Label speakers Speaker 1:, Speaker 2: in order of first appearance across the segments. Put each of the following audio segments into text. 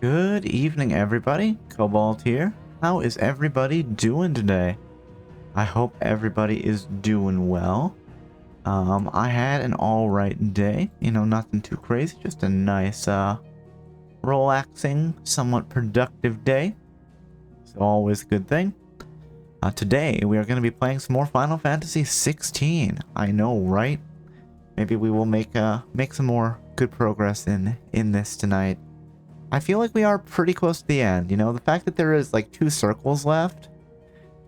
Speaker 1: Good evening, everybody. Cobalt here. How is everybody doing today? I hope everybody is doing well. I had an alright day. You know, nothing too crazy. Just a nice, relaxing, somewhat productive day. So always a good thing. Today, we are going to be playing some more Final Fantasy XVI. I know, right? Maybe we will make some more good progress in this tonight. I feel like we are pretty close to the end, you know? The fact that there is, like, 2 circles left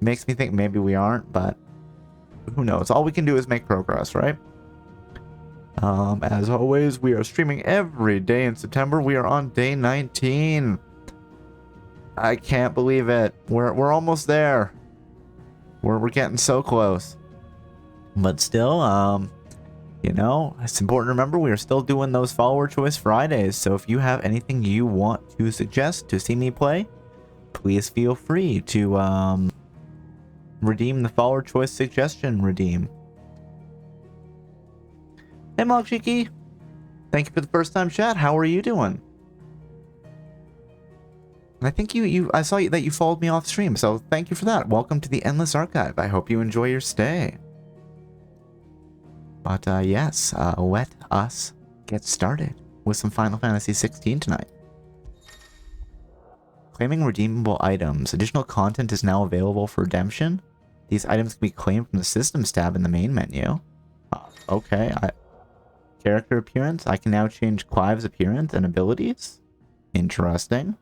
Speaker 1: makes me think maybe we aren't, but who knows? All we can do is make progress, right? As always, we are streaming every day in September. We are on day 19. I can't believe it. We're almost there. We're getting so close. But still, you know, it's important to remember we are still doing those follower choice Fridays, so if you have anything you want to suggest to see me play, please feel free to redeem the follower choice suggestion redeem. Hey Malchiki, thank you for the first time chat. How are you doing? I think I saw that you followed me off stream, so thank you for that. Welcome to the Endless Archive. I hope you enjoy your stay. But yes, let us get started with some Final Fantasy XVI tonight. Claiming redeemable items. Additional content is now available for redemption. These items can be claimed from the Systems tab in the main menu. Okay. Character appearance. I can now change Clive's appearance and abilities. Interesting.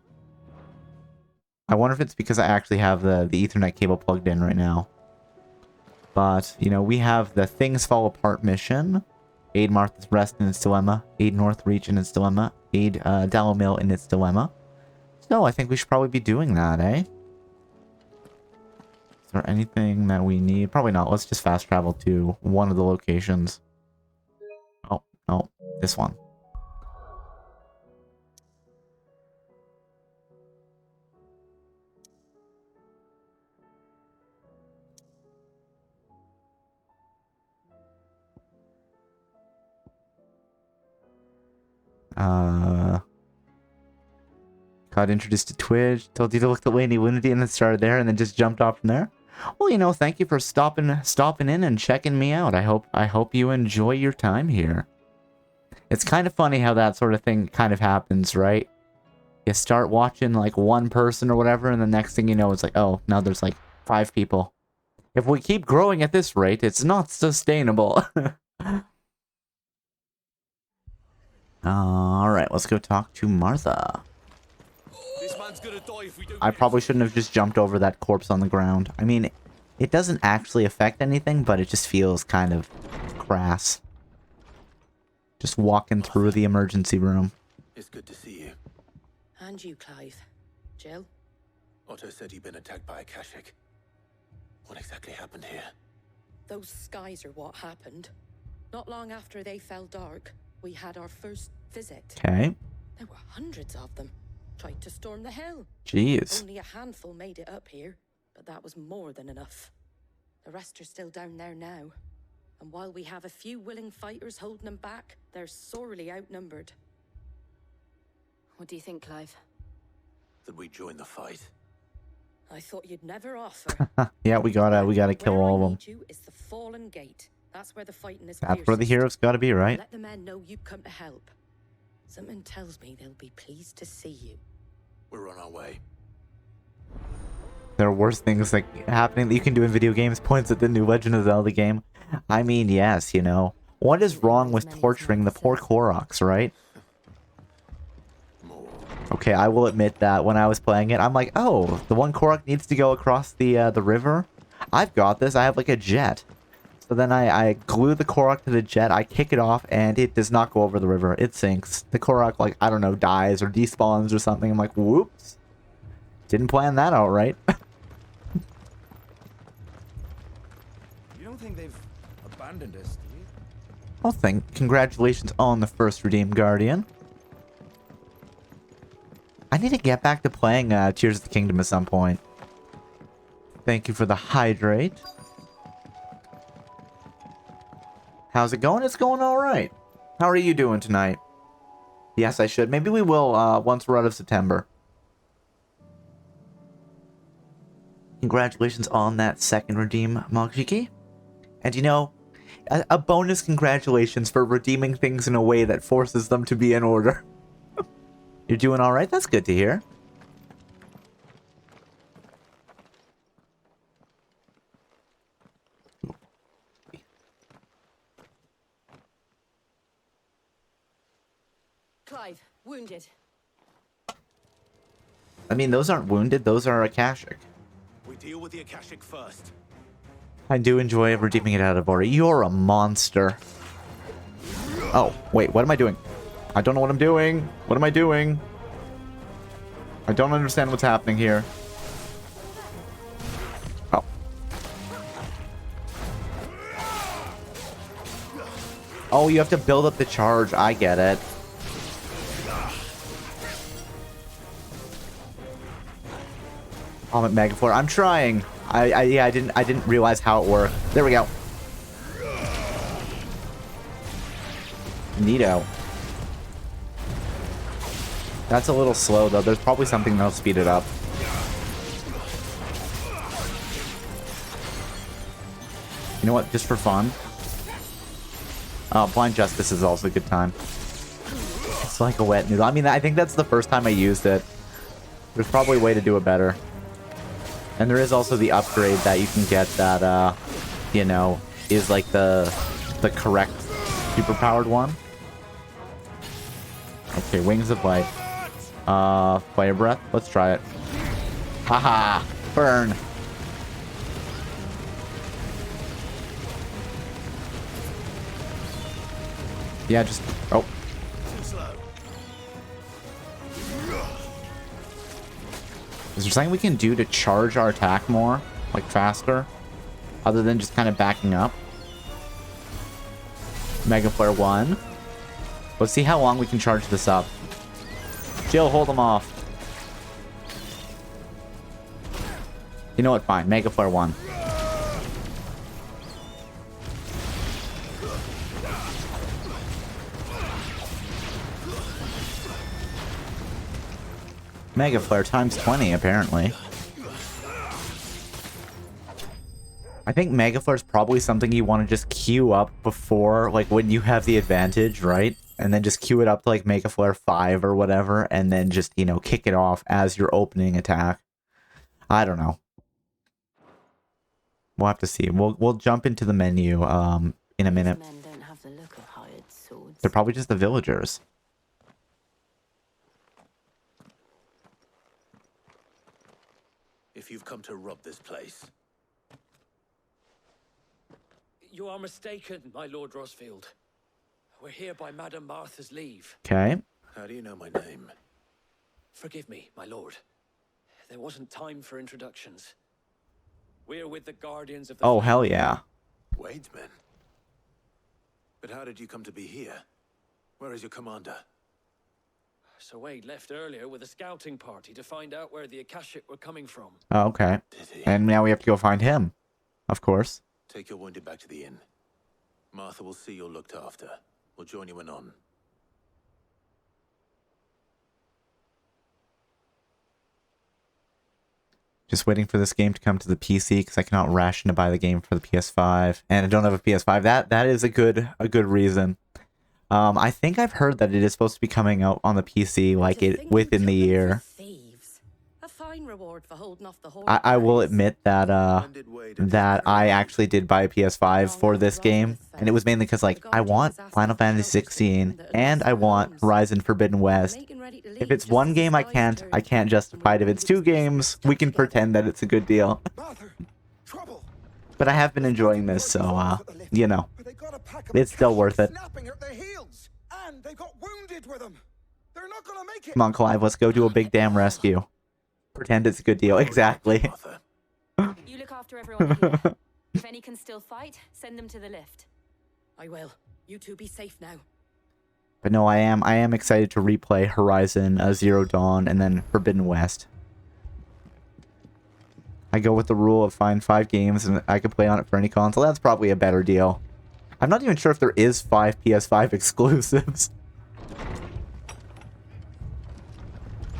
Speaker 1: I wonder if it's because I actually have the Ethernet cable plugged in right now. But, you know, we have the Things Fall Apart mission. Aid Martha's Rest in its dilemma. Aid North Reach in its dilemma. Aid Dalomil in its dilemma. So I think we should probably be doing that, eh? Is there anything that we need? Probably not. Let's just fast travel to one of the locations. Oh, no. This one. Got introduced to Twitch, told you to look at Lady Lunity and then started there and then just jumped off from there. Well, you know, thank you for stopping in and checking me out. I hope you enjoy your time here. It's kind of funny how that sort of thing kind of happens, right? You start watching like one person or whatever, and the next thing you know, it's like, oh, now there's like 5 people. If we keep growing at this rate, it's not sustainable. Alright, let's go talk to Martha. I probably shouldn't have just jumped over that corpse on the ground. I mean, it doesn't actually affect anything, but it just feels kind of crass. Just walking through the emergency room.
Speaker 2: It's good to see you.
Speaker 3: And you, Clive. Jill?
Speaker 2: Otto said you'd been attacked by a Kashik. What exactly happened here?
Speaker 3: Those skies are what happened. Not long after they fell dark, we had our first visit.
Speaker 1: Okay.
Speaker 3: There were hundreds of them. Tried to storm the hill.
Speaker 1: Jeez.
Speaker 3: Only a handful made it up here, but that was more than enough. The rest are still down there now. And while we have a few willing fighters holding them back, they're sorely outnumbered. What do you think, Clive?
Speaker 2: That we join the fight?
Speaker 3: I thought you'd never offer.
Speaker 1: Yeah, we gotta kill all of them.
Speaker 3: You is the Fallen Gate. That's where the fighting is.
Speaker 1: That's where the heroes gotta be, right?
Speaker 3: Let the men know you've come to help. Something tells me they'll be pleased to see you.
Speaker 2: We're on our way.
Speaker 1: There are worse things like happening that you can do in video games. Points at the new Legend of Zelda game. I mean, yes, you know. What is wrong with torturing the poor Koroks, right? Okay, I will admit that when I was playing it, I'm like, oh, the one Korok needs to go across the river? I've got this. I have like a jet. So then I glue the Korok to the jet, I kick it off, and it does not go over the river. It sinks. The Korok, like, I don't know, dies or despawns or something. I'm like, whoops. Didn't plan that out right.
Speaker 4: You don't think they've abandoned us, do you?
Speaker 1: Well, congratulations on the first Redeemed Guardian. I need to get back to playing Tears of the Kingdom at some point. Thank you for the hydrate. How's it going? It's going alright. How are you doing tonight? Yes, I should. Maybe we will once we're out of September. Congratulations on that second redeem, Magiki. And you know, a bonus congratulations for redeeming things in a way that forces them to be in order. You're doing alright? That's good to hear.
Speaker 3: Clive, wounded.
Speaker 1: I mean, those aren't wounded, those are Akashic.
Speaker 2: We deal with the Akashic first.
Speaker 1: I do enjoy redeeming it out of order. You're a monster. Oh, wait, what am I doing? I don't know what I'm doing. What am I doing? I don't understand what's happening here. Oh. Oh, you have to build up the charge. I get it. Atomic Megaflare. I'm trying. Yeah, I didn't realize how it worked. There we go. Neato. That's a little slow though. There's probably something that'll speed it up. You know what? Just for fun. Blind Justice is also a good time. It's like a wet noodle. I mean, I think that's the first time I used it. There's probably a way to do it better. And there is also the upgrade that you can get that, you know, is like the correct superpowered one. Okay, Wings of Light. Fire Breath. Let's try it. Haha! Burn! Yeah, just... Oh. Is there something we can do to charge our attack more? Like, faster? Other than just kind of backing up? Mega Flare 1. Let's see how long we can charge this up. Jill, hold them off. You know what? Fine. Mega Flare 1. Mega Flare times 20, apparently. I think Mega Flare is probably something you want to just queue up before, like, when you have the advantage, right? And then just queue it up to, like, Mega Flare 5 or whatever, and then just, you know, kick it off as your opening attack. I don't know. We'll have to see. We'll jump into the menu in a minute.
Speaker 3: Men don't have the look of hired swords.
Speaker 1: They're probably just the villagers.
Speaker 2: If you've come to rob this place,
Speaker 5: You are mistaken, my Lord Rosfield. We're here by Madame Martha's leave.
Speaker 1: Okay.
Speaker 2: how do you know my name?
Speaker 5: Forgive me, my lord. There wasn't time for introductions. We're with the Guardians of the
Speaker 1: Oh,
Speaker 5: Flame.
Speaker 1: hell yeah.
Speaker 2: Wade's men. But how did you come to be here? Where is your commander?
Speaker 5: Sir Wade left earlier with a scouting party to find out where the Akashic were coming from.
Speaker 1: Oh, okay.
Speaker 2: Did he?
Speaker 1: And now we have to go find him. Of course.
Speaker 2: Take your wounded back to the inn. Martha will see you're looked after. We'll join you anon.
Speaker 1: Just waiting for this game to come to the PC because I cannot ration to buy the game for the PS5, and I don't have a PS5. That is a good reason. I think I've heard that it is supposed to be coming out on the PC like
Speaker 3: To
Speaker 1: it
Speaker 3: think
Speaker 1: within
Speaker 3: you
Speaker 1: the
Speaker 3: took them
Speaker 1: year.
Speaker 3: for thieves. A fine reward for holding off the whole
Speaker 1: I will
Speaker 3: place.
Speaker 1: admit that
Speaker 2: When did Wade and his
Speaker 1: that
Speaker 2: crew
Speaker 1: I
Speaker 2: leave?
Speaker 1: actually did buy a PS5 for this game, and it was mainly because like I want Final Fantasy 16 and I want Horizon Forbidden West.
Speaker 3: Making ready to
Speaker 1: If
Speaker 3: leave
Speaker 1: it's
Speaker 3: just
Speaker 1: one
Speaker 3: as
Speaker 1: game I
Speaker 3: the
Speaker 1: can't
Speaker 3: tide turned.
Speaker 1: justify it. If it's two games, we can pretend that it's a good deal.
Speaker 4: Martha, trouble.
Speaker 1: But I have been enjoying this, so you know, it's still worth it.
Speaker 4: Snapping at their heels, and they've got wounded with them. They're not gonna make it.
Speaker 1: Come on, Clive, let's go do a big damn rescue. Pretend it's a good deal. Exactly.
Speaker 2: Martha.
Speaker 6: You look after everyone here. If any can still fight, send them to the lift.
Speaker 3: I will. You two be safe now.
Speaker 1: But no, I am excited to replay Horizon Zero Dawn and then Forbidden West. I go with the rule of find 5 games and I can play on it for any console. That's probably a better deal. I'm not even sure if there is 5 PS5 exclusives.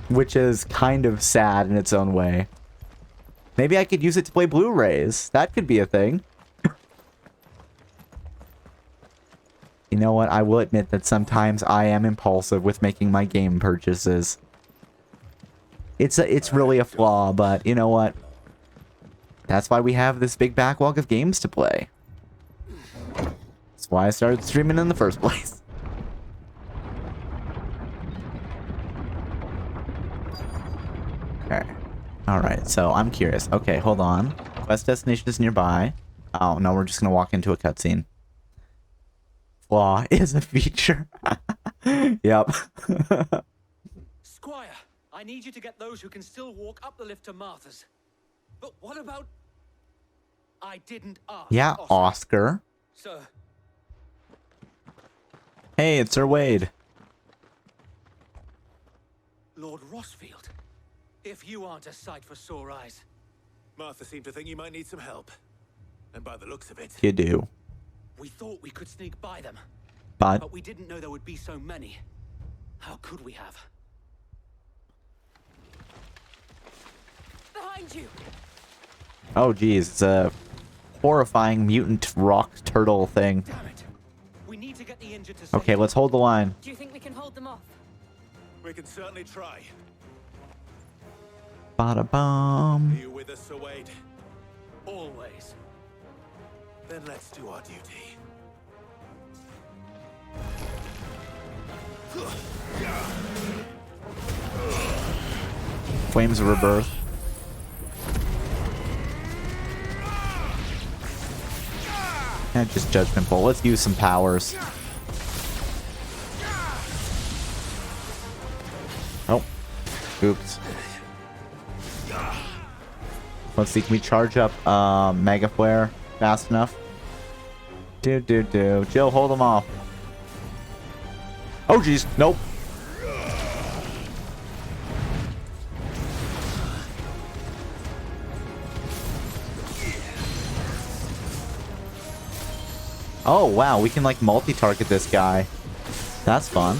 Speaker 1: which is kind of sad in its own way. Maybe I could use it to play Blu-rays. That could be a thing. You know what? I will admit that sometimes I am impulsive with making my game purchases. It's really a flaw, but you know what? That's why we have this big backlog of games to play. That's why I started streaming in the first place. Okay. Alright, so I'm curious. Okay, hold on. Quest destination is nearby. Oh, no, we're just gonna walk into a cutscene. Flaw is a feature. Yep.
Speaker 5: Squire, I need you to get those who can still walk up the lift to Martha's. But what about... I didn't ask.
Speaker 1: Yeah, Oscar.
Speaker 5: Sir.
Speaker 1: Hey, it's Sir Wade.
Speaker 5: Lord Rossfield. If you aren't a sight for sore eyes.
Speaker 2: Martha seemed to think you might need some help. And by the looks of it...
Speaker 1: You do.
Speaker 5: We thought we could sneak by them.
Speaker 1: But
Speaker 5: But we didn't know there would be so many. How could we have?
Speaker 6: Behind you!
Speaker 1: oh geez, it's a horrifying mutant rock turtle thing.
Speaker 5: Damn it. We need to get the injured to
Speaker 1: Okay,
Speaker 5: safety.
Speaker 1: let's hold the line.
Speaker 6: Do you think we can hold them off?
Speaker 2: We can certainly try.
Speaker 1: Bada
Speaker 2: Are
Speaker 1: bum.
Speaker 2: you with us, Sir Wade?
Speaker 5: Always.
Speaker 2: Then let's do our duty.
Speaker 1: Flames of Rebirth. And just Judgment Bolt. Let's use some powers. Oh. Oops. Let's see, can we charge up Mega Flare fast enough? Do. Jill, hold them off. Oh jeez, nope. Oh wow, we can like multi-target this guy. That's fun.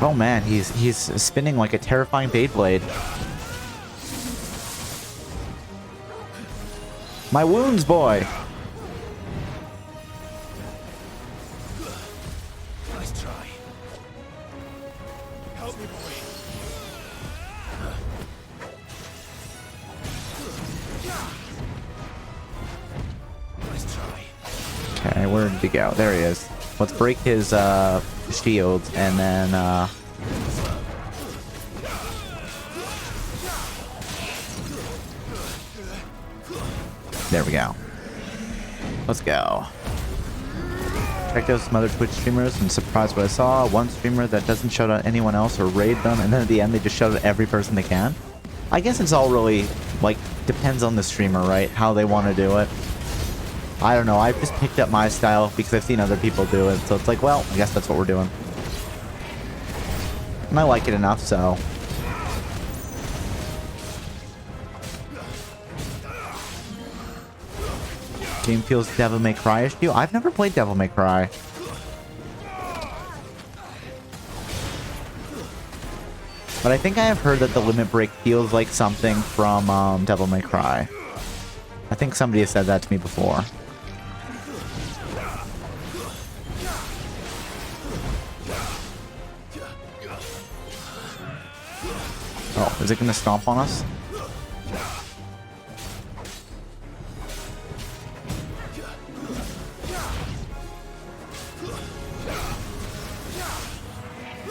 Speaker 1: Oh man, he's spinning like a terrifying Beyblade. My wounds, boy.
Speaker 2: Nice try. Help me, boy. Nice try.
Speaker 1: Okay, where did he go? There he is. Let's break his shields and then there we go. Let's go. Checked out some other Twitch streamers and surprised what I saw. One streamer that doesn't shout out anyone else or raid them, and then at the end they just shout out every person they can. I guess it's all really, like, depends on the streamer, right? How they want to do it. I don't know, I've just picked up my style because I've seen other people do it, so it's like, well, I guess that's what we're doing. And I like it enough, so... Game feels Devil May Cry-ish to you? I've never played Devil May Cry. But I think I have heard that the limit break feels like something from Devil May Cry. I think somebody has said that to me before. Oh, is it gonna stomp on us?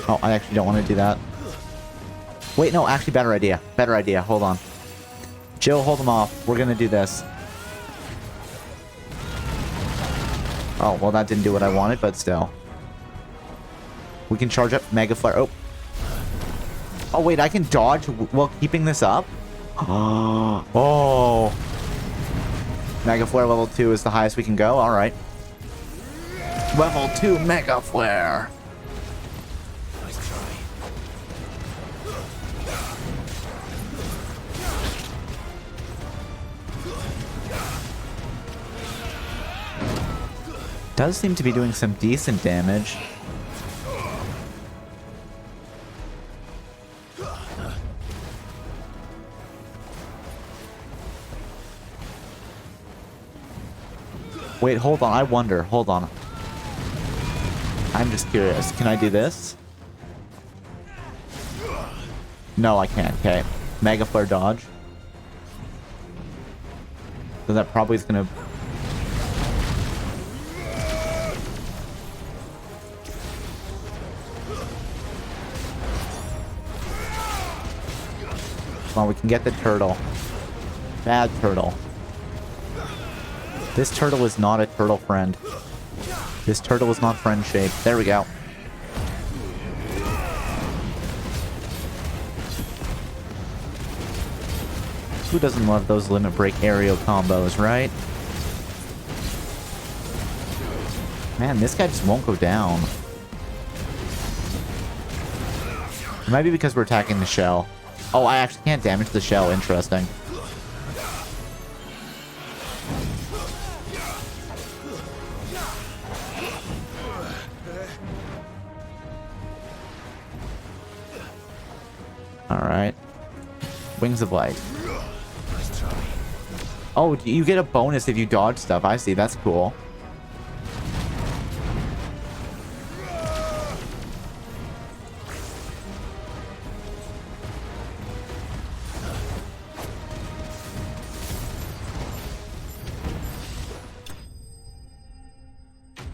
Speaker 1: Oh, I actually don't want to do that. Wait, no, actually, better idea. Better idea. Hold on. Jill, hold them off. We're gonna do this. Oh, well, that didn't do what I wanted, but still. We can charge up Mega Flare. Oh. Oh, wait, I can dodge while keeping this up? Oh. Mega Flare level 2 is the highest we can go. All right. Level 2 Mega Flare. Does seem to be doing some decent damage. Wait, hold on. I wonder. Hold on. I'm just curious. Can I do this? No, I can't. Okay. Mega Flare dodge. So that probably is going to... Come on, we can get the turtle. Bad turtle. This turtle is not a turtle friend. This turtle is not friend-shaped. There we go. Who doesn't love those limit break aerial combos, right? Man, this guy just won't go down. It might be because we're attacking the shell. Oh, I actually can't damage the shell. Interesting. Alright. Wings of Light. Oh, you get a bonus if you dodge stuff. I see. That's cool.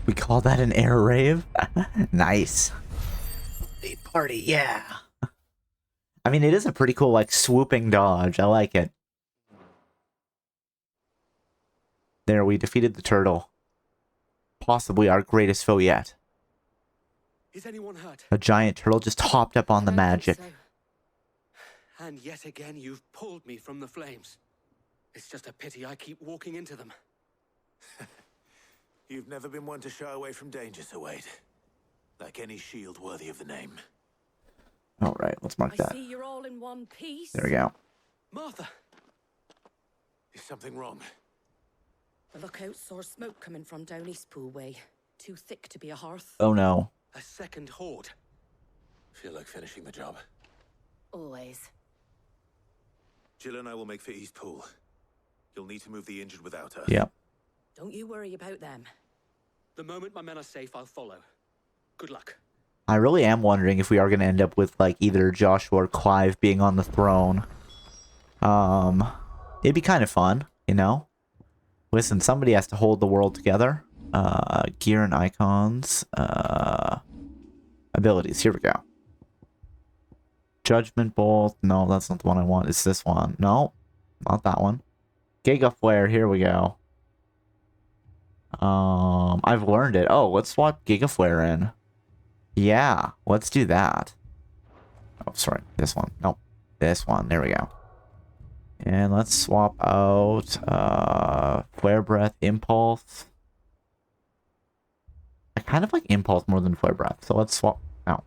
Speaker 1: We call that an air rave? Nice. Big party, yeah. I mean, it is a pretty cool, like, swooping dodge. I like it. There, we defeated the turtle. Possibly our greatest foe yet.
Speaker 5: Is anyone hurt?
Speaker 1: A giant turtle just hopped up on the magic.
Speaker 5: And yet again, you've pulled me from the flames. It's just a pity I keep walking into them.
Speaker 2: You've never been one to shy away from danger, Sir Wade. Like any shield worthy of the name.
Speaker 1: Alright, let's mark that.
Speaker 3: I see you're all in one piece.
Speaker 1: There we go.
Speaker 5: Martha!
Speaker 2: Is something wrong?
Speaker 3: The lookout saw smoke coming from down Eastpool way. Too thick to be a hearth.
Speaker 1: Oh no.
Speaker 5: A second horde.
Speaker 2: Feel like finishing the job.
Speaker 3: Always.
Speaker 2: Jill and I will make for Eastpool. You'll need to move the injured without her.
Speaker 1: Yep.
Speaker 3: Don't you worry about them.
Speaker 5: The moment my men are safe, I'll follow. Good luck.
Speaker 1: I really am wondering if we are going to end up with, like, either Joshua or Clive being on the throne. It'd be kind of fun, you know? Listen, somebody has to hold the world together. Gear and icons. Abilities, here we go. Judgment Bolt. No, that's not the one I want. It's this one. No, not that one. Giga Flare, here we go. I've learned it. Oh, let's swap Giga Flare in. Yeah, let's do that. Oh, sorry, this one. Nope, this one. There we go. And let's swap out Flare Breath, Impulse. I kind of like Impulse more than Flare Breath, so let's swap out.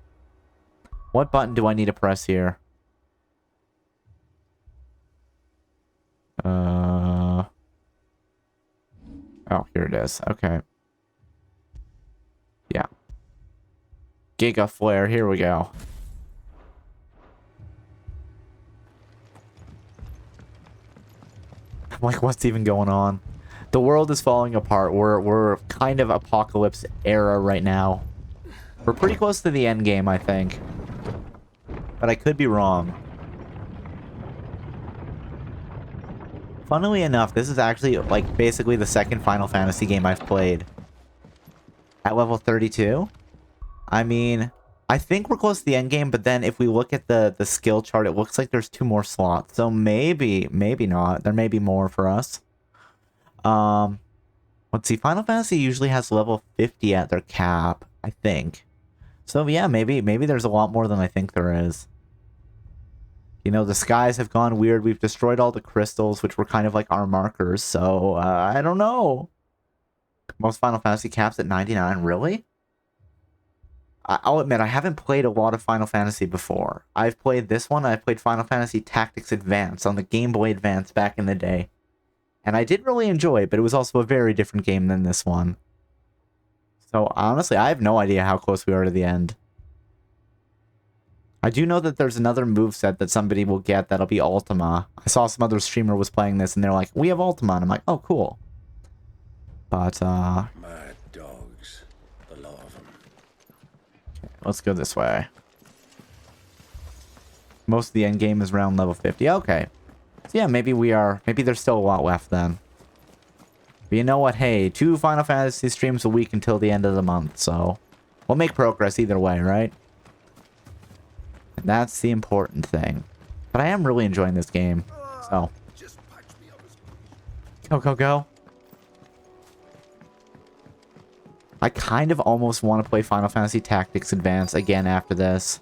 Speaker 1: What button do I need to press here? Oh, here it is. Okay. Yeah. Giga Flare, here we go. I'm like, what's even going on? The world is falling apart. We're kind of apocalypse era right now. We're pretty close to the end game, I think. But I could be wrong. Funnily enough, this is actually, like, basically the second Final Fantasy game I've played. At level 32? I mean, I think we're close to the end game, but then if we look at the skill chart, it looks like there's 2 more slots. So maybe not. There may be more for us. Let's see. Final Fantasy usually has level 50 at their cap, I think. So yeah, maybe there's a lot more than I think there is. You know, the skies have gone weird. We've destroyed all the crystals, which were kind of like our markers. So, I don't know. Most Final Fantasy caps at 99, really? I'll admit, I haven't played a lot of Final Fantasy before. I've played this one, I've played Final Fantasy Tactics Advance on the Game Boy Advance back in the day. And I did really enjoy it, but it was also a very different game than this one. So honestly, I have no idea how close we are to the end. I do know that there's another moveset that somebody will get that'll be Ultima. I saw some other streamer was playing this and they're like, we have Ultima. And I'm like, oh, cool. But,
Speaker 2: Mad dogs. The lot of them.
Speaker 1: okay, let's go this way. Most of the end game is around level 50. Okay. So yeah, maybe there's still a lot left then. But you know what? Hey, 2 Final Fantasy streams a week until the end of the month. So we'll make progress either way, right? And that's the important thing. But I am really enjoying this game. So. Go, go, go. I kind of almost want to play Final Fantasy Tactics Advance again after this.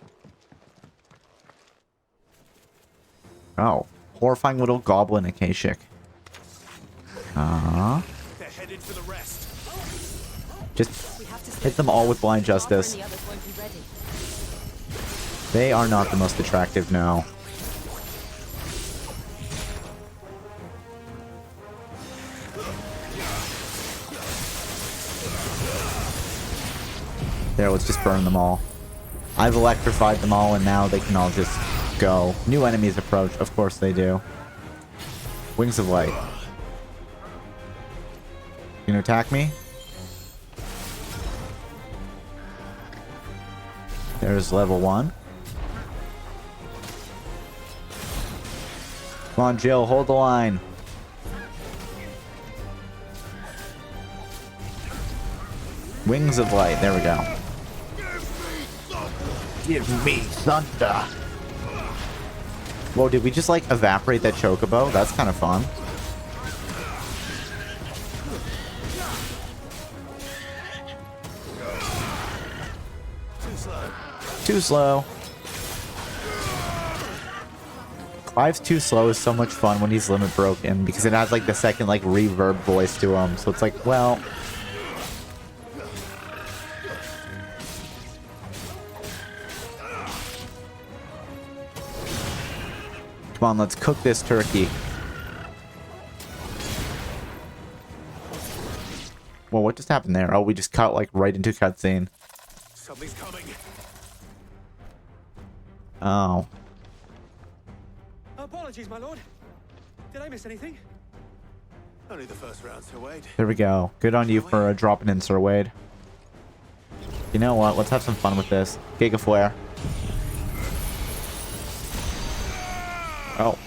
Speaker 1: Oh. Horrifying little goblin Akashic.
Speaker 2: They're headed for the rest.
Speaker 1: Just hit them all with blind justice.
Speaker 6: The others won't be ready.
Speaker 1: They are not the most attractive now. There, let's just burn them all. I've electrified them all and now they can all just go. New enemies approach. Of course they do. Wings of Light. You gonna attack me? There's level 1. Come on, Jill, hold the line. Wings of Light, there we go. Give me thunder. Whoa, did we just like evaporate that chocobo? That's kind of fun. Too slow. Clive's too slow is so much fun when he's limit broken because it has like the second like reverb voice to him. So it's like, well. Come on, let's cook this turkey. Well, what just happened there? Oh, we just cut like right into cutscene.
Speaker 2: Something's coming.
Speaker 1: Oh.
Speaker 5: Apologies, my lord. Did I miss anything?
Speaker 2: Only the first round, Sir Wade.
Speaker 1: There we go. Good on you for dropping in, Sir Wade. You know what? Let's have some fun with this. Giga Flare. Oh.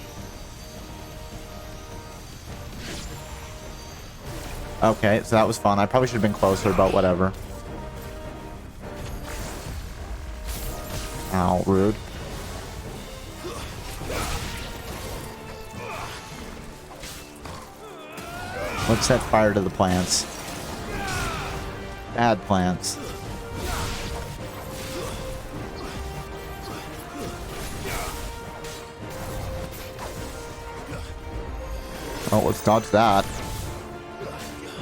Speaker 1: Okay, so that was fun. I probably should have been closer, but whatever. Ow, rude. Let's set fire to the plants. Bad plants. Oh, let's dodge that.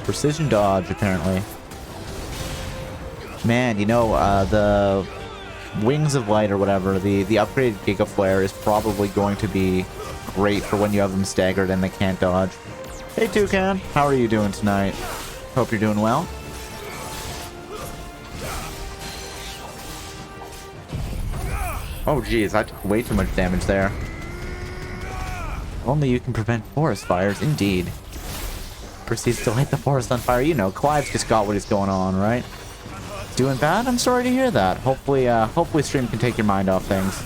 Speaker 1: Precision dodge, apparently. Man, you know, the Wings of Light or whatever, the upgraded Giga Flare is probably going to be great for when you have them staggered and they can't dodge. Hey, Toucan. How are you doing tonight? Hope you're doing well. Oh, geez. I took way too much damage there. Only you can prevent forest fires, indeed. Proceeds to light the forest on fire. You know, Clive's just got what is going on, right? Doing bad? I'm sorry to hear that. Hopefully stream can take your mind off things.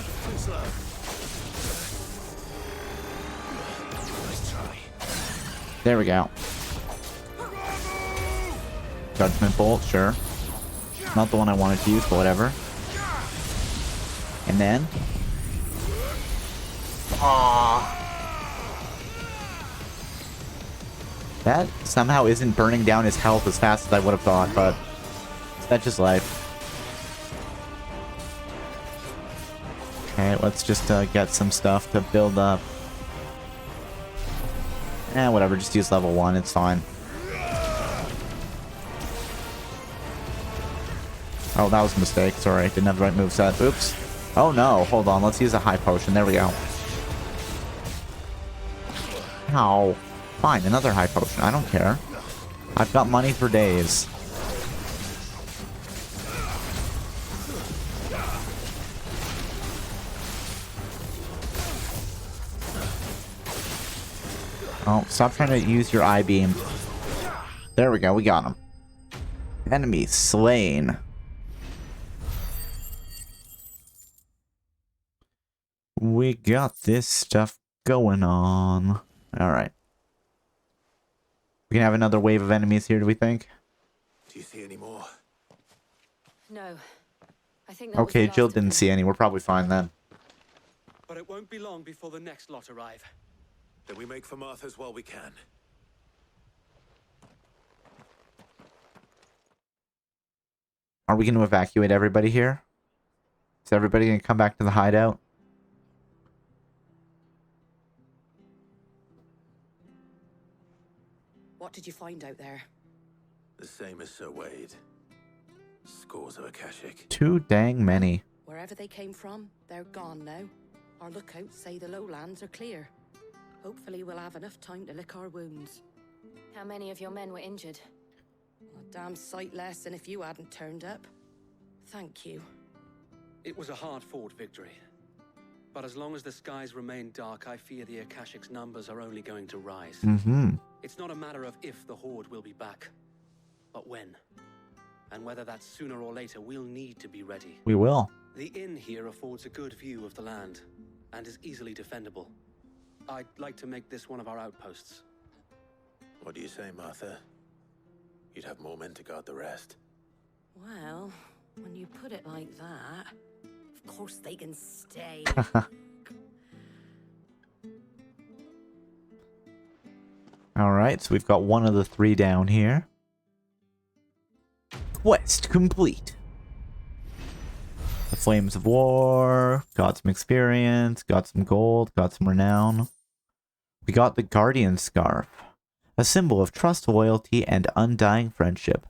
Speaker 1: There we go. Judgment Bolt, sure. Not the one I wanted to use, but whatever. And then... Aww. That somehow isn't burning down his health as fast as I would have thought, but... That's just life. Okay, let's just get some stuff to build up. Whatever, just use level 1, it's fine. Oh, that was a mistake, sorry, didn't have the right moveset. Oops. Oh no, hold on, let's use a high potion, there we go. Ow. Fine, another high potion, I don't care. I've got money for days. Oh, stop trying to use your I-beam. There we go, we got him. Enemy slain. We got this stuff going on. Alright. We can have another wave of enemies here, do we think?
Speaker 2: Do you see any more?
Speaker 6: No. I think that was
Speaker 1: Okay,
Speaker 6: the last
Speaker 1: Jill
Speaker 6: of
Speaker 1: didn't
Speaker 6: them.
Speaker 1: see any. We're probably fine then.
Speaker 7: But it won't be long before the next lot arrive.
Speaker 2: Then we make for Martha's while we can.
Speaker 1: Are we going to evacuate everybody here? Is everybody going to come back to the hideout?
Speaker 3: What did you find out there?
Speaker 2: The same as Sir Wade. Scores of Akashic.
Speaker 1: Too dang many.
Speaker 3: Wherever they came from, they're gone now. Our lookouts say the lowlands are clear. Hopefully we'll have enough time to lick our wounds.
Speaker 6: How many of your men were injured?
Speaker 3: A damn sight less than if you hadn't turned up. Thank you.
Speaker 7: It was a hard-fought victory. But as long as the skies remain dark, I fear the Akashic's numbers are only going to rise.
Speaker 1: Mm-hmm.
Speaker 7: It's not a matter of if the Horde will be back, but when. And whether that's sooner or later, we'll need to be ready.
Speaker 1: We will.
Speaker 7: The inn here affords a good view of the land, and is easily defendable. I'd like to make this one of our outposts.
Speaker 2: What do you say, Martha? You'd have more men to guard the rest.
Speaker 3: Well, when you put it like that, of course they can stay.
Speaker 1: Alright, so we've got one of the three down here. Quest complete. The Flames of War. Got some experience. Got some gold. Got some renown. We got the Guardian Scarf. A symbol of trust, loyalty, and undying friendship.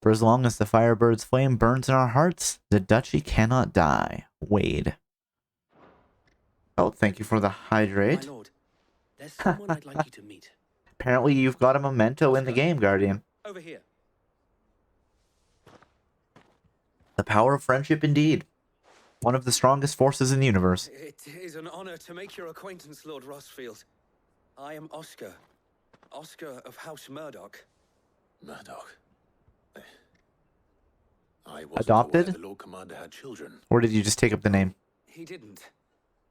Speaker 1: For as long as the Firebird's flame burns in our hearts, the Duchy cannot die. Wade. Oh, thank you for the hydrate.
Speaker 7: My lord, there's someone I'd like you to meet.
Speaker 1: Apparently you've got a memento in the game, Guardian.
Speaker 7: Over here.
Speaker 1: The power of friendship indeed. One of the strongest forces in the universe.
Speaker 7: It is an honor to make your acquaintance, Lord Rossfield. I am Oscar. Oscar of House Murdoch.
Speaker 2: Murdoch. I wasn't
Speaker 1: Adopted?
Speaker 2: aware the Lord Commander had children.
Speaker 1: Or did you just take up the name?
Speaker 7: He didn't.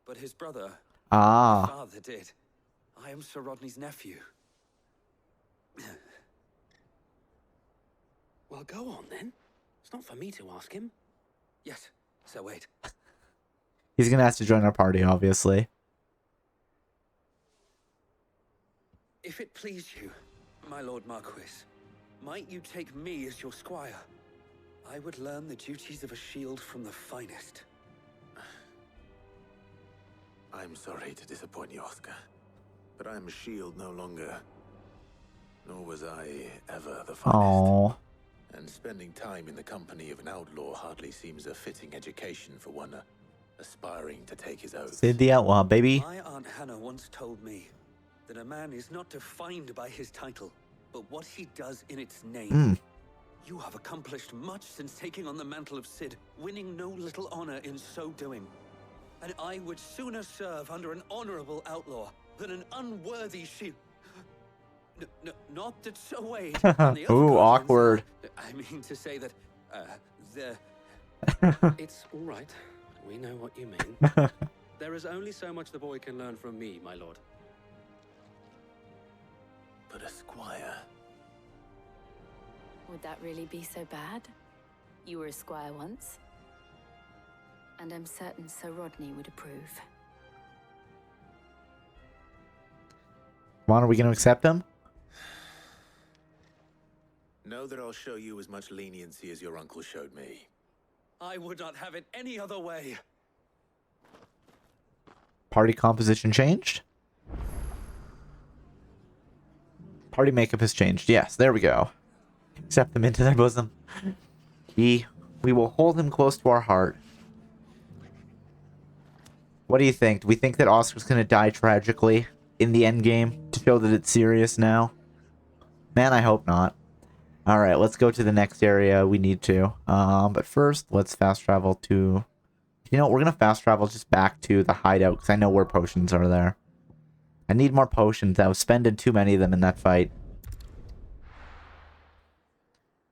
Speaker 7: But his brother,
Speaker 1: Ah.
Speaker 7: father did. I am Sir Rodney's nephew. Well, go on then. It's not for me to ask him. Yes, Sir Wade.
Speaker 1: He's gonna ask to join our party, obviously.
Speaker 7: If it please you, my Lord Marquis, might you take me as your squire? I would learn the duties of a shield from the finest.
Speaker 2: I'm sorry to disappoint you, Oscar. But I am a shield no longer. Nor was I ever the finest.
Speaker 1: Aww.
Speaker 2: And spending time in the company of an outlaw hardly seems a fitting education for one aspiring to take his oath.
Speaker 1: Sid the Outlaw, baby.
Speaker 7: My Aunt Hannah once told me that a man is not defined by his title, but what he does in its name. You have accomplished much since taking on the mantle of Cid, winning no little honor in so doing. And I would sooner serve under an honorable outlaw than an unworthy shield. Not that Sir Wade. and the other
Speaker 1: Ooh,
Speaker 7: guardians
Speaker 1: awkward.
Speaker 7: I mean to say that, It's all right. We know what you mean. There is only so much the boy can learn from me, my lord.
Speaker 2: But a squire.
Speaker 6: Would that really be so bad? You were a squire once. And I'm certain Sir Rodney would approve.
Speaker 1: Juan, are we gonna accept him?
Speaker 2: Know that I'll show you as much leniency as your uncle showed me.
Speaker 7: I would not have it any other way.
Speaker 1: Party composition changed? Party makeup has changed. Yes, there we go. Accept them into their bosom. We will hold him close to our heart. What do you think? Do we think that Oscar's gonna die tragically in the end game to show that it's serious now? Man, I hope not. Alright, let's go to the next area we need to. But first, let's fast travel to... You know, we're gonna fast travel just back to the hideout, because I know where potions are there. I need more potions. I was spending too many of them in that fight.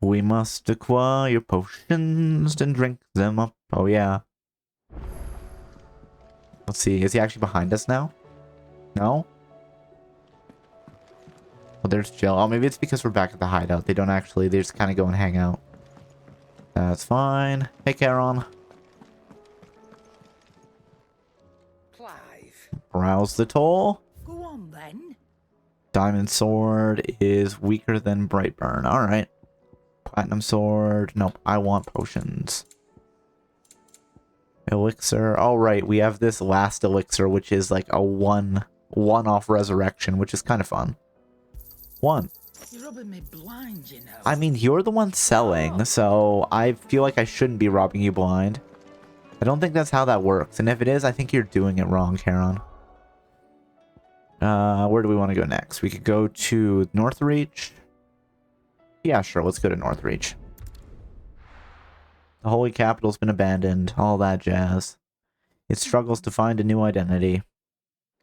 Speaker 1: We must acquire potions and drink them up. Oh, yeah. Let's see. Is he actually behind us now? No? Well, there's Jill. Oh, maybe it's because we're back at the hideout. They don't actually... They just kind of go and hang out. That's fine. Hey, Charon.
Speaker 4: Clive.
Speaker 1: Browse the toll.
Speaker 4: Go on, then.
Speaker 1: Diamond sword is weaker than Brightburn. Alright. Platinum sword. Nope. I want potions. Elixir. Alright, we have this last elixir, which is like a one-off resurrection, which is kind of fun. One.
Speaker 4: You're rubbing me blind, you know.
Speaker 1: I mean, you're the one selling, so I feel like I shouldn't be robbing you blind. I don't think that's how that works, and if it is, I think you're doing it wrong, Charon. Where do we want to go next? We could go to Northreach. Yeah, sure, let's go to Northreach. The Holy Capital's been abandoned, all that jazz. It struggles to find a new identity.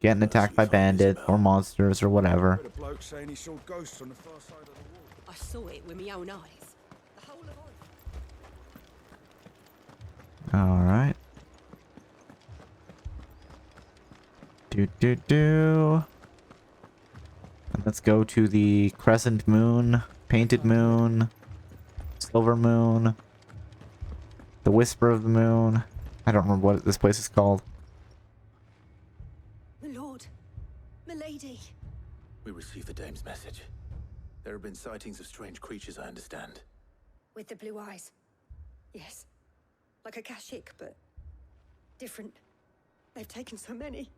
Speaker 1: Getting attacked by bandits or monsters or whatever.
Speaker 4: The bloke saying he saw ghosts on the far side of the wall.
Speaker 8: I saw it with my own eyes. The whole of
Speaker 1: Alright. Do. And let's go to the Crescent Moon, Painted Moon, Silver Moon, the Whisper of the Moon. I don't remember what this place is called.
Speaker 8: My lord, my lady.
Speaker 2: We received the dame's message. There have been sightings of strange creatures, I understand.
Speaker 8: With the blue eyes. Yes. Like a Kashik, but different. They've taken so many.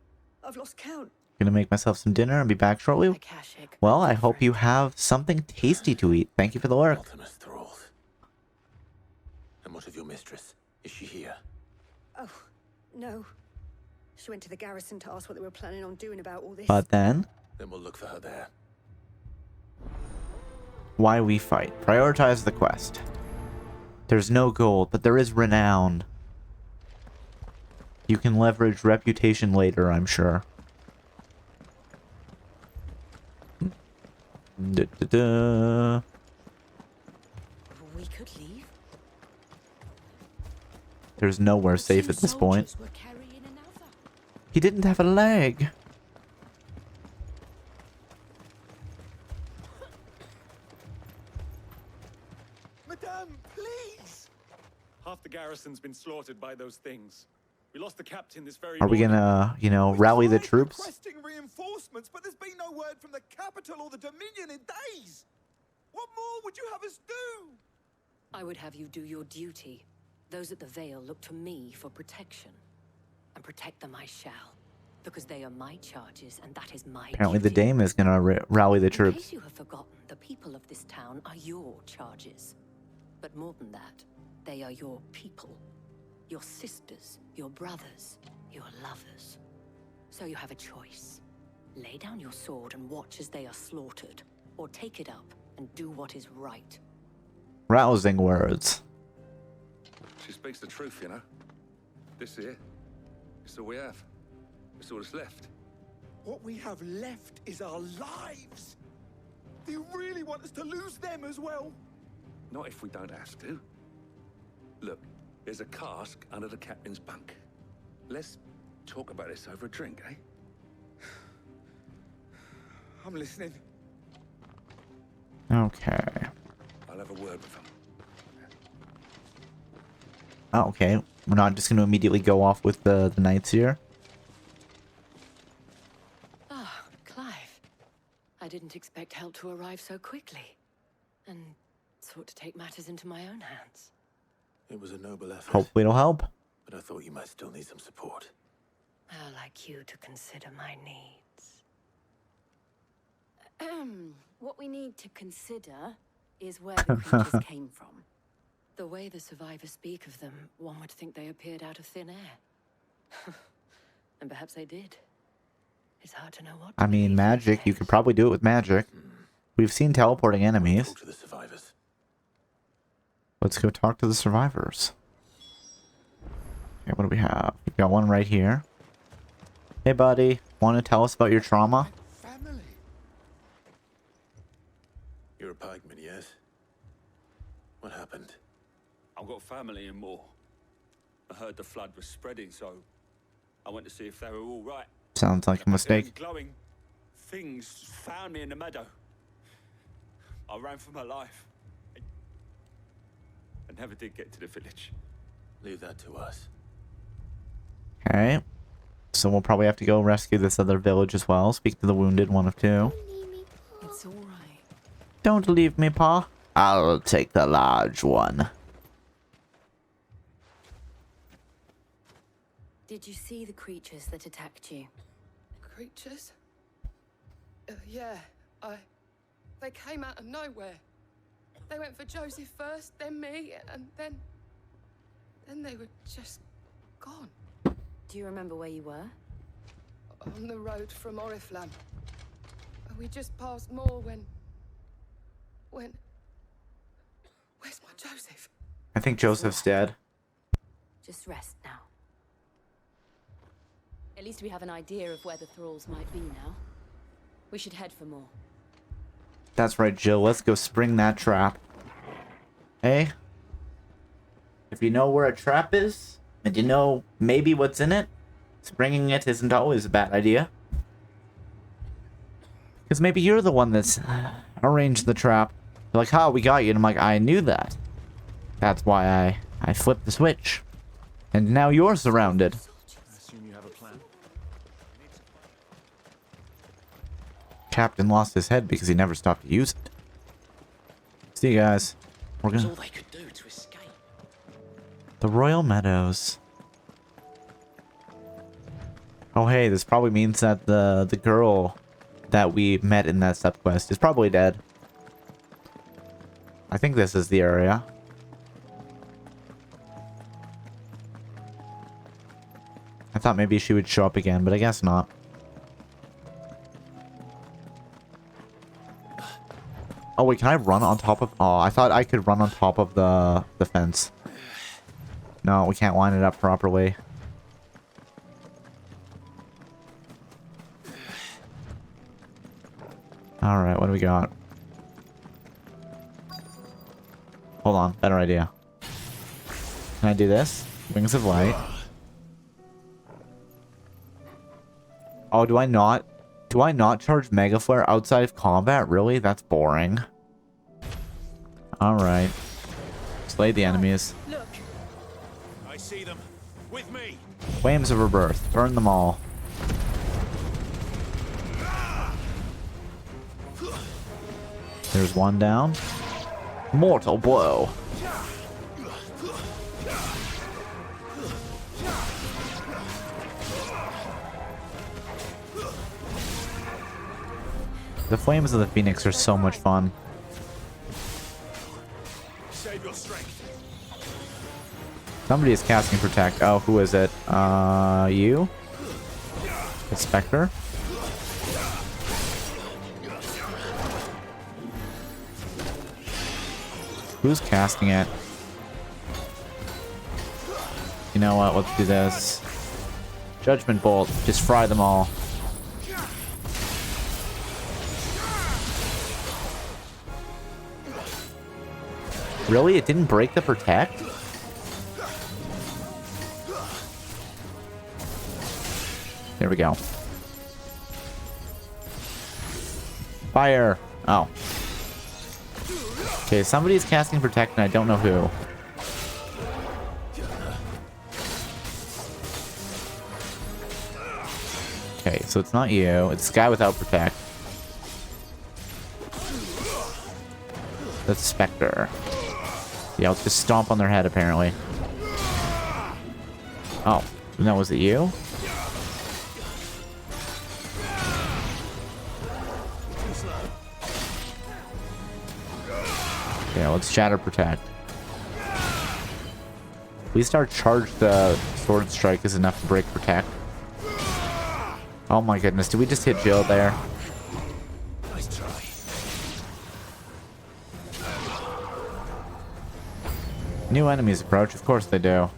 Speaker 8: I've lost count.
Speaker 1: Gonna make myself some dinner and be back shortly.
Speaker 8: Akashic,
Speaker 1: Well, I hope you have something tasty to eat. Thank you for the lurk.
Speaker 2: Ultimus thralls. And what of your mistress? Is she here?
Speaker 8: Oh, no. She went to the garrison to ask what they were planning on doing about all this.
Speaker 1: But then,
Speaker 2: Then we'll look for her there.
Speaker 1: why we fight. Prioritize the quest. There's no gold, but there is renown. You can leverage reputation later, I'm sure. Da-da-da.
Speaker 8: We could leave.
Speaker 1: There's nowhere safe at this point.
Speaker 8: Soldiers were carrying another.
Speaker 1: He didn't have a leg.
Speaker 4: Madame, please!
Speaker 9: Half the garrison's been slaughtered by those things. We lost the captain this very
Speaker 1: Are we
Speaker 9: morning.
Speaker 1: gonna, you know,
Speaker 4: We
Speaker 1: rally the
Speaker 4: tried
Speaker 1: troops?
Speaker 4: requesting reinforcements, but there's been no word from the capital or the Dominion in days. What more would you have us do?
Speaker 6: I would have you do your duty. Those at the Vale look to me for protection. And protect them I shall. Because they are my charges, and that is my
Speaker 1: Apparently the
Speaker 6: duty.
Speaker 1: dame is gonna rally the
Speaker 6: In
Speaker 1: troops.
Speaker 6: case you have forgotten, the people of this town are your charges. But more than that, they are your people. Your sisters, your brothers, your lovers. So you have a choice. Lay down your sword and watch as they are slaughtered, or take it up and do what is right.
Speaker 1: Rousing words.
Speaker 10: She speaks the truth, you know. This here, it's all we have. It's all that's left.
Speaker 4: What we have left is our lives. Do you really want us to lose them as well?
Speaker 10: Not if we don't have to. Look, there's a cask under the captain's bunk. Let's talk about this over a drink, eh?
Speaker 4: I'm listening.
Speaker 1: Okay.
Speaker 10: I'll have a word with him.
Speaker 1: Oh, okay. We're not just gonna immediately go off with the knights here.
Speaker 6: Ah, Clive. I didn't expect help to arrive so quickly. And sought to take matters into my own hands.
Speaker 2: It was a noble effort,
Speaker 1: Hopefully it'll help.
Speaker 2: but I thought you might still need some support.
Speaker 6: How like you to consider my needs.
Speaker 8: What we need to consider is where the creatures came from.
Speaker 6: The way the survivors speak of them, one would think they appeared out of thin air. And perhaps they did. It's hard to know what to
Speaker 1: I mean,
Speaker 6: believe
Speaker 1: magic.
Speaker 6: these
Speaker 1: You
Speaker 6: days.
Speaker 1: could probably do it with magic. We've seen teleporting enemies.
Speaker 2: Talk to the survivors.
Speaker 1: Let's go talk to the survivors. Okay, what do we have? We've got one right here. Hey, buddy. Want to tell us about your trauma?
Speaker 4: Family.
Speaker 2: You're a pikeman, yes? What happened?
Speaker 10: I've got family in Moor. I heard the flood was spreading, so I went to see if they were all right.
Speaker 1: Sounds like a mistake.
Speaker 10: Glowing things found me in the meadow. I ran for my life. I never did get to the village.
Speaker 2: Leave that to us.
Speaker 1: Okay. So we'll probably have to go rescue this other village as well. Speak to the wounded one of two.
Speaker 6: It's all right.
Speaker 1: Don't leave me, Pa. I'll take the large one.
Speaker 6: Did you see the creatures that attacked you?
Speaker 11: Creatures? Yeah, they came out of nowhere. They went for Joseph first, then me, and then they were just gone.
Speaker 6: Do you remember where you were?
Speaker 11: On the road from Oriflamme. We just passed Moor when... Where's my Joseph?
Speaker 1: I think Joseph's dead.
Speaker 6: Just rest now. At least we have an idea of where the thralls might be now. We should head for more.
Speaker 1: That's right, Jill. Let's go spring that trap. Hey? If you know where a trap is, and you know maybe what's in it, springing it isn't always a bad idea. Because maybe you're the one that's arranged the trap. You're like, we got you. And I'm like, I knew that. That's why I flipped the switch. And now you're surrounded.
Speaker 9: I assume you have a plan.
Speaker 1: Captain lost his head because he never stopped to use it. See you guys. We're gonna...
Speaker 5: all they could do to escape.
Speaker 1: The Royal Meadows. Oh hey, this probably means that the girl that we met in that subquest is probably dead. I think this is the area. I thought maybe she would show up again, but I guess not. Oh wait, can I run on top of... Oh, I thought I could run on top of the fence. No, we can't line it up properly. Alright, what do we got? Hold on, better idea. Can I do this? Wings of Light. Oh, do I not charge Mega Flare outside of combat? Really? That's boring. Alright. Slay the enemies.
Speaker 11: Look. I see them. With me.
Speaker 1: Flames of Rebirth. Burn them all. There's one down. Mortal blow. The Flames of the Phoenix are so much fun.
Speaker 11: Save your strength.
Speaker 1: Somebody is casting Protect. Oh, who is it? You? The Spectre? Who's casting it? You know what? Let's do this. Judgment Bolt. Just fry them all. Really? It didn't break the Protect? There we go. Fire! Oh. Okay, somebody's casting Protect and I don't know who. Okay, so it's not you. It's the guy without Protect. That's Spectre. Yeah, let's just stomp on their head, apparently. Oh, no, was it you? Yeah, let's Shatter Protect. Please our charge the Sword Strike is enough to break Protect. Oh my goodness, did we just hit Jill there?
Speaker 11: Nice try.
Speaker 1: New enemies approach, of course they do.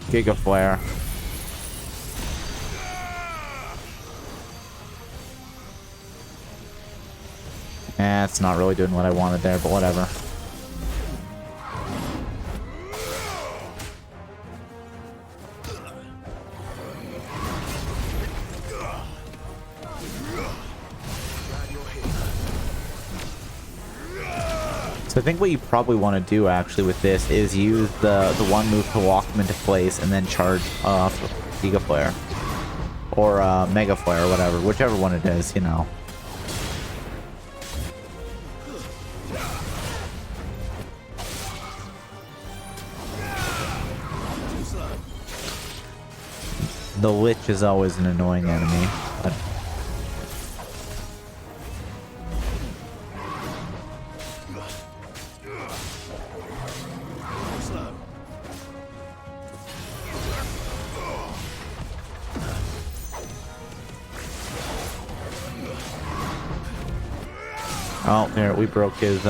Speaker 1: Giga Flare. It's not really doing what I wanted there, but whatever. So I think what you probably want to do actually with this is use the one move to walk them into place and then charge off Giga Flare. Or Mega Flare or whatever, whichever one it is, you know. The Lich is always an annoying enemy, but... Oh, there, we broke his,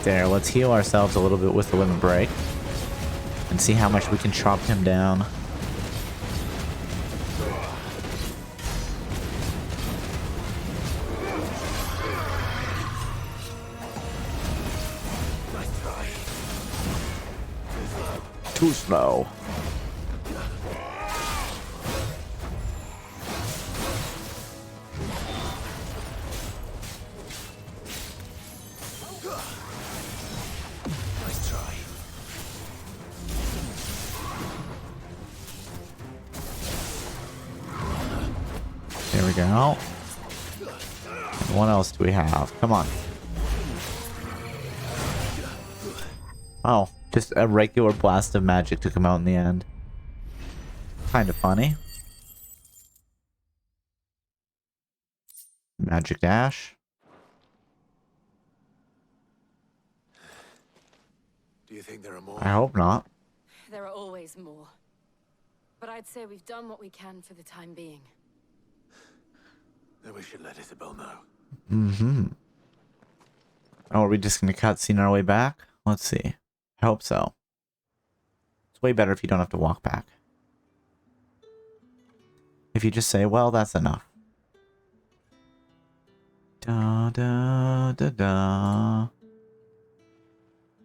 Speaker 1: There, let's heal ourselves a little bit with the Limit Break. And see how much we can chop him down. Too slow. There we go. What else do we have? Come on. Oh, just a regular blast of magic to come out in the end. Kind of funny. Magic dash.
Speaker 2: Do you think there are more?
Speaker 1: I hope not.
Speaker 3: There are always more. But I'd say we've done what we can for the time being.
Speaker 2: Then we should let Isabel know.
Speaker 1: Mm-hmm. Oh, are we just gonna cutscene our way back? Let's see. I hope so. It's way better if you don't have to walk back. If you just say, well, that's enough. Da da da da.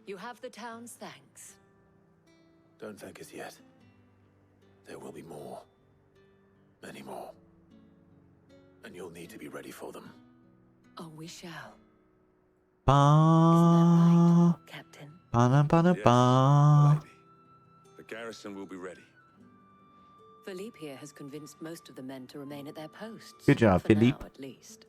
Speaker 6: You have the town's thanks.
Speaker 2: Don't thank us yet. There will be more. Many more. And you'll need to be ready for them.
Speaker 6: Oh, we shall.
Speaker 1: Ba.
Speaker 6: Isn't that right, Captain?
Speaker 1: Ba na ba na
Speaker 10: Yes,
Speaker 1: ba.
Speaker 10: lady. The garrison will be ready.
Speaker 6: Philippe here has convinced most of the men to remain at their posts.
Speaker 1: Good job,
Speaker 6: for
Speaker 1: Philippe.
Speaker 6: now, at least.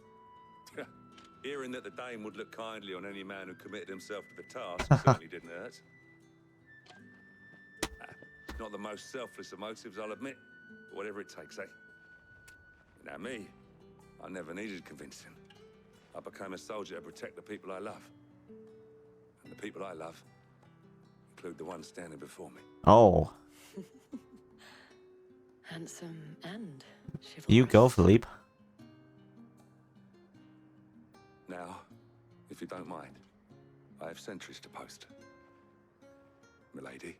Speaker 10: Hearing that the Dame would look kindly on any man who committed himself to the task certainly didn't hurt. Not the most selfless of motives, I'll admit. But whatever it takes, eh? Now me, I never needed convincing. I became a soldier to protect the people I love. And the people I love include the one standing before me.
Speaker 1: Oh.
Speaker 6: Handsome and chivalrous.
Speaker 1: You go, Philippe.
Speaker 10: Now, if you don't mind, I have sentries to post. Milady.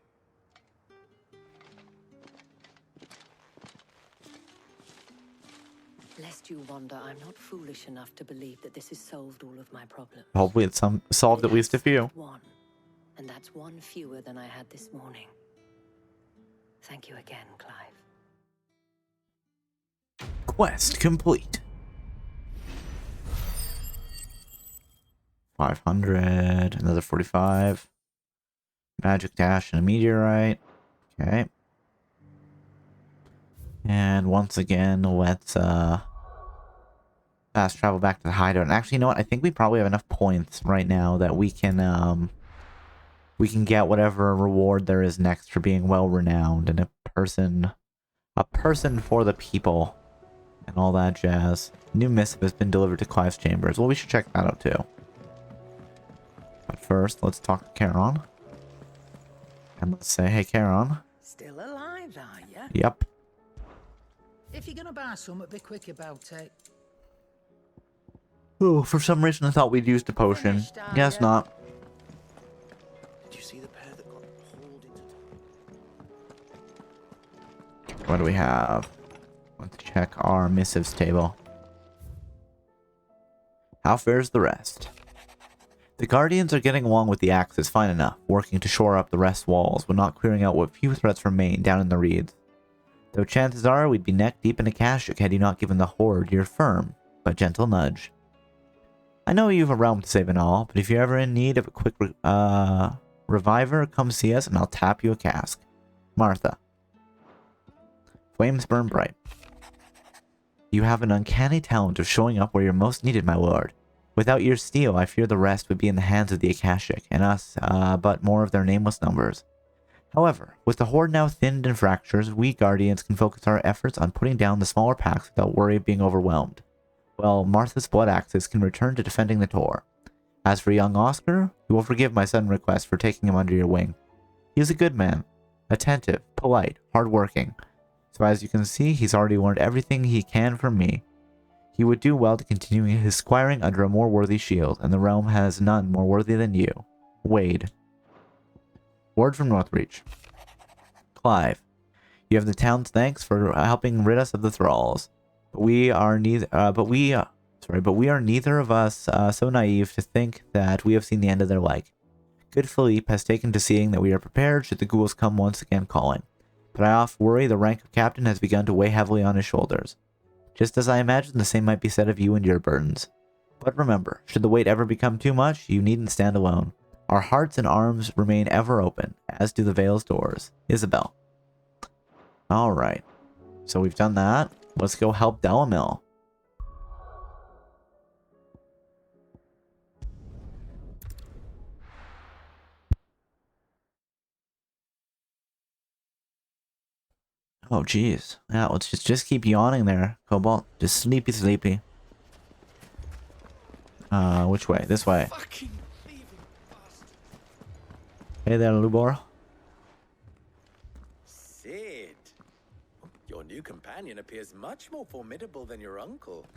Speaker 6: Lest you wonder, I'm not foolish enough to believe that this has solved all of my problems.
Speaker 1: Hopefully it's solved at least a few.
Speaker 6: One, and that's one fewer than I had this morning. Thank you again, Clive.
Speaker 1: Quest complete. 500, another 45. Magic dash and a meteorite. Okay. And once again, let's fast travel back to the hideout. And actually, you know what? I think we probably have enough points right now that we can get whatever reward there is next for being well renowned and a person for the people and all that jazz. New missive has been delivered to Clive's chambers. Well, we should check that out too. But first, let's talk to Charon. And let's say, hey, Charon.
Speaker 12: Still alive, are you?
Speaker 1: Yep.
Speaker 12: If you're gonna buy some, be quick about it.
Speaker 1: Oh, for some reason I thought we'd used a potion. Guess not.
Speaker 2: Did you see the pair that got hauled into
Speaker 1: What do we have? Let's check our missives table. How fares the rest? The Guardians are getting along with the Axis fine enough, working to shore up the rest walls, but not clearing out what few threats remain down in the reeds. Though chances are we'd be neck deep in a Kashyyyk had you not given the Horde your firm, but gentle nudge. I know you've a realm to save and all, but if you're ever in need of a quick reviver, come see us and I'll tap you a cask. Martha. Flames burn bright. You have an uncanny talent of showing up where you're most needed, my lord. Without your steel, I fear the rest would be in the hands of the Akashic, and us, but more of their nameless numbers. However, with the Horde now thinned and fractures, we Guardians can focus our efforts on putting down the smaller packs without worry of being overwhelmed. While Martha's Blood Axes can return to defending the Tor. As for young Oscar, you will forgive my sudden request for taking him under your wing. He is a good man, attentive, polite, hardworking. So as you can see, he's already learned everything he can from me. He would do well to continue his squiring under a more worthy shield, and the realm has none more worthy than you. Wade. Word from Northreach. Clive. You have the town's thanks for helping rid us of the thralls. But we are neither of us so naive to think that we have seen the end of their like. Good Philippe has taken to seeing that we are prepared should the ghouls come once again calling. But I oft worry the rank of captain has begun to weigh heavily on his shoulders. Just as I imagine the same might be said of you and your burdens. But remember, should the weight ever become too much, you needn't stand alone. Our hearts and arms remain ever open, as do the Vale's doors. Isabel. Alright. So we've done that. Let's go help Delamil. Oh, jeez. Yeah, let's just keep yawning there, Cobalt. Just sleepy. Which way? This way. Hey there, Lubor.
Speaker 2: Sid, your new companion appears much more formidable than your uncle.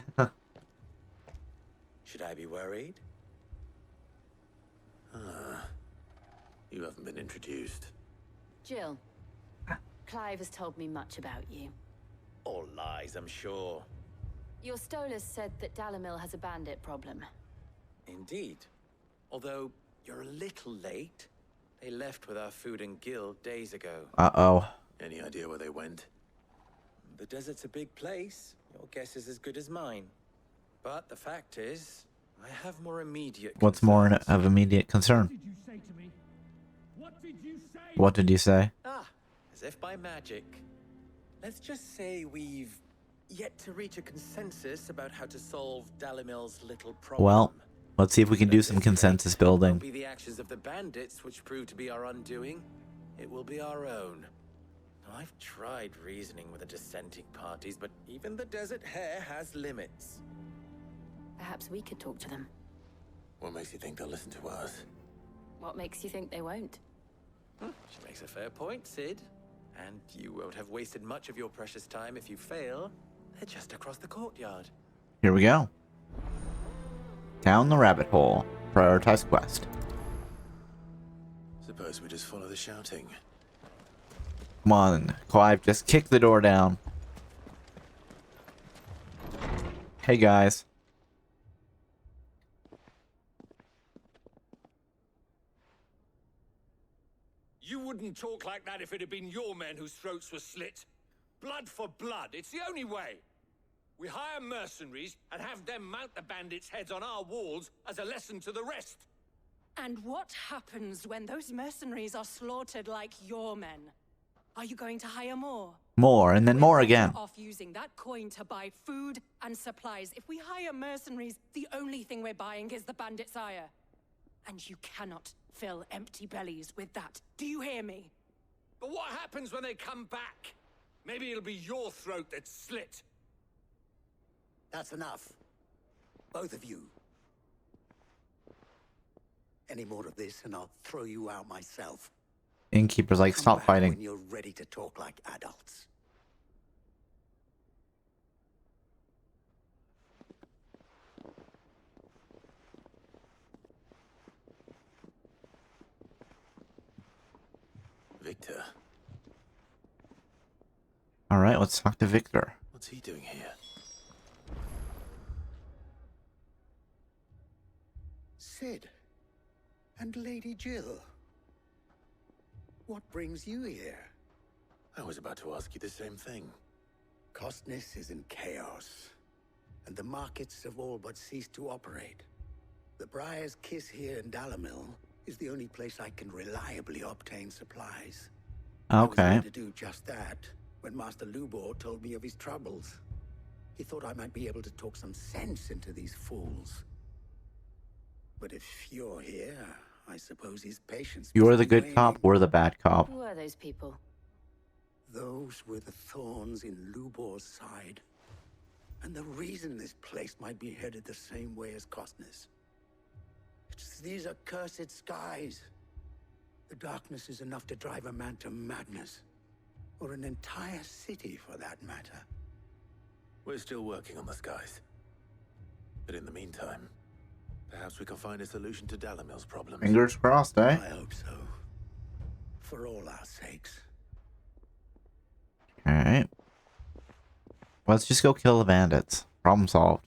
Speaker 2: Should I be worried? You haven't been introduced.
Speaker 6: Jill. Clive has told me much about you.
Speaker 2: All lies, I'm sure.
Speaker 6: Your Stolas said that Dalamil has a bandit problem.
Speaker 2: Indeed. Although, you're a little late. They left with our food and guild days ago.
Speaker 1: Uh-oh.
Speaker 2: Any idea where they went? The desert's a big place. Your guess is as good as mine. But the fact is, I have more immediate
Speaker 1: What's
Speaker 2: concerns.
Speaker 1: more of immediate concern?
Speaker 13: What did you say to me? What did you say?
Speaker 1: What did you say?
Speaker 2: As if by magic. Let's just say we've yet to reach a consensus about how to solve Dalamil's little problem.
Speaker 1: Well, let's see if we can do some consensus building.
Speaker 2: It won't be the actions of the bandits which prove to be our undoing. It will be our own. I've tried reasoning with the dissenting parties, but even the Desert Hare has limits.
Speaker 6: Perhaps we could talk to them.
Speaker 2: What makes you think they'll listen to us?
Speaker 6: What makes you think they won't?
Speaker 2: She makes a fair point, Sid. And you won't have wasted much of your precious time if you fail. They're just across the courtyard.
Speaker 1: Here we go. Down the rabbit hole. Prioritize quest.
Speaker 2: Suppose we just follow the shouting.
Speaker 1: Come on, Clive, just kick the door down. Hey, guys.
Speaker 5: You wouldn't talk like that if it had been your men whose throats were slit. Blood for blood, it's the only way. We hire mercenaries and have them mount the bandits' heads on our walls as a lesson to the rest.
Speaker 3: And what happens when those mercenaries are slaughtered like your men? Are you going to hire more?
Speaker 1: More, and then more again.
Speaker 3: Off using that coin to buy food and supplies. If we hire mercenaries, the only thing we're buying is the bandits' ire. And you cannot fill empty bellies with that. Do you hear me?
Speaker 5: But what happens when they come back? Maybe it'll be your throat that's slit.
Speaker 14: That's enough. Both of you. Any more of this and I'll throw you out myself.
Speaker 1: Innkeeper's like, stop
Speaker 14: Come back
Speaker 1: fighting.
Speaker 14: when you're ready to talk like adults.
Speaker 2: Victor.
Speaker 1: Alright, let's talk to Victor.
Speaker 2: What's he doing here?
Speaker 14: Sid. And Lady Jill. What brings you here?
Speaker 2: I was about to ask you the same thing.
Speaker 14: Costness is in chaos, and the markets have all but ceased to operate. The Briar's Kiss here in Dalamil is the only place I can reliably obtain supplies. I was
Speaker 1: Okay.
Speaker 14: here to do just that when Master Lubor told me of his troubles. He thought I might be able to talk some sense into these fools. But if you're here, I suppose his patience
Speaker 1: You're
Speaker 14: must
Speaker 1: the
Speaker 14: be
Speaker 1: good cop,
Speaker 14: waning.
Speaker 1: we're the bad cop.
Speaker 6: Who are those people?
Speaker 14: Those were the thorns in Lubor's side. And the reason this place might be headed the same way as Costness. It's these accursed skies. The darkness is enough to drive a man to madness. Or an entire city, for that matter.
Speaker 2: We're still working on the skies. But in the meantime, perhaps we can find a solution to Dalamil's problems.
Speaker 1: Fingers crossed, eh?
Speaker 14: I hope so. For all our sakes.
Speaker 1: Alright. Let's just go kill the bandits. Problem solved.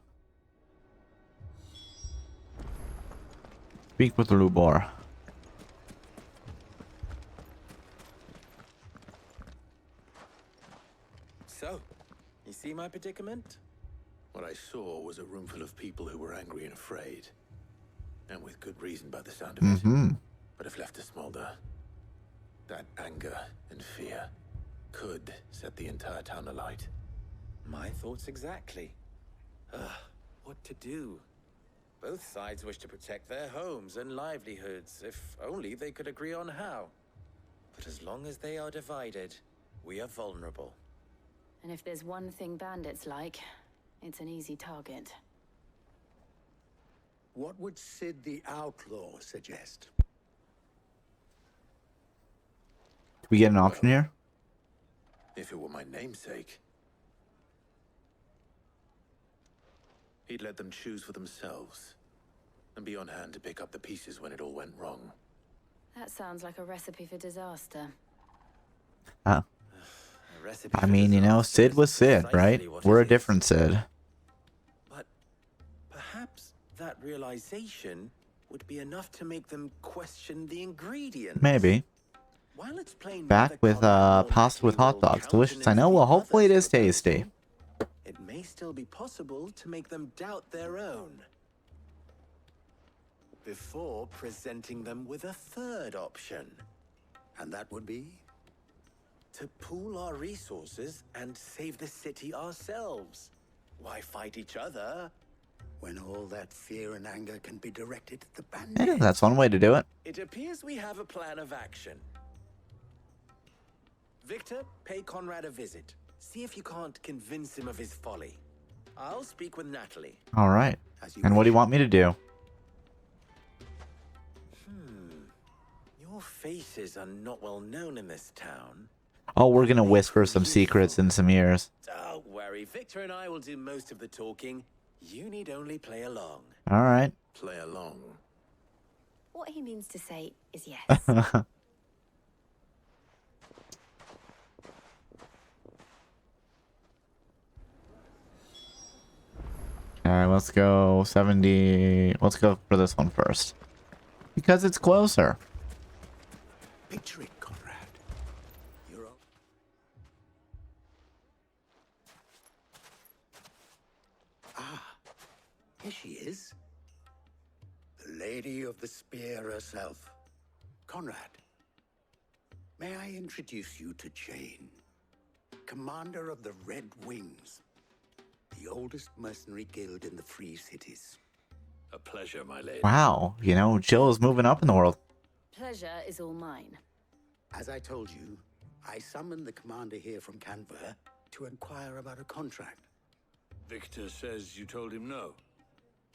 Speaker 1: Speak with Lubor.
Speaker 2: So, you see my predicament? What I saw was a room full of people who were angry and afraid. And with good reason by the sound of it. But if left to smolder, that anger and fear could set the entire town alight. My thoughts exactly. What to do? Both sides wish to protect their homes and livelihoods, if only they could agree on how. But as long as they are divided, we are vulnerable.
Speaker 6: And if there's one thing bandits like, it's an easy target.
Speaker 14: What would Sid the Outlaw suggest?
Speaker 1: Do we get an option here?
Speaker 2: If it were my namesake, he'd let them choose for themselves and be on hand to pick up the pieces when it all went wrong.
Speaker 6: That sounds like a recipe for disaster.
Speaker 1: Huh.
Speaker 2: A recipe
Speaker 1: I
Speaker 2: for
Speaker 1: mean, you know,
Speaker 2: disaster
Speaker 1: Sid
Speaker 2: is
Speaker 1: was Sid,
Speaker 2: precisely
Speaker 1: right?
Speaker 2: what
Speaker 1: We're
Speaker 2: it
Speaker 1: a different
Speaker 2: is.
Speaker 1: Sid.
Speaker 2: But perhaps that realization would be enough to make them question the ingredients.
Speaker 1: Maybe.
Speaker 2: While it's plain
Speaker 1: Back
Speaker 2: neither
Speaker 1: with
Speaker 2: Conrad nor
Speaker 1: pasta with
Speaker 2: Natalie
Speaker 1: hot
Speaker 2: will
Speaker 1: dogs. Delicious, I know.
Speaker 2: countenance
Speaker 1: Well,
Speaker 2: the
Speaker 1: hopefully it
Speaker 2: other's
Speaker 1: is tasty.
Speaker 2: proposal, it may still be possible to make them doubt their own before presenting them with a third option.
Speaker 14: And that would be?
Speaker 2: To pool our resources and save the city ourselves. Why fight each other
Speaker 14: When all that fear and anger can be directed at the bandits.
Speaker 1: Yeah, that's one way to do it.
Speaker 2: It appears we have a plan of action. Victor, pay Conrad a visit. See if you can't convince him of his folly. I'll speak with Natalie.
Speaker 1: All right. And what do you want me to do?
Speaker 2: Your faces are not well known in this town.
Speaker 1: Oh, we're gonna whisper some secrets in some ears.
Speaker 2: Don't worry, Victor and I will do most of the talking. You need only play along.
Speaker 1: All right.
Speaker 2: Play along.
Speaker 6: What he means to say is yes.
Speaker 1: Alright, let's go 70. Let's go for this one first. Because it's closer.
Speaker 14: Picture it, Conrad. You're all... Ah, here she is. The Lady of the Spear herself. Conrad, may I introduce you to Jane, commander of the Red Wings, the oldest mercenary guild in the Free Cities.
Speaker 2: A pleasure, my lady.
Speaker 1: Wow, you know, Jill is moving up in the world.
Speaker 6: Pleasure is all mine.
Speaker 14: As I told you, I summoned the commander here from Canver to inquire about a contract.
Speaker 5: Victor says you told him no.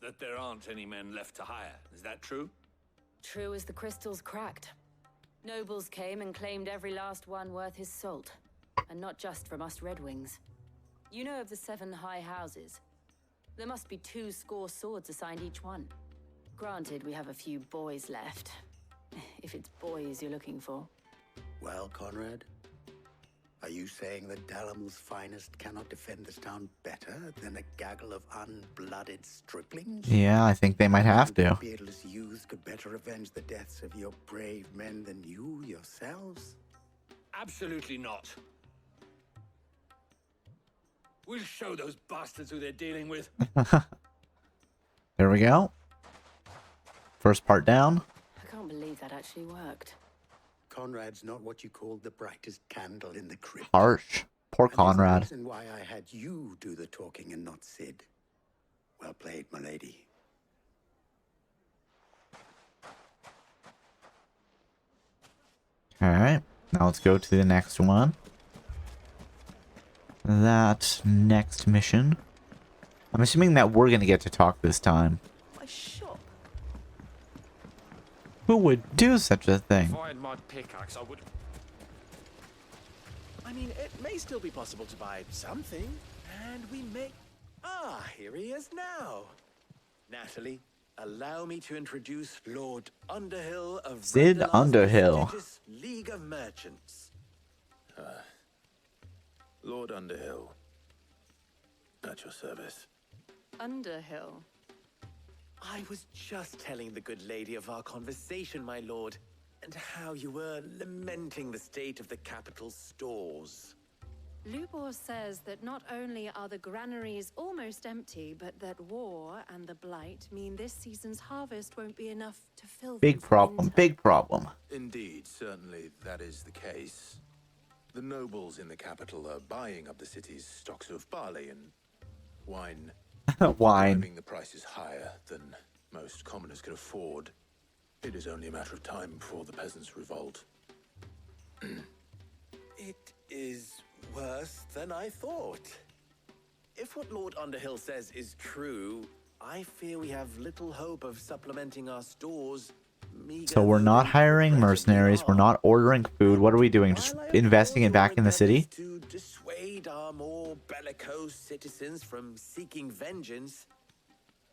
Speaker 5: That there aren't any men left to hire. Is that true?
Speaker 6: True as the crystals cracked. Nobles came and claimed every last one worth his salt. And not just from us Red Wings. You know of the 7 high houses. There must be 2 swords assigned each one. Granted, we have a few boys left. If it's boys you're looking for.
Speaker 14: Well, Conrad, Are you saying that Dalamul's finest cannot defend this town better than a gaggle of unblooded striplings?
Speaker 1: Yeah, I think they might have to.
Speaker 14: Beardless youths could better avenge the deaths of your brave men than you yourselves?
Speaker 5: Absolutely not. We'll show those bastards who they're dealing with.
Speaker 1: There we go. First part down.
Speaker 6: I can't believe that actually worked.
Speaker 14: Conrad's not what you called the brightest candle in the crypt.
Speaker 1: Harsh. Poor Conrad.
Speaker 14: That's the reason why I had you do the talking and not Sid. Well played, my lady.
Speaker 1: Alright. Now let's go to the next one. That next mission. I'm assuming that we're gonna get to talk this time.
Speaker 15: My shop.
Speaker 1: Who would do such a thing?
Speaker 9: If I had my pickaxe, I would. I mean, it may still be possible to buy something, and we may. Ah, here he is now. Natalie, allow me to introduce Lord Underhill of
Speaker 1: Sid
Speaker 9: Rendelar's
Speaker 1: Underhill.
Speaker 9: prestigious League of Merchants.
Speaker 2: Lord Underhill. At your service.
Speaker 6: Underhill.
Speaker 9: I was just telling the good lady of our conversation, my lord, and how you were lamenting the state of the capital's stores.
Speaker 6: Lubor says that not only are the granaries almost empty, but that war and the blight mean this season's harvest won't be enough to fill them
Speaker 1: Big
Speaker 6: for
Speaker 1: problem.
Speaker 6: winter.
Speaker 1: Big problem.
Speaker 2: Indeed, certainly that is the case. The nobles in the capital are buying up the city's stocks of barley and wine.
Speaker 1: Wine.
Speaker 2: Driving the prices higher than most commoners can afford. It is only a matter of time before the peasants revolt.
Speaker 9: It is worse than I thought. If what Lord Underhill says is true, I fear we have little hope of supplementing our stores.
Speaker 1: So we're not hiring mercenaries. We're not ordering food. What are we doing? Just investing it back in the city?
Speaker 9: To dissuade our more bellicose citizens from seeking vengeance,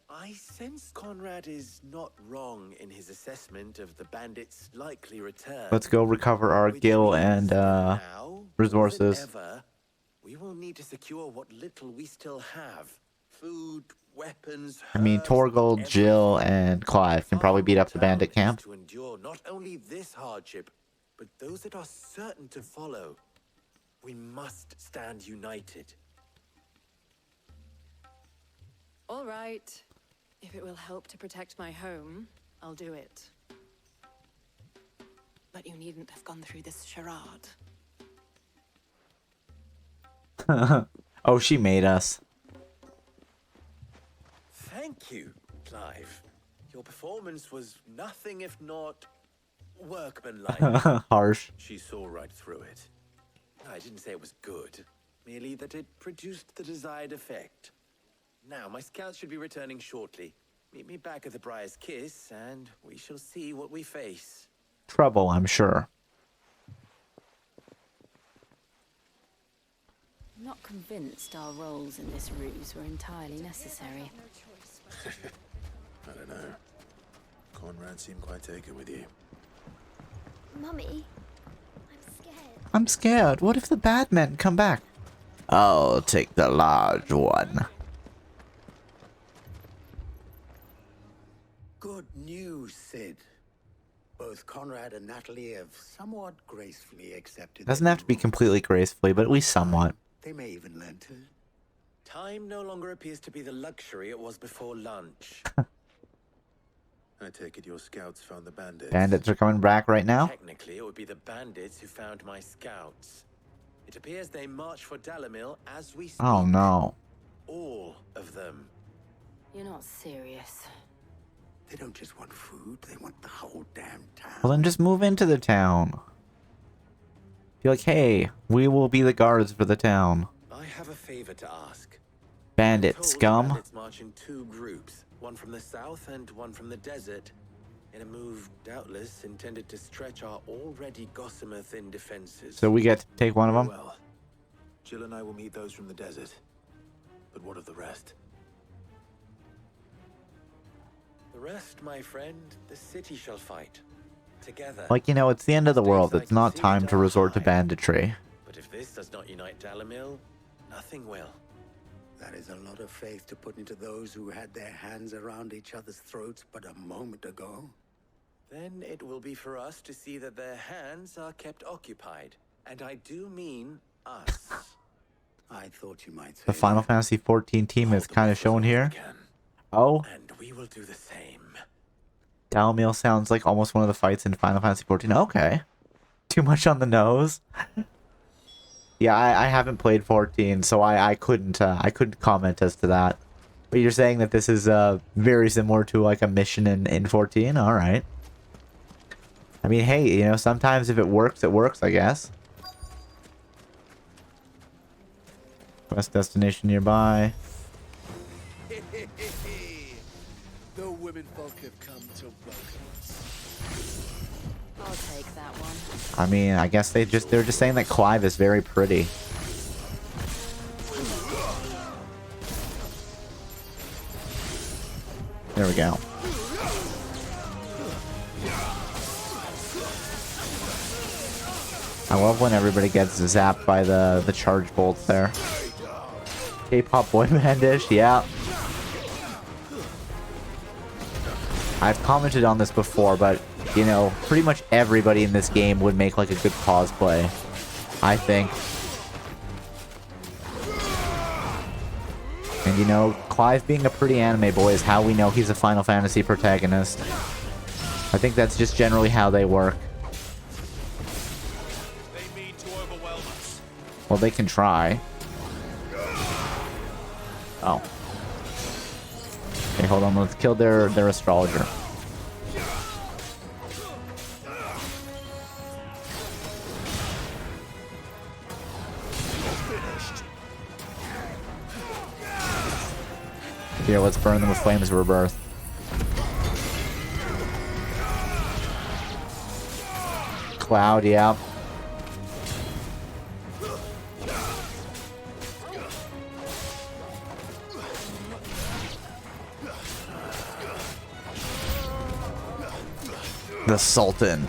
Speaker 9: I sense Conrad is not wrong in his assessment of the bandits' likely return.
Speaker 1: Let's go recover our gil and resources.
Speaker 9: Ever, we will need to secure what little we still have. Food, weapons,
Speaker 1: I mean, Torgal, Jill, and Clive can probably beat up the bandit camp.
Speaker 9: to endure not only this hardship, but those that are certain to follow. We must stand united.
Speaker 6: All right. If it will help to protect my home, I'll do it. But you needn't have gone through this charade.
Speaker 1: Oh, she made us.
Speaker 9: Thank you, Clive. Your performance was nothing if not workmanlike.
Speaker 1: Harsh.
Speaker 2: She saw right through it.
Speaker 9: I didn't say it was good, merely that it produced the desired effect. Now, my scouts should be returning shortly. Meet me back at the Briar's Kiss, and we shall see what we face.
Speaker 1: Trouble, I'm sure.
Speaker 6: I'm not convinced our roles in this ruse were entirely necessary.
Speaker 2: I don't know. Conrad seemed quite taken with you.
Speaker 16: Mummy, I'm scared.
Speaker 1: I'm scared. What if the bad men come back? I'll take the large one.
Speaker 14: Good news, Sid. Both Conrad and Natalie have somewhat gracefully accepted.
Speaker 1: Doesn't have to be completely gracefully, but at least somewhat.
Speaker 14: They may even learn to.
Speaker 9: Time no longer appears to be the luxury it was before lunch.
Speaker 2: I take it your scouts found the bandits.
Speaker 1: Bandits are coming back right now?
Speaker 9: Technically, it would be the bandits who found my scouts. It appears they march for Dalamil as we speak.
Speaker 1: Oh no.
Speaker 9: All of them.
Speaker 6: You're not serious.
Speaker 14: They don't just want food, they want the whole damn town.
Speaker 1: Well, then just move into the town. Be like, hey, we will be the guards for the town.
Speaker 9: I have a favor to ask.
Speaker 1: Bandit
Speaker 9: Told
Speaker 1: scum.
Speaker 9: Bandits march in two groups, one from the south and one from the desert, in a move doubtless intended to stretch our already gossamer-thin defenses.
Speaker 1: So we get to take one of them?
Speaker 2: Well, Jill and I will meet those from the desert. But what of the rest?
Speaker 9: The rest, my friend, the city shall fight. Together.
Speaker 1: Like, you know, it's the end of the world. It's not time to resort to banditry.
Speaker 9: But if this does not unite Dalamil, nothing will.
Speaker 14: That is a lot of faith to put into those who had their hands around each other's throats but a moment ago.
Speaker 9: Then it will be for us to see that their hands are kept occupied. And I do mean us.
Speaker 14: I thought you might say
Speaker 1: The Final Fantasy XIV team is kind of shown here. Oh.
Speaker 9: And we will do the same.
Speaker 1: Dalamil sounds like almost one of the fights in Final Fantasy XIV. Okay. Too much on the nose. Yeah, I haven't played 14, so I couldn't comment as to that. But you're saying that this is very similar to like a mission in 14? Alright. I mean, hey, you know, sometimes if it works, I guess. Quest destination nearby.
Speaker 15: The women folk have come to welcome us.
Speaker 6: I'll take that one.
Speaker 1: I mean, I guess they're just saying that Clive is very pretty. There we go. I love when everybody gets zapped by the charge bolts there. K-pop boy bandish, yeah. I've commented on this before, but you know, pretty much everybody in this game would make like a good cosplay, I think. And you know, Clive being a pretty anime boy is how we know he's a Final Fantasy protagonist. I think that's just generally how they work.
Speaker 15: They mean to overwhelm us.
Speaker 1: Well, they can try. Oh. Okay, hold on, let's kill their astrologer. Here, let's burn them with flames of rebirth. Cloud, yeah. The Sultan.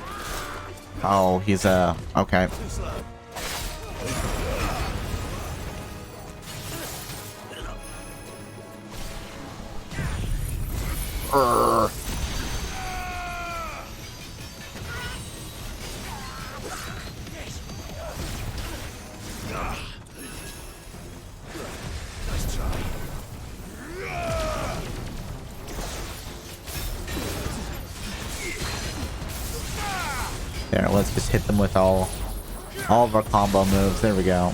Speaker 1: Oh, he's okay. There, let's just hit them with all of our combo moves. There we go.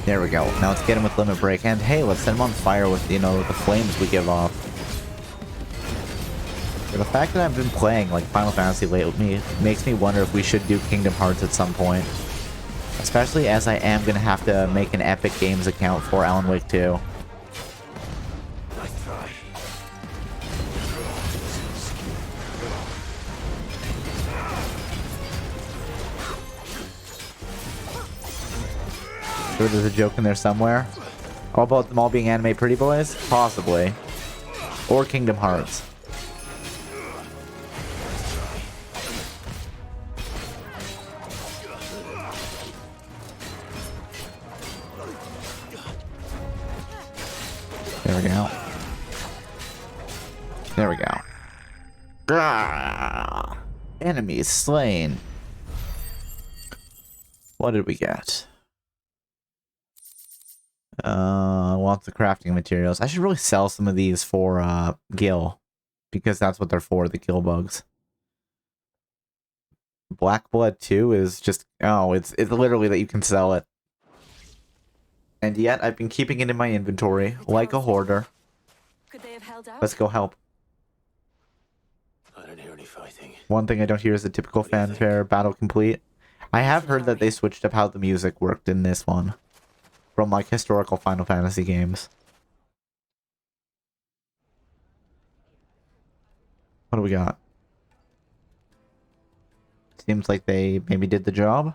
Speaker 1: There we go. Now let's get him with Limit Break. And hey, let's set him on fire with, you know, the flames we give off. The fact that I've been playing, like, Final Fantasy lately makes me wonder if we should do Kingdom Hearts at some point. Especially as I am going to have to make an Epic Games account for Alan Wake 2. Sure there's a joke in there somewhere. How about them all being anime pretty boys? Possibly. Or Kingdom Hearts. There we go. There we go. Grah! Enemies slain. What did we get? Lots of crafting materials. I should really sell some of these for Gil, because that's what they're for, the Gil bugs. Black Blood 2 is just, oh, it's literally that you can sell it. And yet I've been keeping it in my inventory like a hoarder.
Speaker 6: Could they have held out?
Speaker 1: Let's go help.
Speaker 9: I don't hear any fighting.
Speaker 1: One thing I don't hear is the typical fanfare battle complete. I have heard that they switched up how the music worked in this one from like historical Final Fantasy games. What do we got? Seems like they maybe did the job.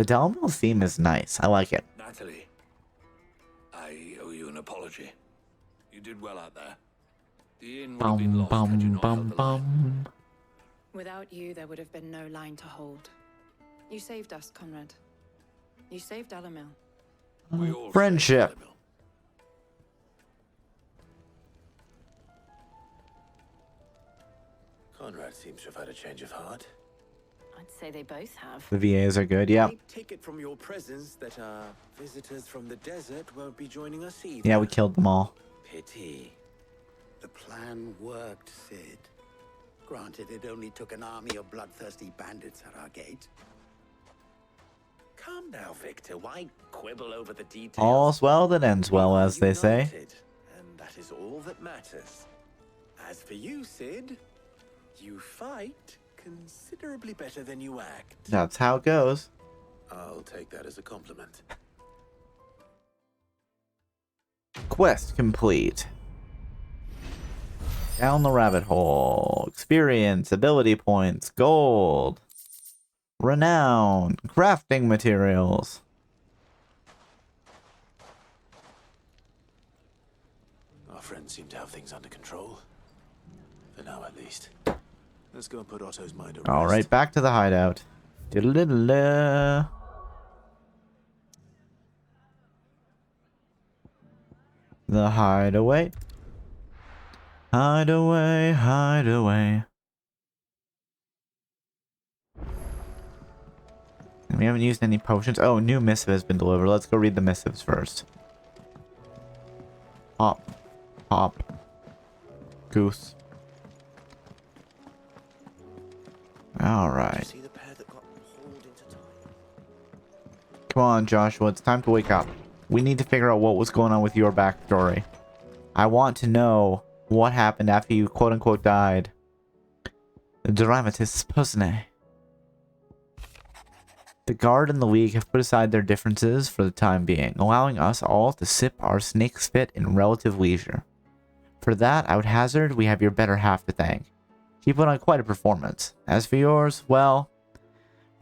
Speaker 1: The Delmill theme is nice. I like it.
Speaker 5: Natalie, I owe you an apology. You did well out there. The inn would have been lost had you not held the line.
Speaker 17: Without you, there would have been no line to hold. You saved us, Conrad. You saved Alamil.
Speaker 5: We all
Speaker 1: Friendship.
Speaker 5: saved Alamil.
Speaker 2: Conrad seems to have had a change of heart.
Speaker 6: I'd say they both have.
Speaker 1: The VAs are good. Yep.
Speaker 9: I take it from your presence that our visitors from the desert won't be joining us either.
Speaker 1: Yeah, we killed them all.
Speaker 9: Pity.
Speaker 14: The plan worked, Sid. Granted, it only took an army of bloodthirsty bandits at our gate.
Speaker 9: Calm now, Victor. Why quibble over the details?
Speaker 1: All's well that ends well, as they say.
Speaker 9: United, and that is all that matters. As for you, Sid, you fight considerably better than you act.
Speaker 1: That's how it goes.
Speaker 2: I'll take that as a compliment.
Speaker 1: Quest complete. Down the rabbit hole. Experience, ability points, gold, renown, crafting materials.
Speaker 2: Our friends seem to have things under control. For now, at least. Let's go and put Otto's mind at rest.
Speaker 1: All right, back to the hideout. Diddle-diddle-da. The hideaway. Hideaway, hideaway. We haven't used any potions. Oh, new missive has been delivered. Let's go read the missives first. Hop. Hop. Goose. Alright. Come on, Joshua. It's time to wake up. We need to figure out what was going on with your backstory. I want to know what happened after you quote-unquote died. Dramatis personae. The Guard and the League have put aside their differences for the time being, allowing us all to sip our snake spit in relative leisure. For that, I would hazard we have your better half to thank. She put on quite a performance. As for yours, well,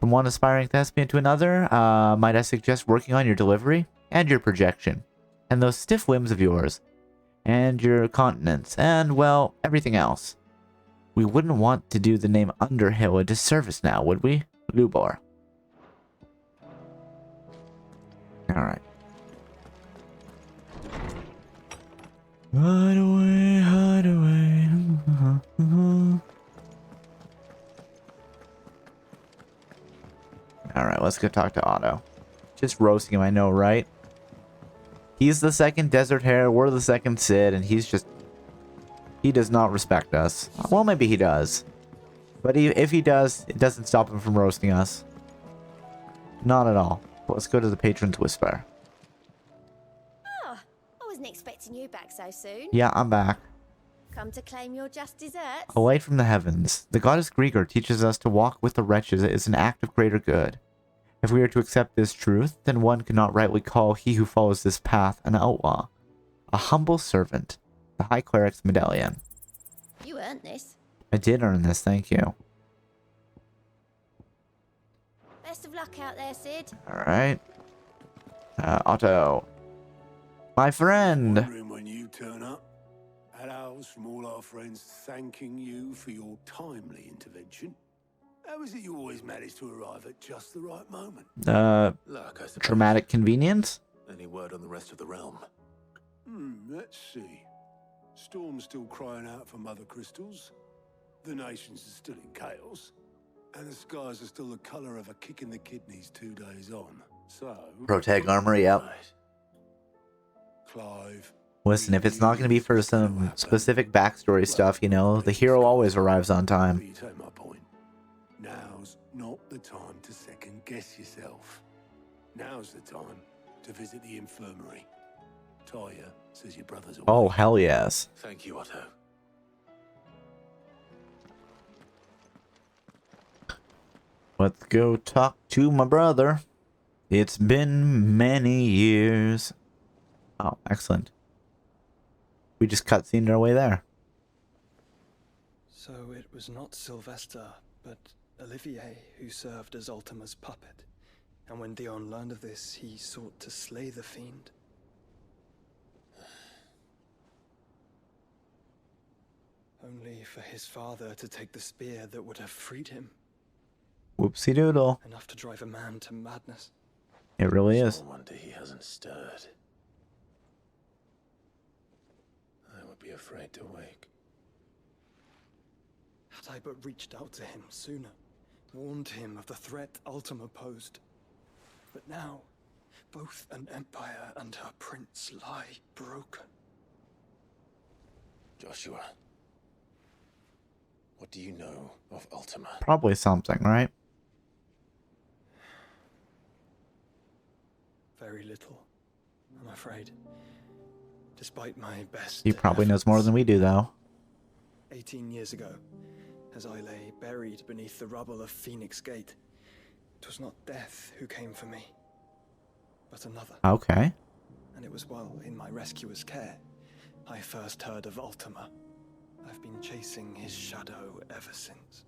Speaker 1: from one aspiring thespian to another, might I suggest working on your delivery and your projection, and those stiff limbs of yours, and your continence, and, well, everything else. We wouldn't want to do the name Underhill a disservice now, would we, Lubor? Alright. Hide away, hide away. Alright, let's go talk to Otto. Just roasting him, I know, right? He's the second Desert Hare, we're the second Cid, and he's just... He does not respect us. Well, maybe he does. But if he does, it doesn't stop him from roasting us. Not at all. Let's go to the Patron's Whisper.
Speaker 16: Oh, I wasn't expecting you back so soon.
Speaker 1: Yeah, I'm back.
Speaker 16: Come to claim your just desserts?
Speaker 1: A light from the heavens. The goddess Grieger teaches us to walk with the wretches is an act of greater good. If we are to accept this truth, then one cannot rightly call he who follows this path an outlaw. A humble servant. The High Cleric's medallion.
Speaker 16: You earned this.
Speaker 1: I did earn this, thank you.
Speaker 16: Best of luck out there, Sid.
Speaker 1: Alright. Otto. My friend!
Speaker 18: Wondering when you turn up. Hellos from all our friends thanking you for your timely intervention. How is it you always manage to arrive at just the right moment?
Speaker 2: Luck, I suppose.
Speaker 1: Traumatic convenience?
Speaker 2: Any word on the rest of the realm?
Speaker 18: Let's see. Storm's still crying out for mother crystals. The nations are still in chaos. And the skies are still the colour of a kick in the kidneys 2 days on. So...
Speaker 1: Protag armor, yep.
Speaker 18: Clive...
Speaker 1: Listen, if it's not going to be for some specific backstory stuff, you know, the hero always arrives on time.
Speaker 18: You take my point. Now's not the time to second guess yourself. Now's the time to visit the infirmary. Talia says your brother's away.
Speaker 1: Oh, hell yes.
Speaker 2: Thank you, Otto.
Speaker 1: Let's go talk to my brother. It's been many years. Oh, excellent. We just cutscened our way there.
Speaker 19: So it was not Sylvester, but Olivier who served as Ultima's puppet. And when Dion learned of this, he sought to slay the fiend. Only for his father to take the spear that would have freed him.
Speaker 1: Whoopsie doodle.
Speaker 19: Enough to drive a man to madness.
Speaker 1: It really is.
Speaker 2: No wonder he hasn't stirred. I would be afraid to wake.
Speaker 19: Had I but reached out to him sooner, warned him of the threat Ultima posed. But now, both an empire and her prince lie broken.
Speaker 2: Joshua, what do you know of Ultima?
Speaker 1: Probably something, right?
Speaker 19: Very little, I'm afraid. Despite my best
Speaker 1: He probably knows
Speaker 19: efforts.
Speaker 1: more than we do, though.
Speaker 19: 18 years ago, as I lay buried beneath the rubble of Phoenix Gate, it was not death who came for me, but another.
Speaker 1: Okay.
Speaker 19: And it was while in my rescuer's care, I first heard of Ultima. I've been chasing his shadow ever since.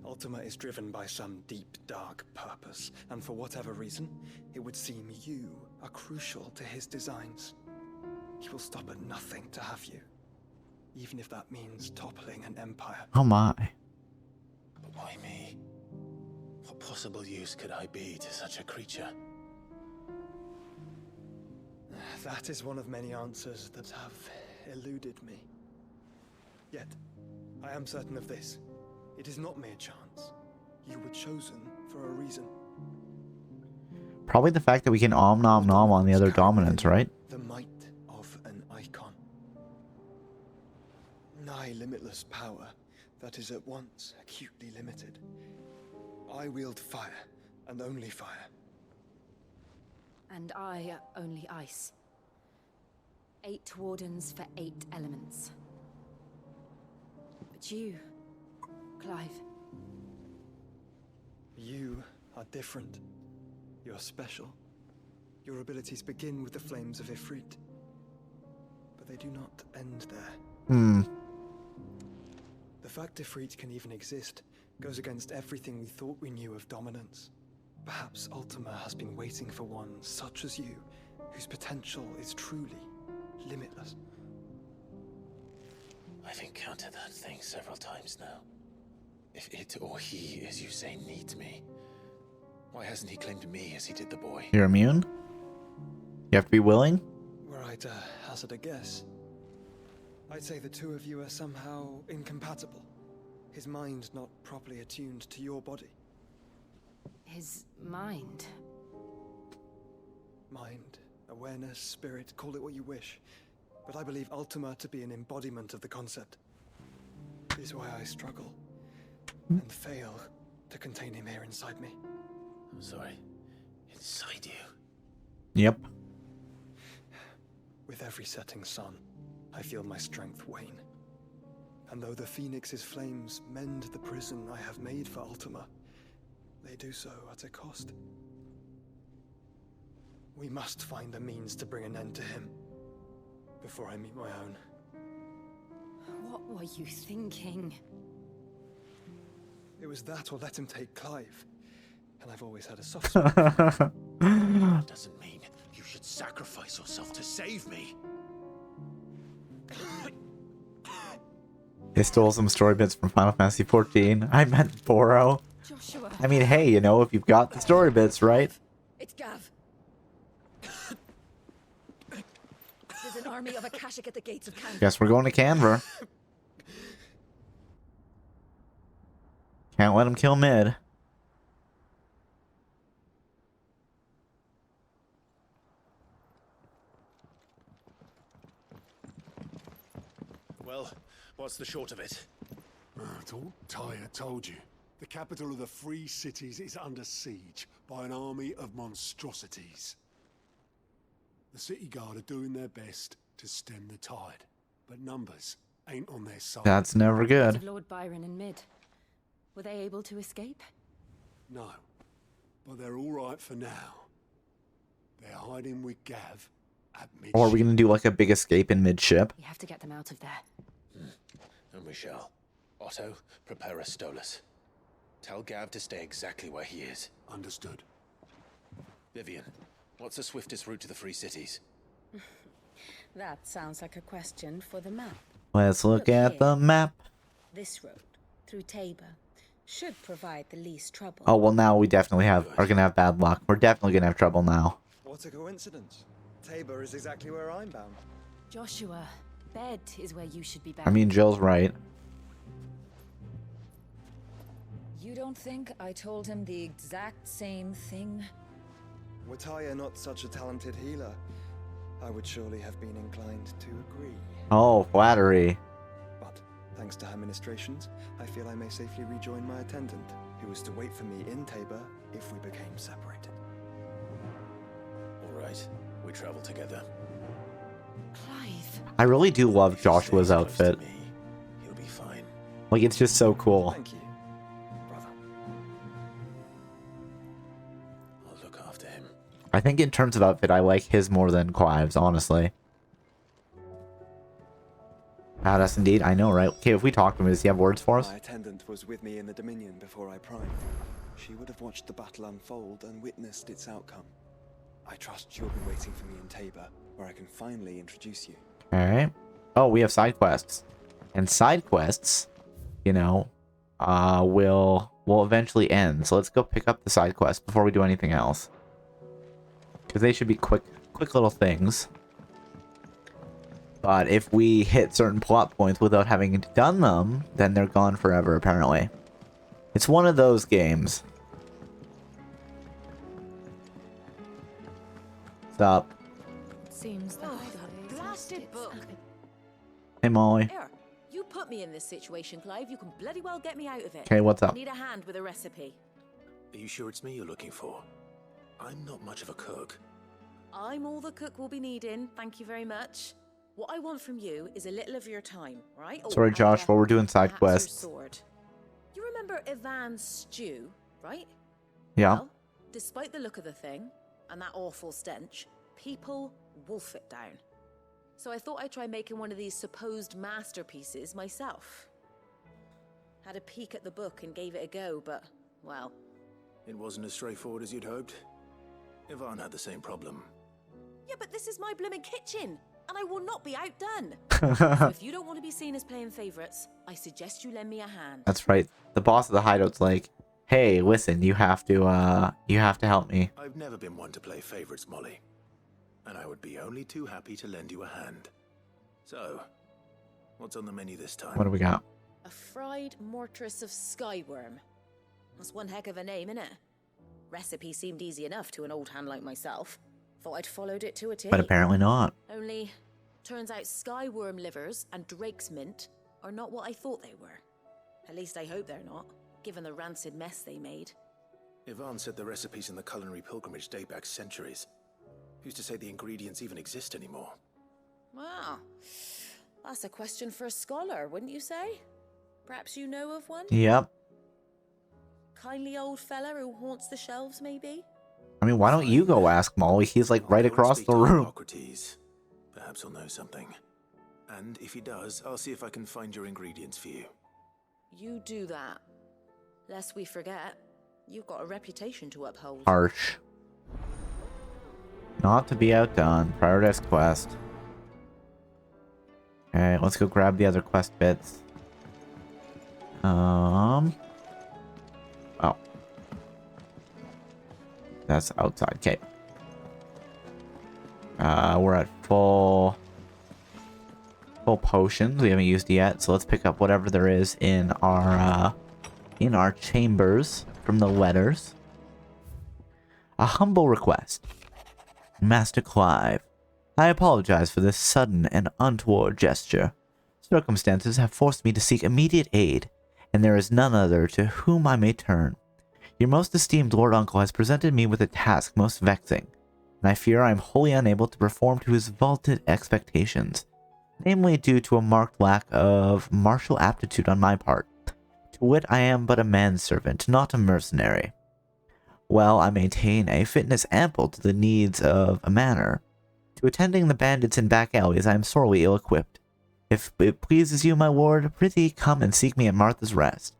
Speaker 19: Ultima is driven by some deep, dark purpose, and for whatever reason, it would seem you are crucial to his designs. He will stop at nothing to have you, even if that means toppling an empire.
Speaker 1: Oh my.
Speaker 2: But why me? What possible use could I be to such a creature?
Speaker 19: That is one of many answers that have eluded me. Yet, I am certain of this. It is not mere chance. You were chosen for a reason.
Speaker 1: Probably the fact that we can om nom nom on the other dominants, right?
Speaker 19: The might of an icon. Nigh limitless power that is at once acutely limited. I wield fire, and only fire.
Speaker 3: And I only ice. 8 wardens for 8 elements. But you, Clive.
Speaker 19: You are different. You're special. Your abilities begin with the flames of Ifrit. But they do not end there. The fact Ifrit can even exist goes against everything we thought we knew of dominance. Perhaps Ultima has been waiting for one such as you, whose potential is truly limitless.
Speaker 2: I've encountered that thing several times now. If it or he, as you say, needs me, why hasn't he claimed me as he did the boy?
Speaker 1: You're immune? You have to be willing?
Speaker 19: Were I to hazard a guess, I'd say the two of you are somehow incompatible. His mind not properly attuned to your body.
Speaker 3: His mind.
Speaker 19: Mind, awareness, spirit, call it what you wish. But I believe Ultima to be an embodiment of the concept. It is why I struggle and fail to contain him here inside me.
Speaker 2: I'm sorry. Inside you?
Speaker 1: Yep.
Speaker 19: With every setting sun, I feel my strength wane. And though the Phoenix's flames mend the prison I have made for Ultima, they do so at a cost. We must find a means to bring an end to him before I meet my own.
Speaker 3: What were you thinking?
Speaker 19: It was that or let him take Clive. And I've always had a soft spot for him.
Speaker 2: That doesn't mean you should sacrifice yourself to save me.
Speaker 1: They stole some story bits from Final Fantasy XIV. I meant Boro.
Speaker 3: Joshua.
Speaker 1: I mean, hey, you know, if you've got the story bits, right?
Speaker 3: It's Gav. There's an army of Akashic at the gates of Canberra.
Speaker 1: Guess we're going to Canberra. Can't let him kill mid.
Speaker 2: Well, what's the short of it?
Speaker 18: Tyre told you. The capital of the Free Cities is under siege by an army of monstrosities. The City Guard are doing their best to stem the tide, but numbers ain't on their side.
Speaker 1: That's never good.
Speaker 3: Lord Byron and Mid. Were they able to escape?
Speaker 18: No, but they're all right for now. They're hiding with Gav at midship.
Speaker 1: Or are we going to do like a big escape in midship?
Speaker 3: We have to get them out of there.
Speaker 2: And we shall. Otto, prepare a Stolas. Tell Gav to stay exactly where he is.
Speaker 18: Understood.
Speaker 2: Vivian, what's the swiftest route to the Free Cities?
Speaker 3: That sounds like a question for the map.
Speaker 1: Let's look at the map.
Speaker 3: This road, through Tabor, should provide the least trouble.
Speaker 1: Oh, well, now we definitely are going to have bad luck. We're definitely going to have trouble now.
Speaker 19: What a coincidence. Tabor is exactly where I'm bound.
Speaker 20: Joshua, bed is where you should be bound.
Speaker 1: I mean, Jill's right.
Speaker 20: You don't think I told him the exact same thing?
Speaker 19: Were Tyre not such a talented healer, I would surely have been inclined to agree.
Speaker 1: Oh, flattery.
Speaker 19: But, thanks to her ministrations, I feel I may safely rejoin my attendant, who was to wait for me in Tabor if we became separated.
Speaker 2: All right, we travel together.
Speaker 20: Clive.
Speaker 1: I really do love Joshua's outfit.
Speaker 2: He'll be fine.
Speaker 1: Like, it's just so cool.
Speaker 19: Thank you, brother.
Speaker 2: I'll look after him.
Speaker 1: I think in terms of outfit, I like his more than Clive's, honestly. Badass indeed. I know, right? Okay, if we talk to him, does he have words for us?
Speaker 19: My attendant was with me in the Dominion before I primed. She would have watched the battle unfold and witnessed its outcome. I trust she'll be waiting for me in Tabor, where I can finally introduce you.
Speaker 1: Alright. Oh, we have side quests. And side quests, you know, will eventually end. So let's go pick up the side quests before we do anything else. Because they should be quick little things. But if we hit certain plot points without having done them, then they're gone forever, apparently. It's one of those games. What's up?
Speaker 20: Seems that
Speaker 6: Blasted book.
Speaker 1: Hey, Molly.
Speaker 6: Here, you put me in this situation, Clive. You can bloody well get me out of it.
Speaker 1: Okay, what's up?
Speaker 6: I need a hand with a recipe.
Speaker 2: Are you sure it's me you're looking for? I'm not much of a cook.
Speaker 6: I'm all the cook will be needing. Thank you very much. What I want from you is a little of your time, right?
Speaker 1: Sorry, Josh, while we're doing side
Speaker 6: perhaps your
Speaker 1: quests.
Speaker 6: sword. You remember Ivan's stew, right?
Speaker 1: Yeah.
Speaker 6: Well, despite the look of the thing and that awful stench, people wolf it down. So I thought I'd try making one of these supposed masterpieces myself. Had a peek at the book and gave it a go, but, well...
Speaker 2: It wasn't as straightforward as you'd hoped. Ivan had the same problem.
Speaker 6: Yeah, but this is my blooming kitchen, and I will not be outdone. So if you don't want to be seen as playing favorites, I suggest you lend me a hand.
Speaker 1: That's right. The boss of the hideout's like, hey, listen, you have to help me.
Speaker 2: I've never been one to play favorites, Molly. And I would be only too happy to lend you a hand. So, what's on the menu this time?
Speaker 1: What do we got?
Speaker 6: A fried mortress of skyworm. That's one heck of a name, innit? Recipe seemed easy enough to an old hand like myself. Thought I'd followed it to a T.
Speaker 1: But apparently not.
Speaker 6: Only, turns out skyworm livers and drake's mint are not what I thought they were. At least I hope they're not, given the rancid mess they made.
Speaker 2: Ivan said the recipes in the culinary pilgrimage date back centuries. Who's to say the ingredients even exist anymore?
Speaker 6: Wow. That's a question for a scholar, wouldn't you say? Perhaps you know of one?
Speaker 1: Yep.
Speaker 6: Kindly old fella who haunts the shelves, maybe?
Speaker 1: I mean, why don't you go ask Molly? He's like right across the room.
Speaker 2: Socrates. Perhaps he'll know something. And if he does, I'll see if I can find your ingredients for you.
Speaker 6: You do that. Lest we forget, you've got a reputation to uphold.
Speaker 1: Harsh. Not to be outdone. Prioritize quest. Alright, let's go grab the other quest bits. Oh. That's outside. Okay. We're at full potions. We haven't used it yet, so let's pick up whatever there is in our chambers from the letters. A humble request. Master Clive, I apologize for this sudden and untoward gesture. Circumstances have forced me to seek immediate aid, and there is none other to whom I may turn. Your most esteemed Lord Uncle has presented me with a task most vexing, and I fear I am wholly unable to perform to his vaulted expectations, namely due to a marked lack of martial aptitude on my part. To wit, I am but a manservant, not a mercenary. While I maintain a fitness ample to the needs of a manor, to attending the bandits in back alleys I am sorely ill-equipped. If it pleases you, my lord, prithee come and seek me at Martha's Rest,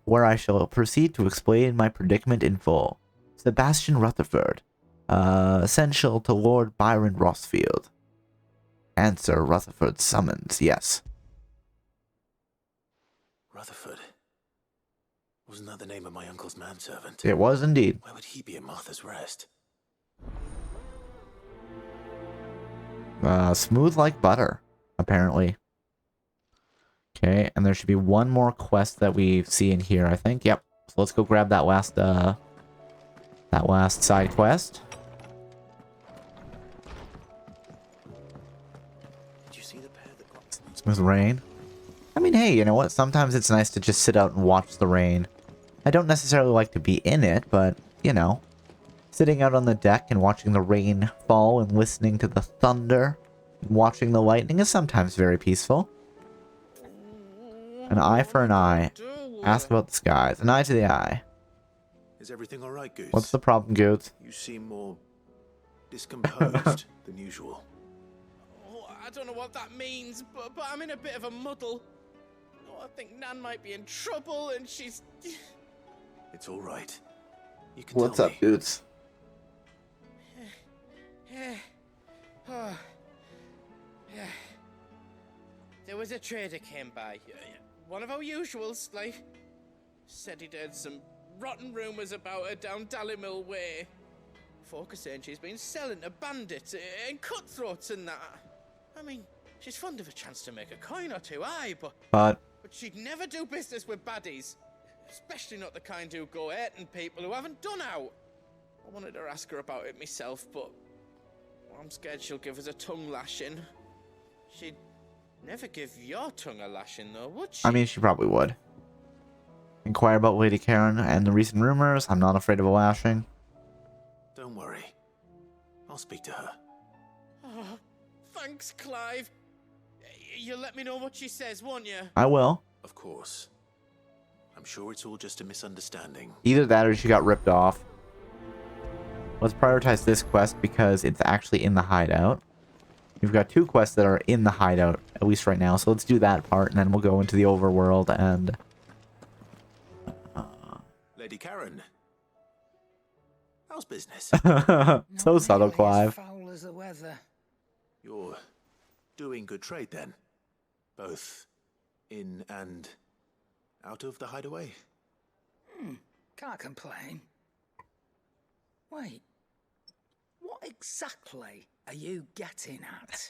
Speaker 1: where I shall proceed to explain my predicament in full. Sebastian Rutherford. Essential to Lord Byron Rossfield. Answer Rutherford's summons, yes.
Speaker 2: Rutherford. Wasn't that the name of my uncle's manservant?
Speaker 1: It was indeed.
Speaker 2: Why would he be at Martha's Rest?
Speaker 1: Smooth like butter, apparently. Okay, and there should be one more quest that we see in here, I think. Yep. So let's go grab that last side quest.
Speaker 2: Did you see the pair that got
Speaker 1: Smooth rain. I mean, hey, you know what? Sometimes it's nice to just sit out and watch the rain. I don't necessarily like to be in it, but, you know, sitting out on the deck and watching the rain fall and listening to the thunder and watching the lightning is sometimes very peaceful. An eye for an eye. Ask about the skies. An eye to the eye.
Speaker 2: Is everything alright, Goose?
Speaker 1: What's the problem, Goose?
Speaker 2: You seem more discomposed than usual.
Speaker 21: Oh, I don't know what that means, but I'm in a bit of a muddle. Oh, I think Nan might be in trouble and she's...
Speaker 2: It's alright. You can
Speaker 1: What's
Speaker 2: tell
Speaker 1: up,
Speaker 2: me.
Speaker 1: Goose?
Speaker 21: Oh. Yeah. There was a trader came by. One of our usuals, like. Said he'd heard some rotten rumours about her down Dallymill Way. Folk are saying she's been selling to bandits and cutthroats and that. I mean, she's fond of a chance to make a coin or two, aye, but she'd never do business with baddies. Especially not the kind who go hurting people who haven't done out. I wanted to ask her about it myself, but I'm scared she'll give us a tongue lashing. She'd never give your tongue a lashing, though, would she?
Speaker 1: I mean, she probably would. Inquire about Lady Karen and the recent rumors. I'm not afraid of a lashing.
Speaker 2: Don't worry. I'll speak to her.
Speaker 21: Oh, thanks, Clive. You'll let me know what she says, won't you?
Speaker 1: I will.
Speaker 2: Of course. I'm sure it's all just a misunderstanding.
Speaker 1: Either that or she got ripped off. Let's prioritize this quest because it's actually in the hideout. We've got two quests that are in the hideout, at least right now. So let's do that part, and then we'll go into the overworld and...
Speaker 2: Lady Karen. How's business?
Speaker 1: So subtle, Clive.
Speaker 12: Foul as the weather.
Speaker 2: You're doing good trade then? Both in and out of the hideaway?
Speaker 12: Can't complain. Wait. What exactly are you getting at?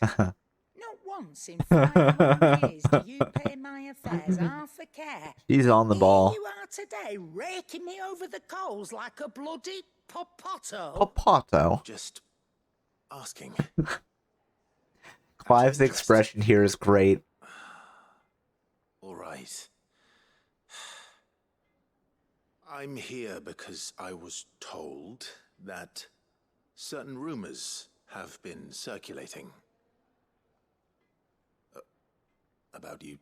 Speaker 12: Not once in 5 years do you pay my affairs half a care.
Speaker 1: She's on the ball.
Speaker 12: Here you are today, raking me over the coals like a bloody popoto.
Speaker 1: Popoto.
Speaker 2: Just asking.
Speaker 1: Clive's expression here is great.
Speaker 2: All right. I'm here because I was told that certain rumors have been circulating about you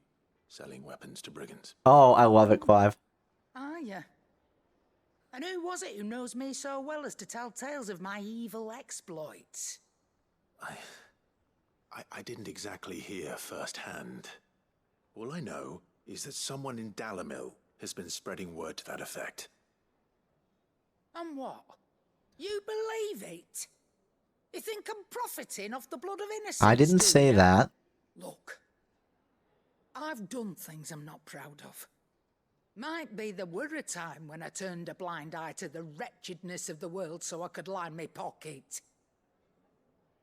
Speaker 2: selling weapons to brigands.
Speaker 1: Oh, I love it, Clive.
Speaker 12: Are you? And who was it who knows me so well as to tell tales of my evil exploits?
Speaker 2: I didn't exactly hear firsthand. All I know is that someone in Dallymill has been spreading word to that effect.
Speaker 12: And what? You believe it? You think I'm profiting off the blood of innocents?
Speaker 1: I didn't
Speaker 12: do
Speaker 1: say
Speaker 12: you?
Speaker 1: that.
Speaker 12: Look, I've done things I'm not proud of. Might be there were a time when I turned a blind eye to the wretchedness of the world so I could line my pocket.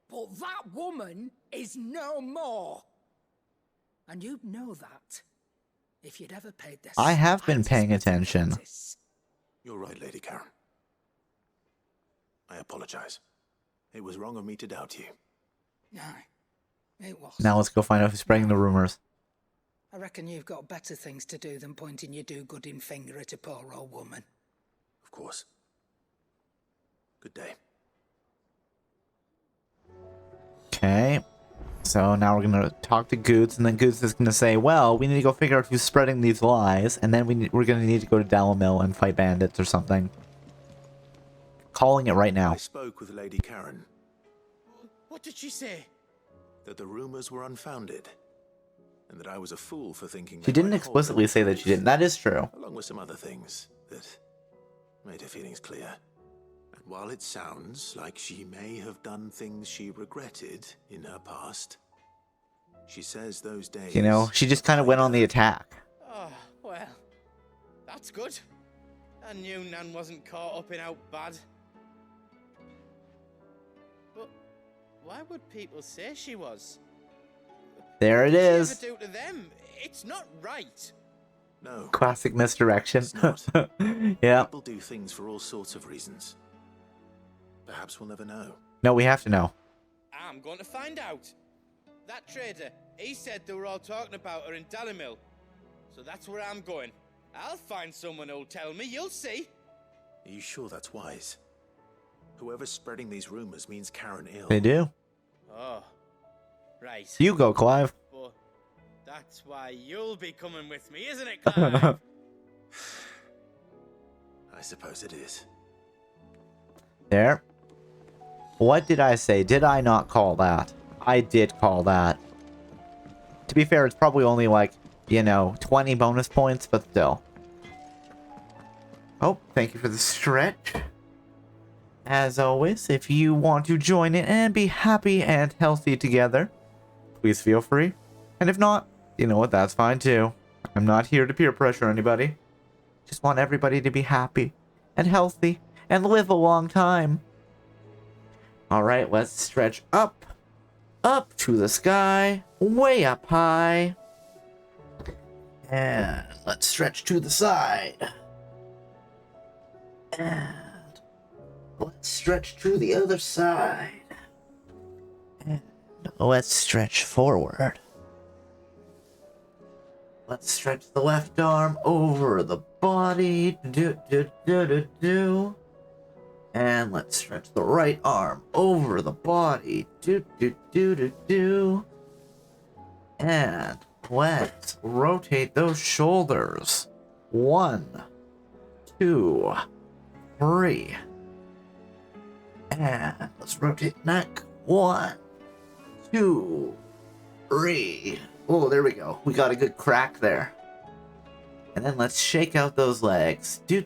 Speaker 12: But that woman is no more. And you'd know that if you'd ever paid this.
Speaker 1: I have been paying attention.
Speaker 2: You're right, Lady Karen. I apologize. It was wrong of me to doubt you.
Speaker 12: Aye, it was.
Speaker 1: Now let's go find out who's spreading the rumors.
Speaker 12: I reckon you've got better things to do than pointing your do-gooding finger at a poor old woman.
Speaker 2: Of course. Good day.
Speaker 1: Okay. So now we're going to talk to Goots, and then Goots is going to say, well, we need to go figure out who's spreading these lies, and then we're going to need to go to Dallymill and fight bandits or something. Calling it right now.
Speaker 2: I spoke with Lady Karen.
Speaker 21: What did she say?
Speaker 2: That the rumors were unfounded. and that I was a fool for thinking
Speaker 1: She
Speaker 2: they
Speaker 1: didn't
Speaker 2: might hold
Speaker 1: explicitly
Speaker 2: her
Speaker 1: say that she didn't. That is true.
Speaker 2: along with some other things that made her feelings clear. And while it sounds like she may have done things she regretted in her past, she says those days...
Speaker 1: You know, she just kind of went on the attack.
Speaker 21: Oh, well, that's good. I knew Nan wasn't caught up in out bad. But why would people say she was?
Speaker 1: There it is.
Speaker 21: What did she ever do to them? It's not right.
Speaker 2: No.
Speaker 1: Classic misdirection.
Speaker 2: It's not.
Speaker 1: Yeah.
Speaker 2: People do things for all sorts of reasons. Perhaps we'll never know.
Speaker 1: No, we have to know.
Speaker 21: I'm going to find out. That trader, he said they were all talking about her in Dalimil. So that's where I'm going. I'll find someone who'll tell me, you'll see.
Speaker 2: Are you sure that's wise? Whoever's spreading these rumors means Karen ill.
Speaker 1: They do.
Speaker 21: Oh, right.
Speaker 1: You go, Clive.
Speaker 21: But that's why you'll be coming with me, isn't it, Clive?
Speaker 2: I suppose it is.
Speaker 1: There. What did I say? Did I not call that? I did call that. To be fair, it's probably only like, you know, 20 bonus points, but still. Oh, thank you for the stretch. As always, if you want to join in and be happy and healthy together, please feel free. And if not, you know what, that's fine too. I'm not here to peer pressure anybody. Just want everybody to be happy and healthy and live a long time. Alright, let's stretch up. Up to the sky. Way up high. And let's stretch to the side. And let's stretch to the other side. And let's stretch forward. Let's stretch the left arm over the body. Do. And let's stretch the right arm over the body. Do. And let's rotate those shoulders. 1, 2, 3. And let's rotate neck. 1, 2, 3. Oh, there we go. We got a good crack there. And then let's shake out those legs. Do.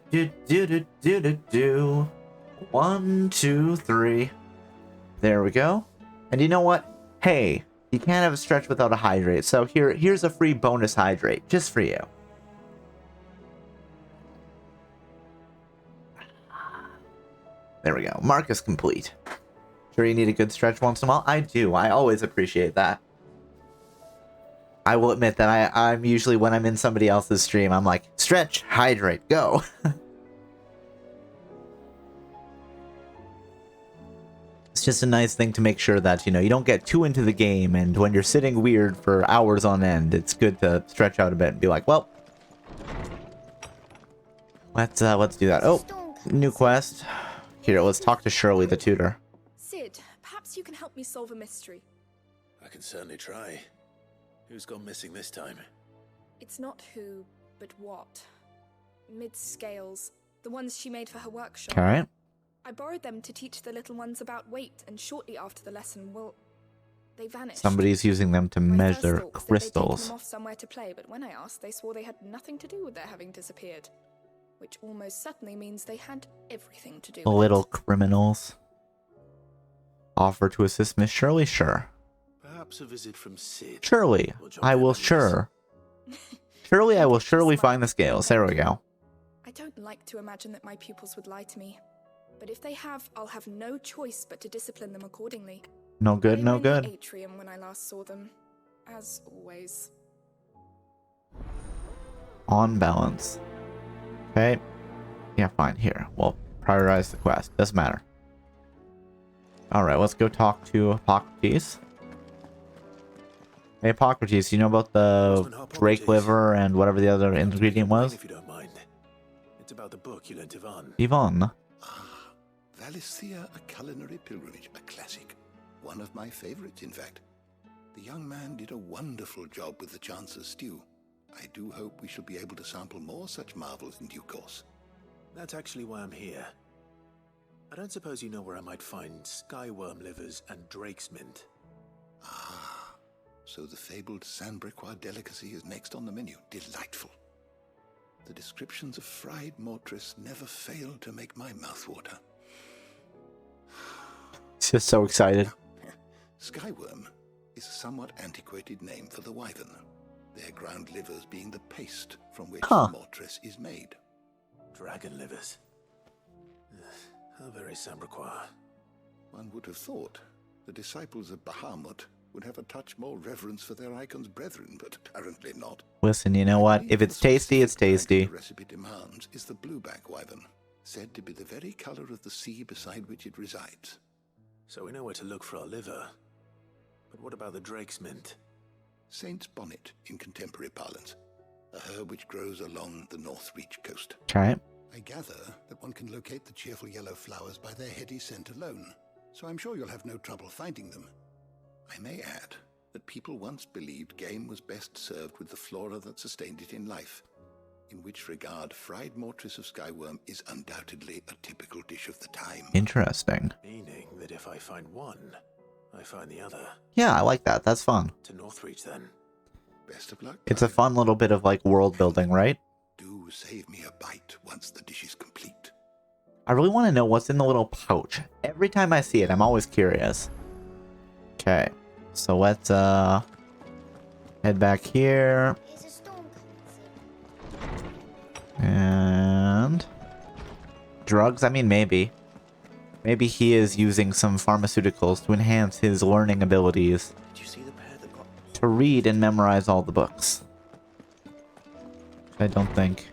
Speaker 1: 1, 2, 3. There we go. And you know what? Hey, you can't have a stretch without a hydrate. So here's a free bonus hydrate just for you. There we go. Mark is complete. Sure you need a good stretch once in a while? I do. I always appreciate that. I will admit that I'm usually, when I'm in somebody else's stream, I'm like, stretch, hydrate, go. It's just a nice thing to make sure that, you know, you don't get too into the game, and when you're sitting weird for hours on end, it's good to stretch out a bit and be like, well, let's do that. Oh, new quest. Here, let's talk to Shirley, the tutor.
Speaker 7: Sid, perhaps you can help me solve a mystery.
Speaker 2: I can certainly try. Who's gone missing this time?
Speaker 7: It's not who, but what. Mid-scales, the ones she made for her workshop.
Speaker 1: Alright.
Speaker 7: I borrowed them to teach the little ones about weight, and shortly after the lesson, well, they vanished.
Speaker 1: Somebody's using them to measure
Speaker 7: They'd taken
Speaker 1: crystals.
Speaker 7: them off somewhere to play, but when I asked, they swore they had nothing to do with their having disappeared. Which almost certainly means they had everything to do with
Speaker 1: Little criminals. Offer to assist Miss Shirley? Sure.
Speaker 2: Perhaps a visit from Sid.
Speaker 1: Surely, I will sure. Surely, I will surely find the scales. There we go.
Speaker 7: I don't like to imagine that my pupils would lie to me. But if they have, I'll have no choice but to discipline them accordingly.
Speaker 1: No good,
Speaker 7: They
Speaker 1: no
Speaker 7: were in the
Speaker 1: good.
Speaker 7: atrium when I last saw them, as always.
Speaker 1: On balance. Okay. Yeah, fine. Here. We'll prioritize the quest. Doesn't matter. Alright, let's go talk to Hippocrates. Hey, Hippocrates, you know about the Drake liver and whatever the other ingredient was?
Speaker 2: If you don't mind. It's about the book you lent Yvonne.
Speaker 1: Yvonne.
Speaker 22: Valencia, a culinary pilgrimage, a classic. One of my favorites, in fact. The young man did a wonderful job with the Chance's stew. I do hope we shall be able to sample more such marvels in due course.
Speaker 2: That's actually why I'm here. I don't suppose you know where I might find skyworm livers and drake's mint.
Speaker 22: Ah, So the fabled Sandbrequois delicacy is next on the menu. Delightful. The descriptions of fried mortress never fail to make my mouth water.
Speaker 1: Just so excited.
Speaker 22: Skyworm is a somewhat antiquated name for the wyvern, their ground livers being the paste from which the mortress is made.
Speaker 2: Dragon livers. How very Sambrequois.
Speaker 22: One would have thought the disciples of Bahamut would have a touch more reverence for their icon's brethren, but apparently not.
Speaker 1: Listen, you know what? If it's tasty, it's tasty.
Speaker 22: The recipe demands is the blueback wyvern, said to be the very color of the sea beside which it resides.
Speaker 2: So we know where to look for our liver. But what about the drake's mint?
Speaker 22: Saint's bonnet in contemporary parlance, a herb which grows along the North Reach coast.
Speaker 1: Okay.
Speaker 22: I gather that one can locate the cheerful yellow flowers by their heady scent alone, so I'm sure you'll have no trouble finding them. I may add that people once believed game was best served with the flora that sustained it in life, in which regard fried mortress of skyworm is undoubtedly a typical dish of the time.
Speaker 1: Interesting.
Speaker 2: Meaning that if I find one, I find the other.
Speaker 1: Yeah, I like that. That's fun.
Speaker 2: To Northreach then.
Speaker 22: Best of luck.
Speaker 1: It's a fun little bit of like world building, right?
Speaker 22: Do save me a bite once the dish is complete.
Speaker 1: I really want to know what's in the little pouch. Every time I see it, I'm always curious. Okay. So let's head back here. And drugs? I mean, maybe. Maybe he is using some pharmaceuticals to enhance his learning abilities.
Speaker 2: Did you see the pair that got...
Speaker 1: To read and memorize all the books. I don't think.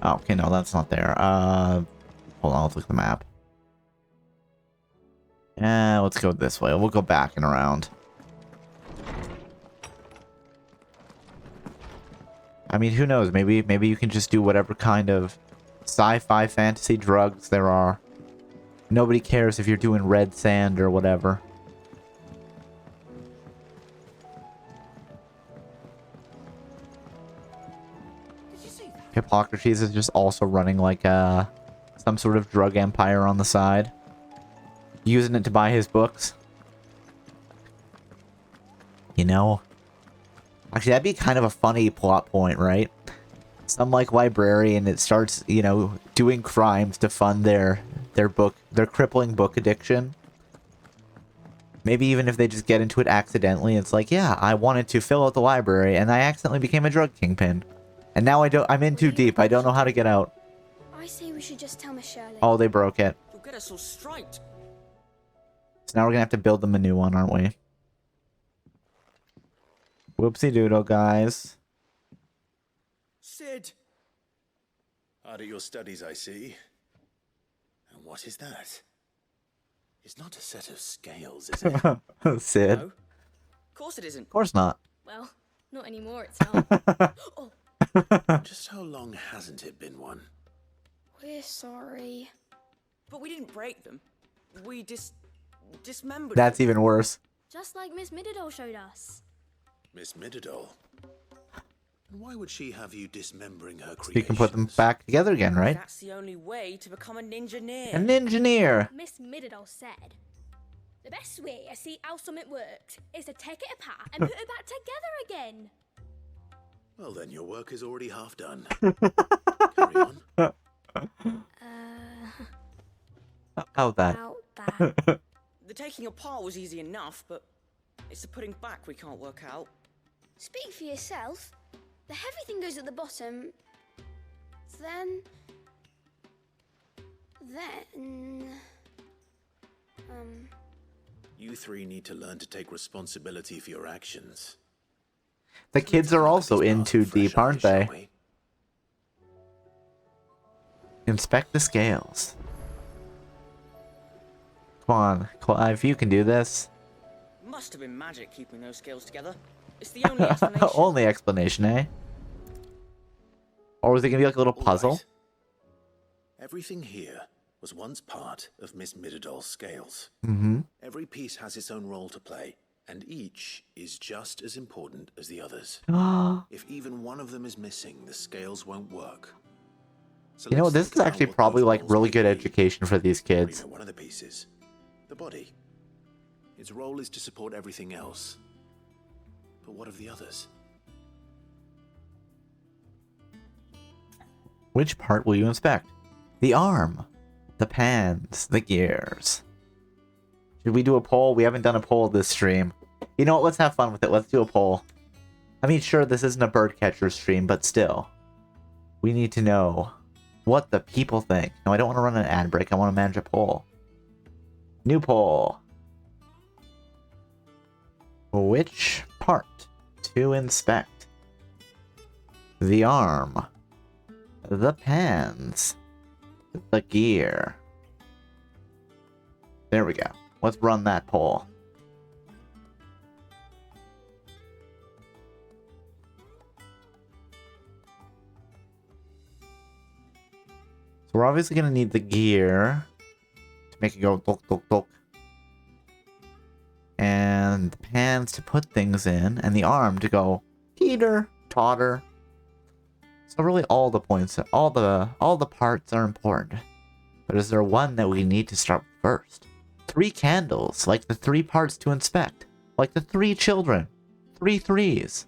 Speaker 1: Oh, okay, no, that's not there. Hold on, let's look at the map. Let's go this way. We'll go back and around. I mean, who knows? Maybe you can just do whatever kind of sci-fi fantasy drugs there are. Nobody cares if you're doing red sand or whatever. Hippocrates is just also running like some sort of drug empire on the side. Using it to buy his books. You know? Actually, that'd be kind of a funny plot point, right? Some like librarian that starts, you know, doing crimes to fund their crippling book addiction. Maybe even if they just get into it accidentally, it's like, yeah, I wanted to fill out the library and I accidentally became a drug kingpin. And now I'm in too deep. I don't know how to get out.
Speaker 16: I say we should just tell Miss Shirley.
Speaker 1: Oh, they broke it.
Speaker 4: You'll get us all straight.
Speaker 1: So now we're gonna have to build them a new one, aren't we? Whoopsie doodle, guys.
Speaker 4: Sid.
Speaker 2: Hard at your studies, I see. And what is that? It's not a set of scales, is it?
Speaker 1: Sid.
Speaker 4: No. Of course it isn't.
Speaker 1: Of course not.
Speaker 16: Well, not anymore, it's not. Oh.
Speaker 2: Just how long hasn't it been one?
Speaker 16: We're sorry.
Speaker 4: But we didn't break them. We dismembered
Speaker 1: That's
Speaker 4: them.
Speaker 1: even worse.
Speaker 16: Just like Miss Mididol showed us.
Speaker 2: Miss Mididol? And why would she have you dismembering her creation?
Speaker 1: So you can put them back together again, right?
Speaker 4: That's the only way to become an engineer.
Speaker 1: An engineer!
Speaker 16: Miss Mididol said, the best way to see how something worked is to take it apart and put it back together again.
Speaker 2: Well then, your work is already half done. Carry on.
Speaker 1: How's that?
Speaker 16: About that.
Speaker 4: The taking apart was easy enough, but it's the putting back we can't work out.
Speaker 16: Speak for yourself. The heavy thing goes at the bottom. Then...
Speaker 2: You three need to learn to take responsibility for your actions.
Speaker 1: The kids are also in too deep, aren't they? Inspect the scales. Come on, Clive, you can do this.
Speaker 4: Must have been magic keeping those scales together. It's the only explanation.
Speaker 1: Only explanation, eh? Or was it gonna be like a little puzzle?
Speaker 2: Right. Everything here was once part of Miss Mididol's scales.
Speaker 1: Mm-hmm.
Speaker 2: Every piece has its own role to play, and each is just as important as the others. If even one of them is missing, the scales won't work. So
Speaker 1: You know,
Speaker 2: let's
Speaker 1: this
Speaker 2: think
Speaker 1: is
Speaker 2: about
Speaker 1: actually
Speaker 2: what
Speaker 1: probably
Speaker 2: those
Speaker 1: like
Speaker 2: roles
Speaker 1: really
Speaker 2: may
Speaker 1: good
Speaker 2: be.
Speaker 1: education for these kids.
Speaker 2: One of the pieces, the body. Its role is to support everything else. But what of the others?
Speaker 1: Which part will you inspect? The arm, the pans, the gears. Should we do a poll? We haven't done a poll this stream. You know what? Let's have fun with it. Let's do a poll. I mean, sure, this isn't a birdcatcher stream, but still. We need to know what the people think. No, I don't want to run an ad break. I want to manage a poll. New poll. Which part to inspect? The arm, the pans, the gear. There we go. Let's run that poll. So we're obviously going to need the gear to make it go dok dok dok. And the pans to put things in, and the arm to go teeter totter. So really all the points, all the parts are important. But is there one that we need to start with first? 3 candles, like the 3 parts to inspect. Like the 3 children. 3 threes.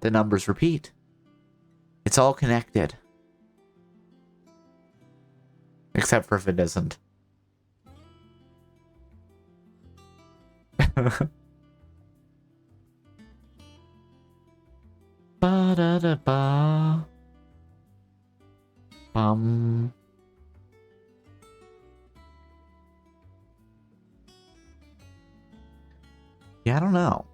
Speaker 1: The numbers repeat. It's all connected. Except for if it isn't. Ba-da-da-ba. Bum. Yeah, I don't know.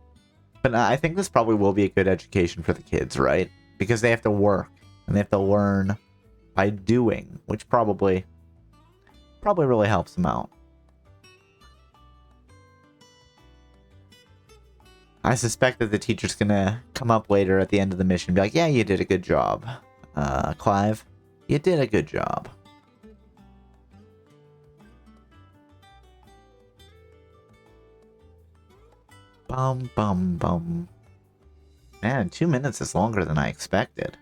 Speaker 1: But I think this probably will be a good education for the kids, right? Because they have to work and they have to learn by doing, which probably really helps them out. I suspect that the teacher's gonna come up later at the end of the mission and be like, yeah, you did a good job. Clive, you did a good job. Bum, bum, bum. Man, 2 minutes is longer than I expected.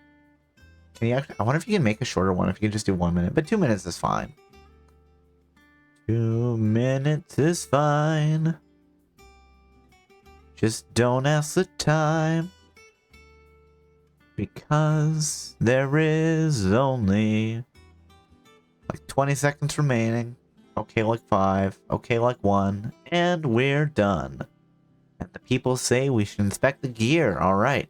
Speaker 1: Can you actually, I wonder if you can make a shorter one, if you can just do 1 minute, but 2 minutes is fine. 2 minutes is fine. Just don't ask the time. Because there is only like 20 seconds remaining. Okay, like 5. Okay, like 1. And we're done. And the people say we should inspect the gear. Alright.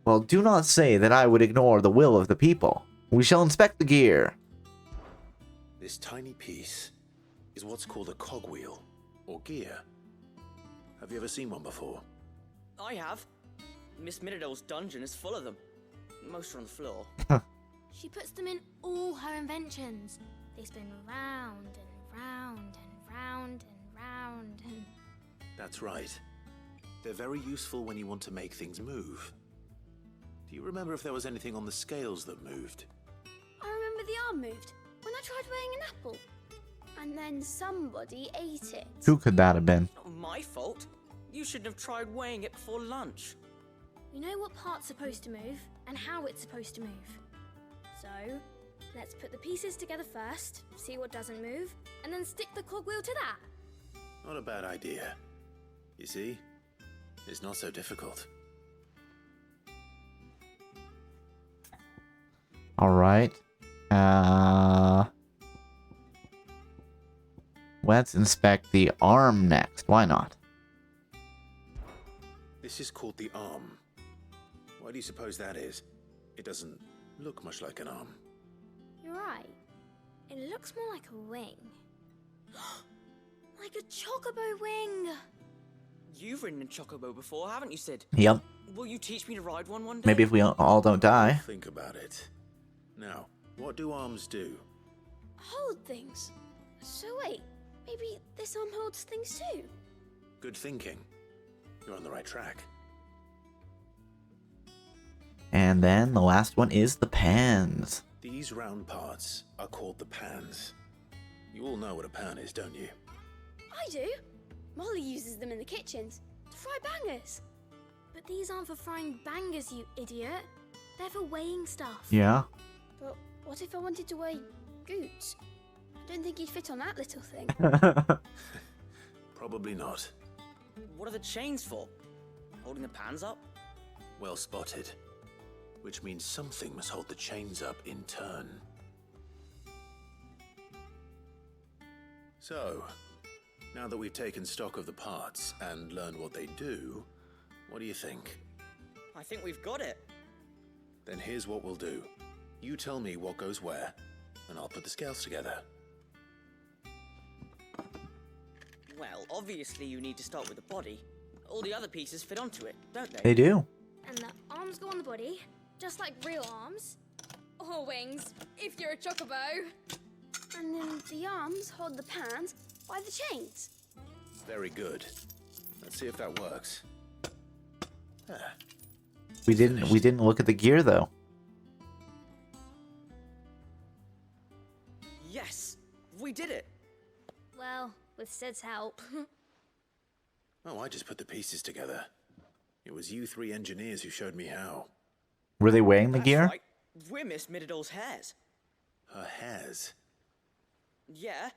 Speaker 1: Well, do not say that I would ignore the will of the people. We shall inspect the gear.
Speaker 2: This tiny piece is what's called a cogwheel, or gear. Have you ever seen one before?
Speaker 4: I have. Miss Mirrodale's dungeon is full of them. Most are on the floor.
Speaker 16: She puts them in all her inventions. They spin round and round and round and round and...
Speaker 2: That's right. They're very useful when you want to make things move. Do you remember if there was anything on the scales that moved?
Speaker 16: I remember the arm moved when I tried weighing an apple. And then somebody ate it.
Speaker 1: Who could that have been?
Speaker 4: Not my fault. You shouldn't have tried weighing it before lunch.
Speaker 16: You know what part's supposed to move and how it's supposed to move. So, let's put the pieces together first, see what doesn't move, and then stick the cogwheel to that.
Speaker 2: Not a bad idea. You see? It's not so difficult.
Speaker 1: Alright. Let's inspect the arm next. Why not?
Speaker 2: This is called the arm. Why do you suppose that is? It doesn't look much like an arm.
Speaker 16: You're right. It looks more like a wing. Like a chocobo wing!
Speaker 4: You've ridden a chocobo before, haven't you, Sid?
Speaker 1: Yep.
Speaker 4: Will you teach me to ride one day?
Speaker 1: Maybe if we all don't die.
Speaker 2: Think about it. Now, what do arms do?
Speaker 16: Hold things. So wait, maybe this arm holds things too?
Speaker 2: Good thinking. You're on the right track.
Speaker 1: And then the last one is the pans.
Speaker 2: These round parts are called the pans. You all know what a pan is, don't you?
Speaker 16: I do. Molly uses them in the kitchens to fry bangers. But these aren't for frying bangers, you idiot. They're for weighing stuff.
Speaker 1: Yeah.
Speaker 16: But what if I wanted to weigh Goots? I don't think he'd fit on that little thing.
Speaker 2: Probably Probably not.
Speaker 4: What are the chains for? Holding the pans up?
Speaker 2: Well spotted. Which means something must hold the chains up in turn. So, now that we've taken stock of the parts and learned what they do, what do you think?
Speaker 4: I think we've got it.
Speaker 2: Then here's what we'll do. You tell me what goes where, and I'll put the scales together.
Speaker 4: Well, obviously you need to start with the body. All the other pieces fit onto it, don't they?
Speaker 1: They do.
Speaker 16: And the arms go on the body, just like real arms. Or wings, if you're a chocobo. And then the arms hold the pans by the chains.
Speaker 2: Very good. Let's see if that works. Ah.
Speaker 1: We didn't look at the gear though.
Speaker 4: Yes, we did it.
Speaker 16: Well, with Sid's help.
Speaker 2: Oh, I just put the pieces together. It was you three engineers who showed me how.
Speaker 1: Were they weighing the
Speaker 4: That's
Speaker 1: gear?
Speaker 4: right. We're Miss Mididol's hairs.
Speaker 2: Her hairs?
Speaker 4: Yeah,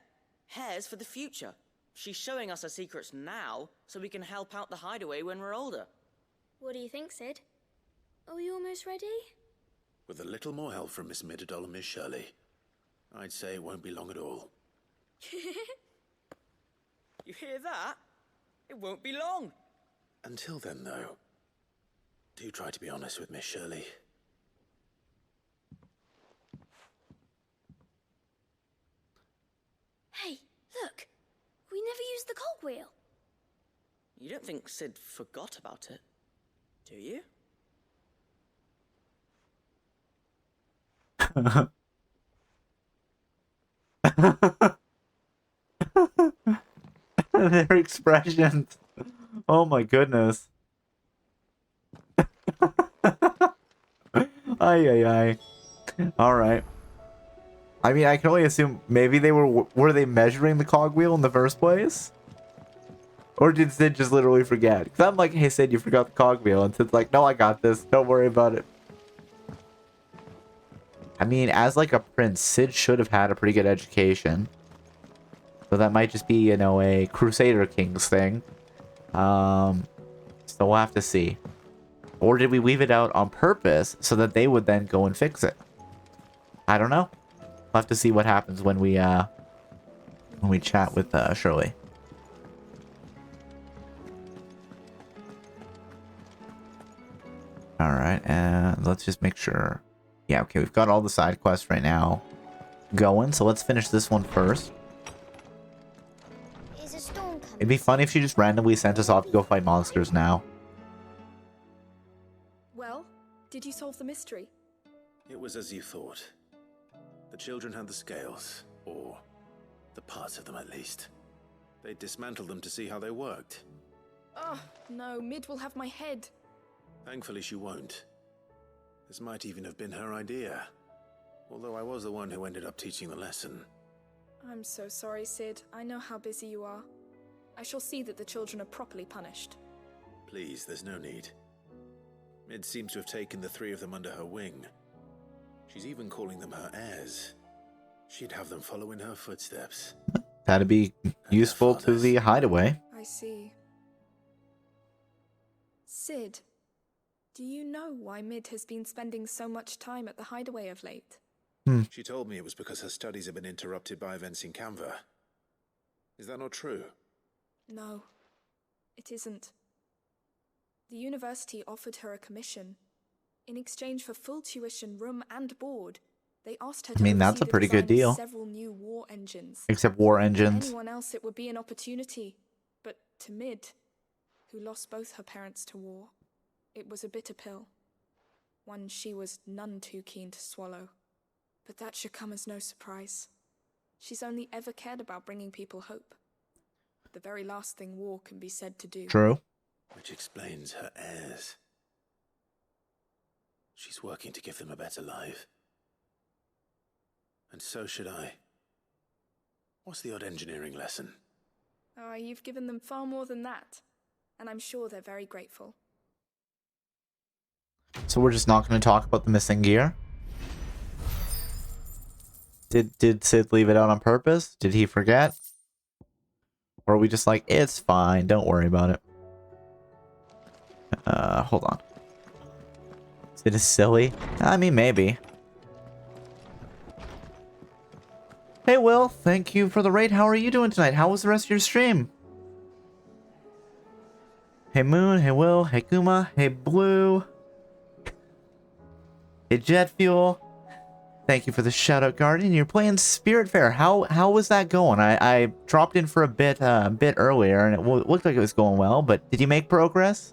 Speaker 4: hairs for the future. She's showing us her secrets now, so we can help out the hideaway when we're older.
Speaker 16: What do you think, Sid? Are we almost ready?
Speaker 2: With a little more help from Miss Mididol and Miss Shirley, I'd say it won't be long at all.
Speaker 4: You hear that? It won't be long.
Speaker 2: Until then, though, do try to be honest with Miss Shirley.
Speaker 16: Hey, look! We never used the cogwheel.
Speaker 4: You don't think Sid forgot about it, do you?
Speaker 1: Their expressions. Oh my goodness. Ay ay ay. All right. I mean, I can only assume maybe they were they measuring the cogwheel in the first place? Or did Sid just literally forget? Because I'm like, hey Sid, you forgot the cogwheel. And Sid's like, no, I got this. Don't worry about it. I mean, as like a prince, Sid should have had a pretty good education. So that might just be, you know, a Crusader Kings thing. So we'll have to see. Or did we leave it out on purpose so that they would then go and fix it? I don't know. We'll have to see what happens when we chat with Shirley. Alright, and let's just make sure. Yeah, okay, we've got all the side quests right now going, so let's finish this one first.
Speaker 16: Is a storm coming?
Speaker 1: It'd be funny if she just randomly sent us off to go fight monsters now.
Speaker 7: Well, did you solve the mystery?
Speaker 2: It was as you thought. The children had the scales, or the parts of them at least. They dismantled them to see how they worked.
Speaker 7: Oh, no, Mid will have my head.
Speaker 2: Thankfully she won't. This might even have been her idea. Although I was the one who ended up teaching the lesson.
Speaker 7: I'm so sorry, Sid. I know how busy you are. I shall see that the children are properly punished.
Speaker 2: Please, there's no need. Mid seems to have taken the three of them under her wing. She's even calling them her heirs. She'd have them follow in her footsteps.
Speaker 1: That'd be useful to the hideaway.
Speaker 7: I see. Sid, do you know why Mid has been spending so much time at the hideaway of late?
Speaker 2: She told me it was because her studies have been interrupted by events in Canva. Is that not true?
Speaker 7: No, it isn't. The university offered her a commission. In exchange for full tuition, room, and board, they asked her to
Speaker 1: that's a
Speaker 7: oversee the
Speaker 1: pretty good
Speaker 7: design of
Speaker 1: deal.
Speaker 7: several new war engines.
Speaker 1: Except war
Speaker 7: To
Speaker 1: engines.
Speaker 7: anyone else, it would be an opportunity, but to Mid, who lost both her parents to war, it was a bitter pill. One she was none too keen to swallow. But that should come as no surprise. She's only ever cared about bringing people hope. The very last thing war can be said to do.
Speaker 1: True.
Speaker 2: Which explains her heirs. She's working to give them a better life. And so should I. What's the odd engineering lesson?
Speaker 7: Oh, you've given them far more than that. And I'm sure they're very grateful.
Speaker 1: So we're just not going to talk about the missing gear? Did Sid leave it out on purpose? Did he forget? Or are we just like, it's fine, don't worry about it? Hold on. Is it silly? I mean, maybe. Hey, Will, thank you for the raid. How are you doing tonight? How was the rest of your stream? Hey, Moon. Hey, Will. Hey, Kuma. Hey, Blue. Hey, Jet Fuel. Thank you for the shout out, Guardian. You're playing Spirit Fair. How was that going? I dropped in for a bit earlier, and it looked like it was going well. But did you make progress?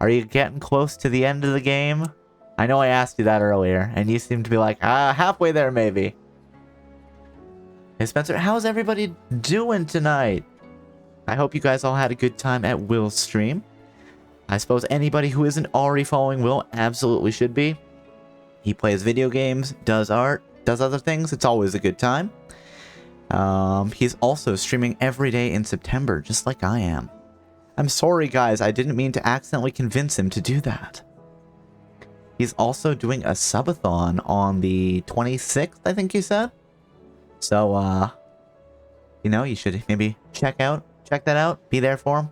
Speaker 1: Are you getting close to the end of the game? I know I asked you that earlier, and you seemed to be like, halfway there maybe. Hey, Spencer, how's everybody doing tonight? I hope you guys all had a good time at Will's stream. I suppose anybody who isn't already following Will absolutely should be. He plays video games, does art, does other things. It's always a good time. He's also streaming every day in September, just like I am. I'm sorry, guys. I didn't mean to accidentally convince him to do that. He's also doing a subathon on the 26th, I think you said. So, you know, you should maybe check that out, be there for him.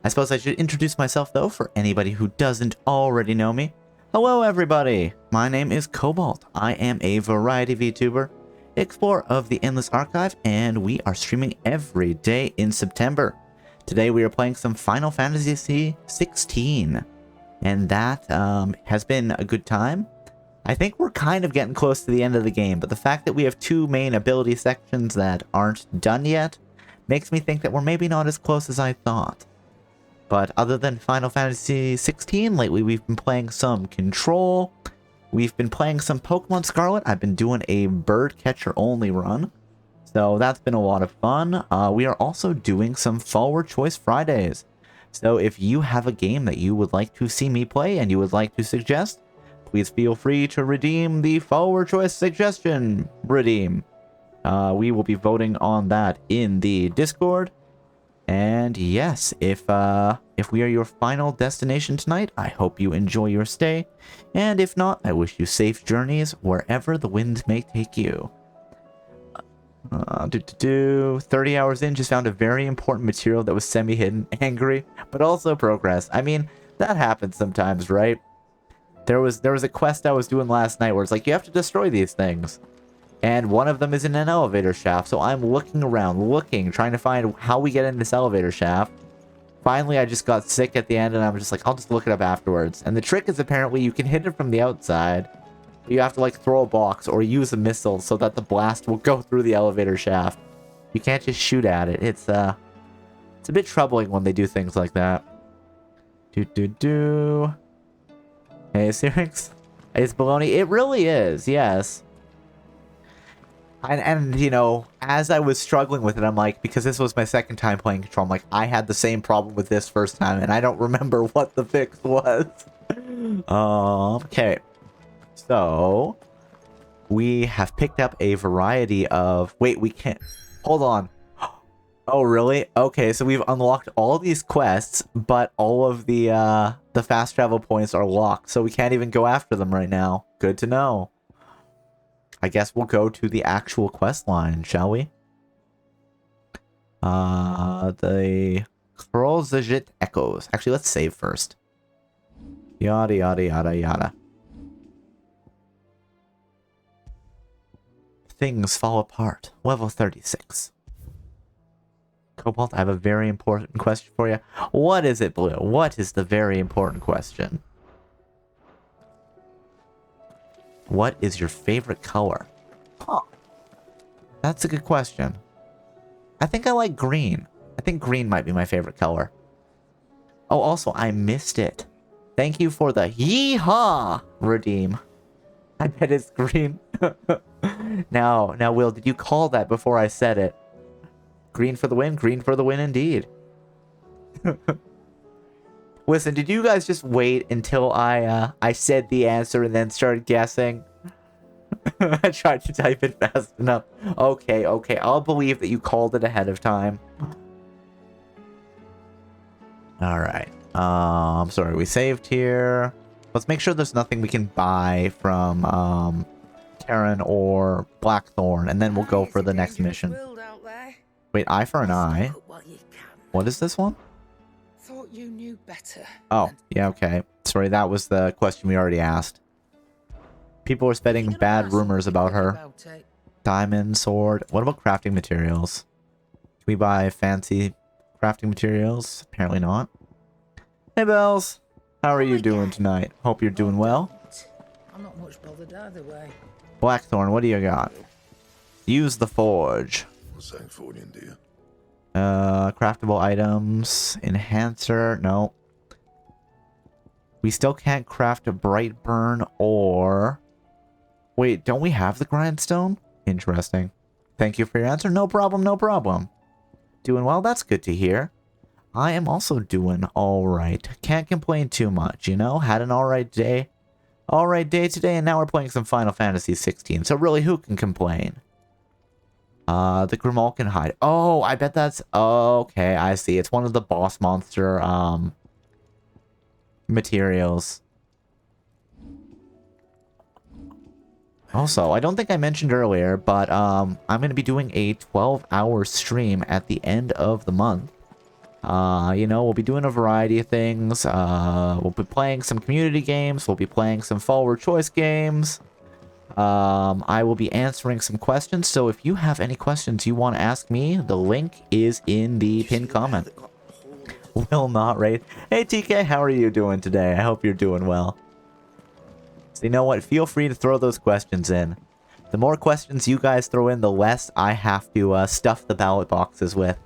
Speaker 1: I suppose I should introduce myself, though, for anybody who doesn't already know me. Hello, everybody! My name is Cobalt. I am a variety VTuber, explorer of the Endless Archive, and we are streaming every day in September. Today we are playing some Final Fantasy XVI, and that has been a good time. I think we're kind of getting close to the end of the game, but the fact that we have two main ability sections that aren't done yet makes me think that we're maybe not as close as I thought. But other than Final Fantasy XVI, lately we've been playing some Control. We've been playing some Pokemon Scarlet. I've been doing a bird catcher only run. So that's been a lot of fun. We are also doing some Follower Choice Fridays. So if you have a game that you would like to see me play and you would like to suggest, please feel free to redeem the Follower Choice Suggestion redeem. We will be voting on that in the Discord. And yes, if we are your final destination tonight, I hope you enjoy your stay. And if not, I wish you safe journeys wherever the wind may take you. 30 hours in, just found a very important material that was semi-hidden. Angry, but also progress. I mean, that happens sometimes, right? There was a quest I was doing last night where it's like, you have to destroy these things. And one of them is in an elevator shaft, so I'm looking around, trying to find how we get in this elevator shaft. Finally, I just got sick at the end, and I'm just like, I'll just look it up afterwards. And the trick is apparently you can hit it from the outside. You have to, like, throw a box or use a missile so that the blast will go through the elevator shaft. You can't just shoot at it. It's a bit troubling when they do things like that. Hey, Syrinx. It's baloney. It really is, yes. And, you know, as I was struggling with it, I'm like, because this was my second time playing Control, I'm like, I had the same problem with this first time, and I don't remember what the fix was. Okay. So, we have picked up a variety of... Wait, we can't... Hold on. Oh, really? Okay, so we've unlocked all these quests, but all of the fast travel points are locked, so we can't even go after them right now. Good to know. I guess we'll go to the actual quest line, shall we? The Krozajit Echoes. Actually, let's save first. Yada, yada, yada, yada. Things fall apart. Level 36. Cobalt, I have a very important question for you. What is it, Blue? What is the very important question? What is your favorite color? Huh. That's a good question. I think I like green. I think green might be my favorite color. Oh, also, I missed it. Thank you for the yeehaw redeem. I bet it's green. Now, Will, did you call that before I said it? Green for the win? Green for the win indeed. Listen, did you guys just wait until I said the answer and then started guessing? I tried to type it fast enough. Okay, I'll believe that you called it ahead of time. Alright. Sorry, we saved here. Let's make sure there's nothing we can buy from Terran or Blackthorn, and then we'll go for the next mission. Wait, eye for an eye. What is this one?
Speaker 12: Thought you knew better.
Speaker 1: Oh, yeah, okay. Sorry, that was the question we already asked. People were spreading bad rumors about her. Diamond, sword. What about crafting materials? Can we buy fancy crafting materials? Apparently not. Hey, Bells. How are you doing tonight? Hope you're doing well.
Speaker 12: I'm not much bothered either way.
Speaker 1: Blackthorn, what do you got? Use the forge.
Speaker 8: What's Sancfordian, do you?
Speaker 1: Craftable items. Enhancer. No. We still can't craft a Brightburn or... Wait, don't we have the grindstone? Interesting. Thank you for your answer. No problem, no problem. Doing well? That's good to hear. I am also doing alright. Can't complain too much, you know? Had an alright day. Alright day today, and now we're playing some Final Fantasy XVI. So really, who can complain? The Grimalkin hide. Oh, I bet that's... Okay, I see. It's one of the boss monster, materials. Also, I don't think I mentioned earlier, but I'm going to be doing a 12-hour stream at the end of the month. You know, we'll be doing a variety of things. We'll be playing some community games. We'll be playing some follower choice games. I will be answering some questions. So if you have any questions you want to ask me, the link is in the pinned comment. Will not rate. Hey TK, how are you doing today? I hope you're doing well. So you know what? Feel free to throw those questions in. The more questions you guys throw in, the less I have to stuff the ballot boxes with.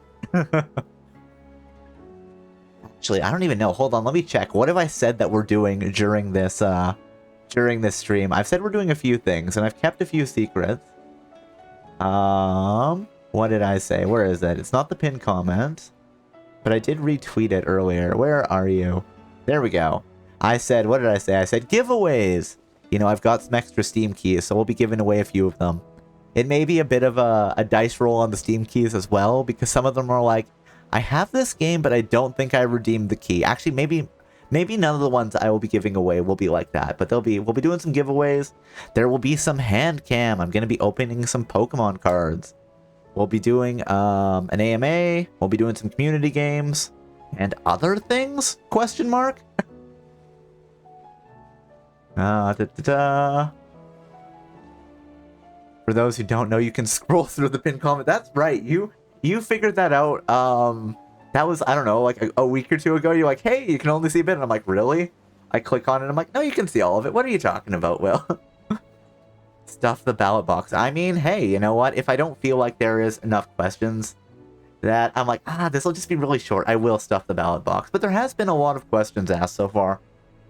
Speaker 1: Actually, I don't even know. Hold on, let me check. What have I said that we're doing during this stream? I've said we're doing a few things, and I've kept a few secrets. What did I say? Where is it? It's not the pinned comment, but I did retweet it earlier. Where are you? There we go. I said, what did I say? I said giveaways. You know, I've got some extra Steam keys, so we'll be giving away a few of them. It may be a bit of a dice roll on the Steam keys as well, because some of them are like, I have this game, but I don't think I redeemed the key. Actually, maybe none of the ones I will be giving away will be like that, but we'll be doing some giveaways. There will be some hand cam. I'm going to be opening some Pokemon cards. We'll be doing an AMA. We'll be doing some community games and other things? Question mark? For those who don't know, you can scroll through the pinned comment. That's right. You figured that out. That was, I don't know, like a week or two ago. You're like, hey, you can only see a bit. And I'm like, really? I click on it. I'm like, no, you can see all of it. What are you talking about, Will? Stuff the ballot box. I mean, hey, you know what? If I don't feel like there is enough questions that I'm like, this will just be really short, I will stuff the ballot box. But there has been a lot of questions asked so far.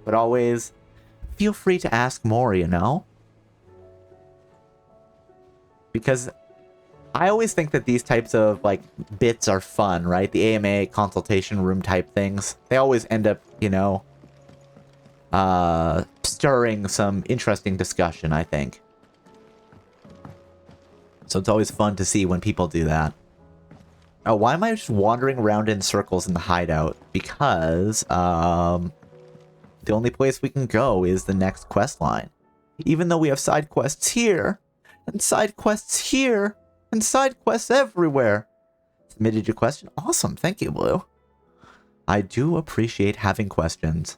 Speaker 1: But always feel free to ask more, you know? Because I always think that these types of, like, bits are fun, right? The AMA consultation room type things. They always end up, you know, stirring some interesting discussion, I think. So it's always fun to see when people do that. Oh, why am I just wandering around in circles in the hideout? Because, the only place we can go is the next quest line. Even though we have side quests here, and side quests here, and side quests everywhere. Submitted your question? Awesome, thank you, Blue. I do appreciate having questions.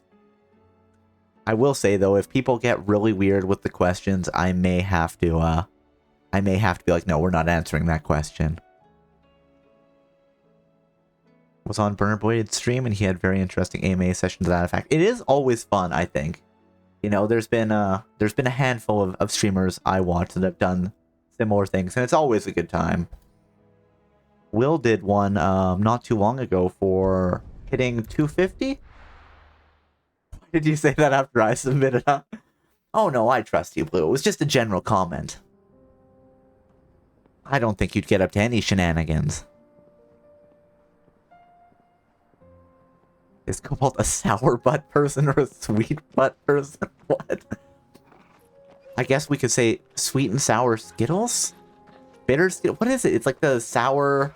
Speaker 1: I will say, though, if people get really weird with the questions, I may have to be like, no, we're not answering that question. Was on Burner Boyd's stream, and he had very interesting AMA sessions to that effect. It is always fun, I think. You know, there's been a handful of streamers I watch that have done similar things, and it's always a good time. Will did one not too long ago for hitting 250. Why did you say that after I submitted it? Oh no, I trust you, Blue. It was just a general comment. I don't think you'd get up to any shenanigans. Is Cobalt a sour butt person or a sweet butt person? What? I guess we could say sweet and sour Skittles? Bitter Skittles? What is it? It's like the sour...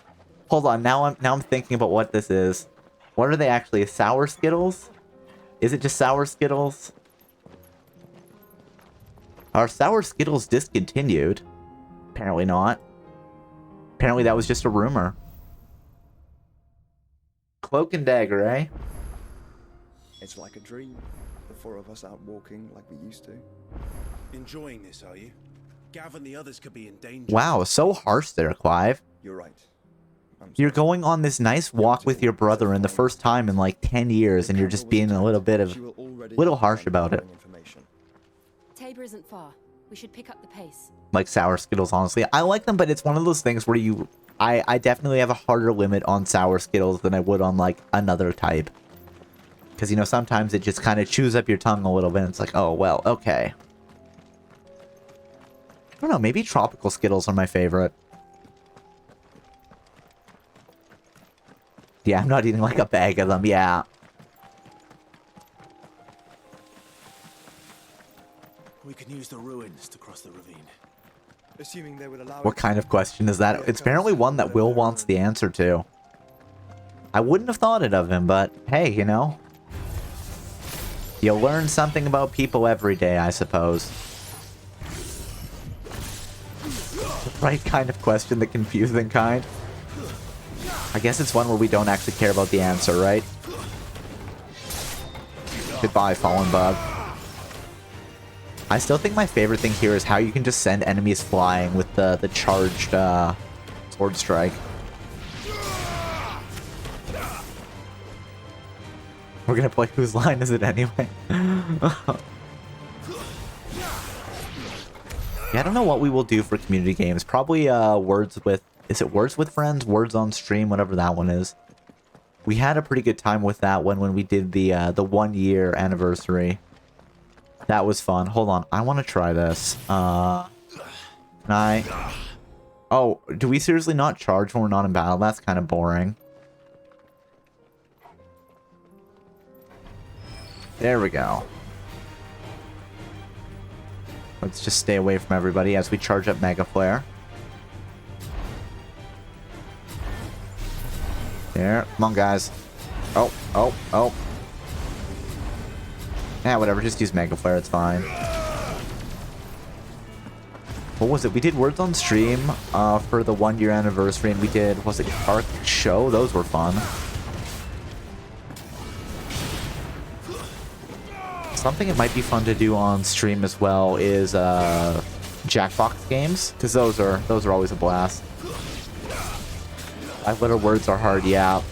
Speaker 1: Hold on, now I'm thinking about what this is. What are they actually? Sour Skittles? Is it just sour Skittles? Are sour Skittles discontinued? Apparently not. Apparently that was just a rumor. Cloak and dagger, eh?
Speaker 8: It's like a dream. The four of us out walking like we used to.
Speaker 11: Enjoying this, are you? Gav and the others could be in danger.
Speaker 1: Wow, so harsh there, Clive.
Speaker 8: You're right.
Speaker 1: You're going on this nice walk with your brother in the first time in like 10 years, and you're just being a little harsh about it.
Speaker 6: Tabor isn't far. We should pick up the pace.
Speaker 1: Like sour Skittles, honestly. I like them, but it's one of those things where I definitely have a harder limit on sour Skittles than I would on like another type. Because, you know, sometimes it just kind of chews up your tongue a little bit. And it's like, oh, well, okay. I don't know, maybe tropical Skittles are my favorite. Yeah, I'm not eating like a bag of them, yeah.
Speaker 11: We can use the ruins to cross the ravine.
Speaker 8: Assuming they would allow
Speaker 1: What kind of question is that? It's apparently one that Will wants the answer to. I wouldn't have thought it of him, but hey, you know. You learn something about people every day, I suppose. The right kind of question, the confusing kind. I guess it's one where we don't actually care about the answer, right? Goodbye, Fallen Bug. I still think my favorite thing here is how you can just send enemies flying with the charged sword strike. We're gonna play Whose Line Is It Anyway? Yeah, I don't know what we will do for community games. Probably Words with... Is it Words with Friends? Words on Stream? Whatever that one is. We had a pretty good time with that one when we did the 1 year anniversary. That was fun. Hold on. I want to try this. Can I... Oh, do we seriously not charge when we're not in battle? That's kind of boring. There we go. Let's just stay away from everybody as we charge up Mega Flare. There. Come on, guys. Oh, oh, oh. Yeah, whatever. Just use Mega Flare. It's fine. What was it? We did Words on Stream for the 1 year anniversary, and we did, was it Arc Show? Those were fun. Something it might be fun to do on stream as well is Jackbox games, because those are always a blast. 5-letter words are hard, yeah.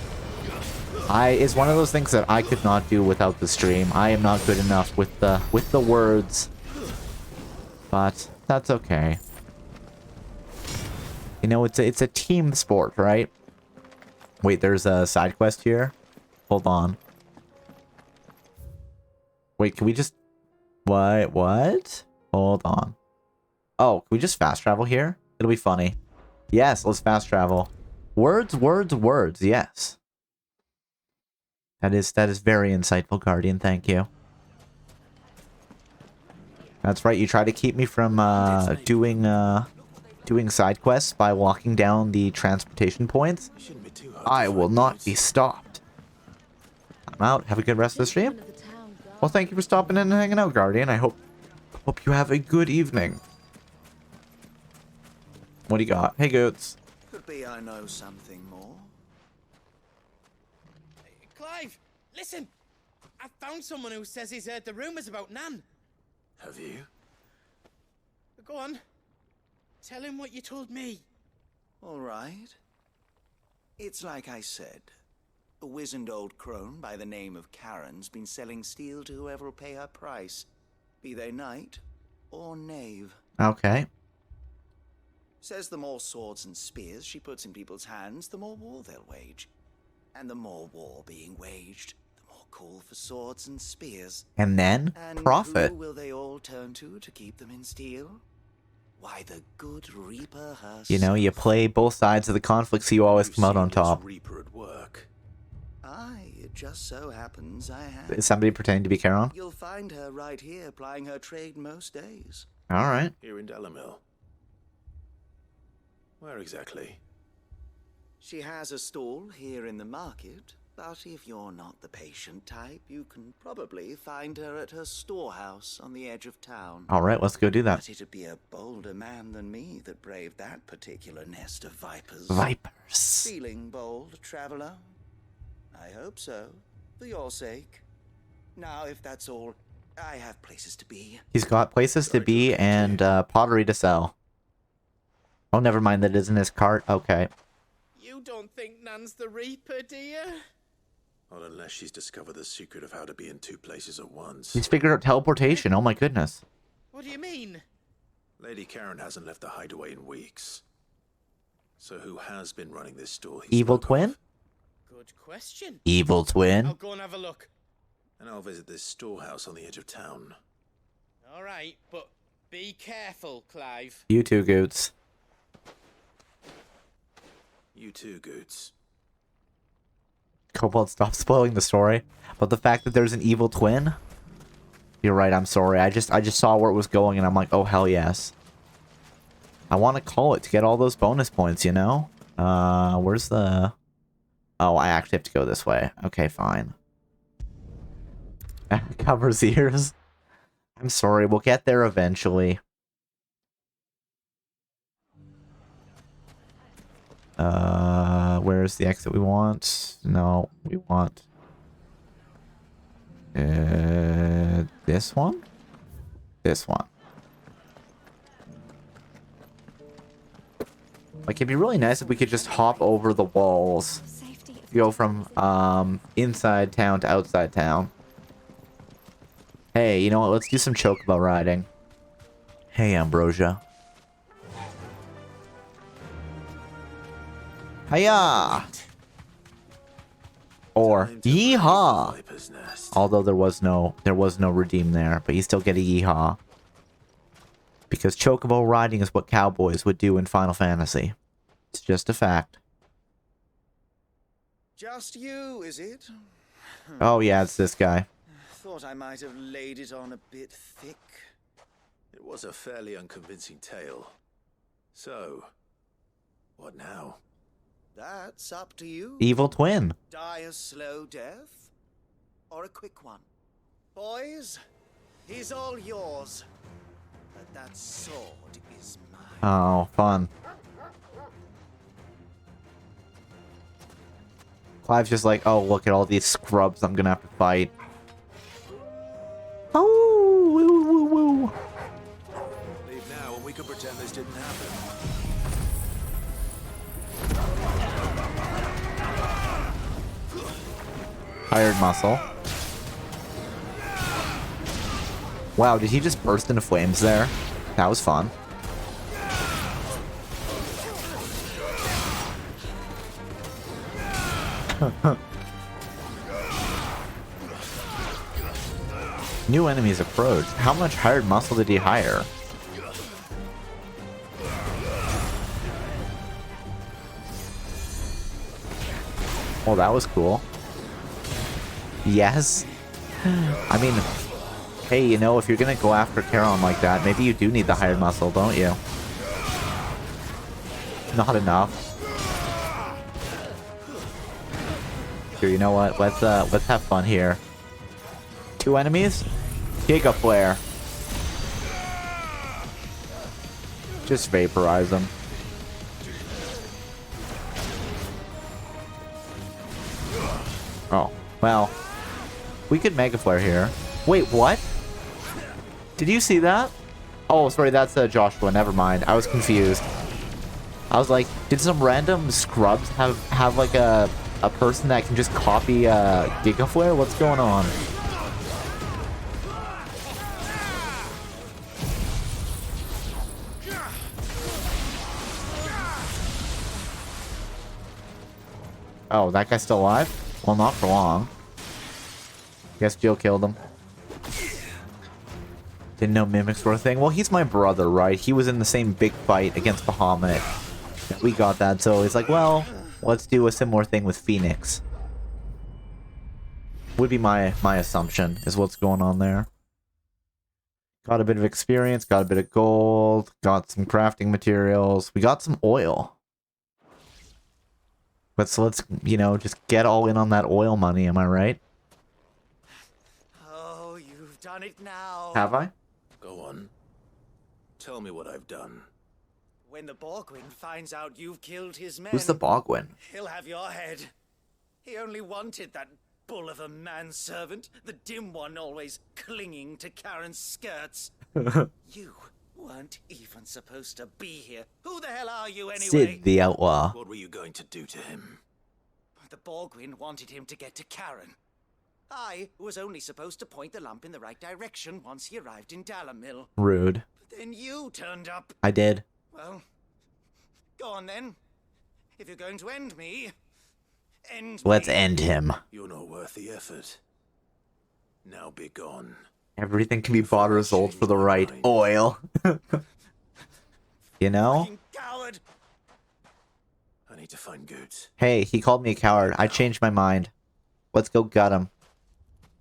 Speaker 1: It's one of those things that I could not do without the stream. I am not good enough with the words, but that's okay. You know, it's a team sport, right? Wait, there's a side quest here. Hold on. Wait, can we just... What? Hold on. Oh, can we just fast travel here? It'll be funny. Yes, let's fast travel. Words, words, words. Yes. That is very insightful, Guardian. Thank you. That's right. You try to keep me from doing side quests by walking down the transportation points. I will not be stopped. I'm out. Have a good rest of the stream. Well, thank you for stopping in and hanging out, Guardian. I hope you have a good evening. What do you got? Hey, Goots.
Speaker 23: Could be I know something more.
Speaker 21: Clive, listen! I found someone who says he's heard the rumors about Nan.
Speaker 2: Have you?
Speaker 21: Go on. Tell him what you told me.
Speaker 23: All right. It's like I said. A wizened old crone by the name of Karen's been selling steel to whoever'll pay her price, be they knight or knave.
Speaker 1: Okay.
Speaker 23: Says the more swords and spears she puts in people's hands, the more war they'll wage. And the more war being waged, the more call for swords and spears.
Speaker 1: And then profit.
Speaker 23: Who will they all turn to keep them in steel? Why, the good Reaper herself.
Speaker 1: You know, you play both sides of the conflict, so you always come out on top.
Speaker 2: Reaper at work.
Speaker 23: Aye, it just so happens I have.
Speaker 1: Is somebody pretending to be Charon?
Speaker 23: You'll find her right here plying her trade most days.
Speaker 1: All right.
Speaker 2: Here in Delamil. Where exactly?
Speaker 23: She has a stall here in the market, but if you're not the patient type, you can probably find her at her storehouse on the edge of town.
Speaker 1: All right, let's go do that.
Speaker 23: But it'd be a bolder man than me that braved that particular nest of vipers.
Speaker 1: Vipers.
Speaker 23: Feeling bold, traveler? I hope so, for your sake. Now, if that's all, I have places to be.
Speaker 1: He's got places to be and pottery to sell. Oh, never mind. That isn't his cart. Okay.
Speaker 21: You don't think Nan's the Reaper, do you?
Speaker 2: Not unless she's discovered the secret of how to be in two places at once.
Speaker 1: He's figured out teleportation. Oh my goodness.
Speaker 21: What do you mean?
Speaker 2: Lady Karen hasn't left the hideaway in weeks. So who has been running this store?
Speaker 1: Evil twin?
Speaker 21: Good question.
Speaker 1: Evil twin?
Speaker 21: I'll go and have a look.
Speaker 2: And I'll visit this storehouse on the edge of town.
Speaker 21: All right, but be careful, Clive.
Speaker 1: You too, Goots.
Speaker 2: You too, Goots.
Speaker 1: Cobalt, stop spoiling the story. But the fact that there's an evil twin? You're right, I'm sorry. I just saw where it was going and I'm like, oh hell yes. I want to call it to get all those bonus points, you know? Where's the... Oh, I actually have to go this way. Okay, fine. Covers ears. I'm sorry, we'll get there eventually. Where's the exit we want? No, we want... this one? This one. Like, it'd be really nice if we could just hop over the walls. Go from, inside town to outside town. Hey, you know what? Let's do some chocobo riding. Hey, Ambrosia. Hiya! Or yeehaw! Although there was no redeem there, but you still get a yeehaw. Because chocobo riding is what cowboys would do in Final Fantasy. It's just a fact.
Speaker 23: Just you, is it?
Speaker 1: Oh yeah, it's this guy.
Speaker 23: Thought I might have laid it on a bit thick.
Speaker 2: It was a fairly unconvincing tale. So, what now?
Speaker 23: That's up to you.
Speaker 1: Evil twin.
Speaker 23: Die a slow death? Or a quick one? Boys, he's all yours. But that sword is mine.
Speaker 1: Oh, fun. Clive's just like, oh, look at all these scrubs I'm gonna have to fight. Oh, woo, woo, woo.
Speaker 2: Leave now and we can pretend this didn't happen.
Speaker 1: Hired muscle. Wow, did he just burst into flames there? That was fun. New enemies approach. How much hired muscle did he hire? Oh, that was cool. Yes. I mean, hey, you know, if you're gonna go after Charon like that, maybe you do need the hired muscle, don't you? Not enough. Here, you know what? Let's have fun here. 2 enemies? Giga Flare. Just vaporize them. Oh, well. We could Mega Flare here. Wait, what? Did you see that? Oh, sorry, that's Joshua. Never mind. I was confused. I was like, did some random scrubs have like a person that can just copy Giga Flare? What's going on? Oh, that guy's still alive? Well, not for long. Guess Jill killed him. Didn't know mimics were a thing. Well, he's my brother, right? He was in the same big fight against Bahamut. We got that, so it's like, well, let's do a similar thing with Phoenix. Would be my assumption, is what's going on there. Got a bit of experience, got a bit of gold, got some crafting materials. We got some oil. But so let's, you know, just get all in on that oil money, am I right?
Speaker 23: Oh, you've done it now.
Speaker 1: Have I?
Speaker 2: Go on. Tell me what I've done.
Speaker 23: When the Borgwin finds out you've killed his men...
Speaker 1: Who's the Bogwin?
Speaker 23: He'll have your head. He only wanted that bull of a manservant, the dim one always clinging to Karen's skirts. You weren't even supposed to be here. Who the hell are you anyway?
Speaker 1: Sid the Outlaw.
Speaker 9: What were you going to do to him?
Speaker 23: The Borgwyn wanted him to get to Karen. I was only supposed to point the lamp in the right direction once he arrived in Dalamil.
Speaker 1: Rude.
Speaker 23: But then you turned up.
Speaker 1: I did.
Speaker 23: Well, go on then. If you're going to end me, end
Speaker 1: Let's
Speaker 23: me.
Speaker 1: end him.
Speaker 9: You're not worth the effort. Now be gone.
Speaker 1: Everything can be bought or sold for the right oil. You know?
Speaker 23: Coward.
Speaker 9: I need to find Goods.
Speaker 1: Hey, he called me a coward. I changed my mind. Let's go gut him.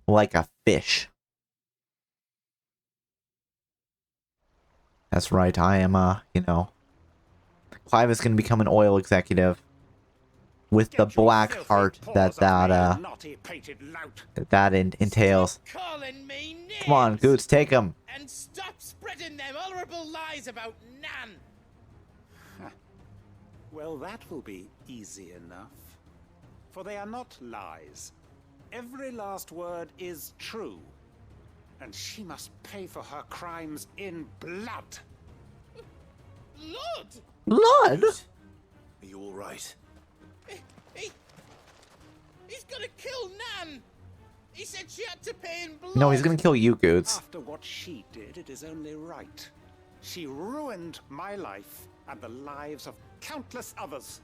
Speaker 1: Like a fish. That's right, I am, you know... Clive is going to become an oil executive. With the black heart that entails. Come on, Goots, take him.
Speaker 21: And stop spreading them horrible lies about Nan.
Speaker 10: Well, that will be easy enough. For they are not lies. Every last word is true. And she must pay for her crimes in blood.
Speaker 21: Blood?
Speaker 1: Blood?
Speaker 9: Are you all right?
Speaker 21: He's gonna kill Nan. He said she had to pay in blood.
Speaker 1: No, he's gonna kill you, Goots.
Speaker 10: After what she did, it is only right. She ruined my life and the lives of countless others.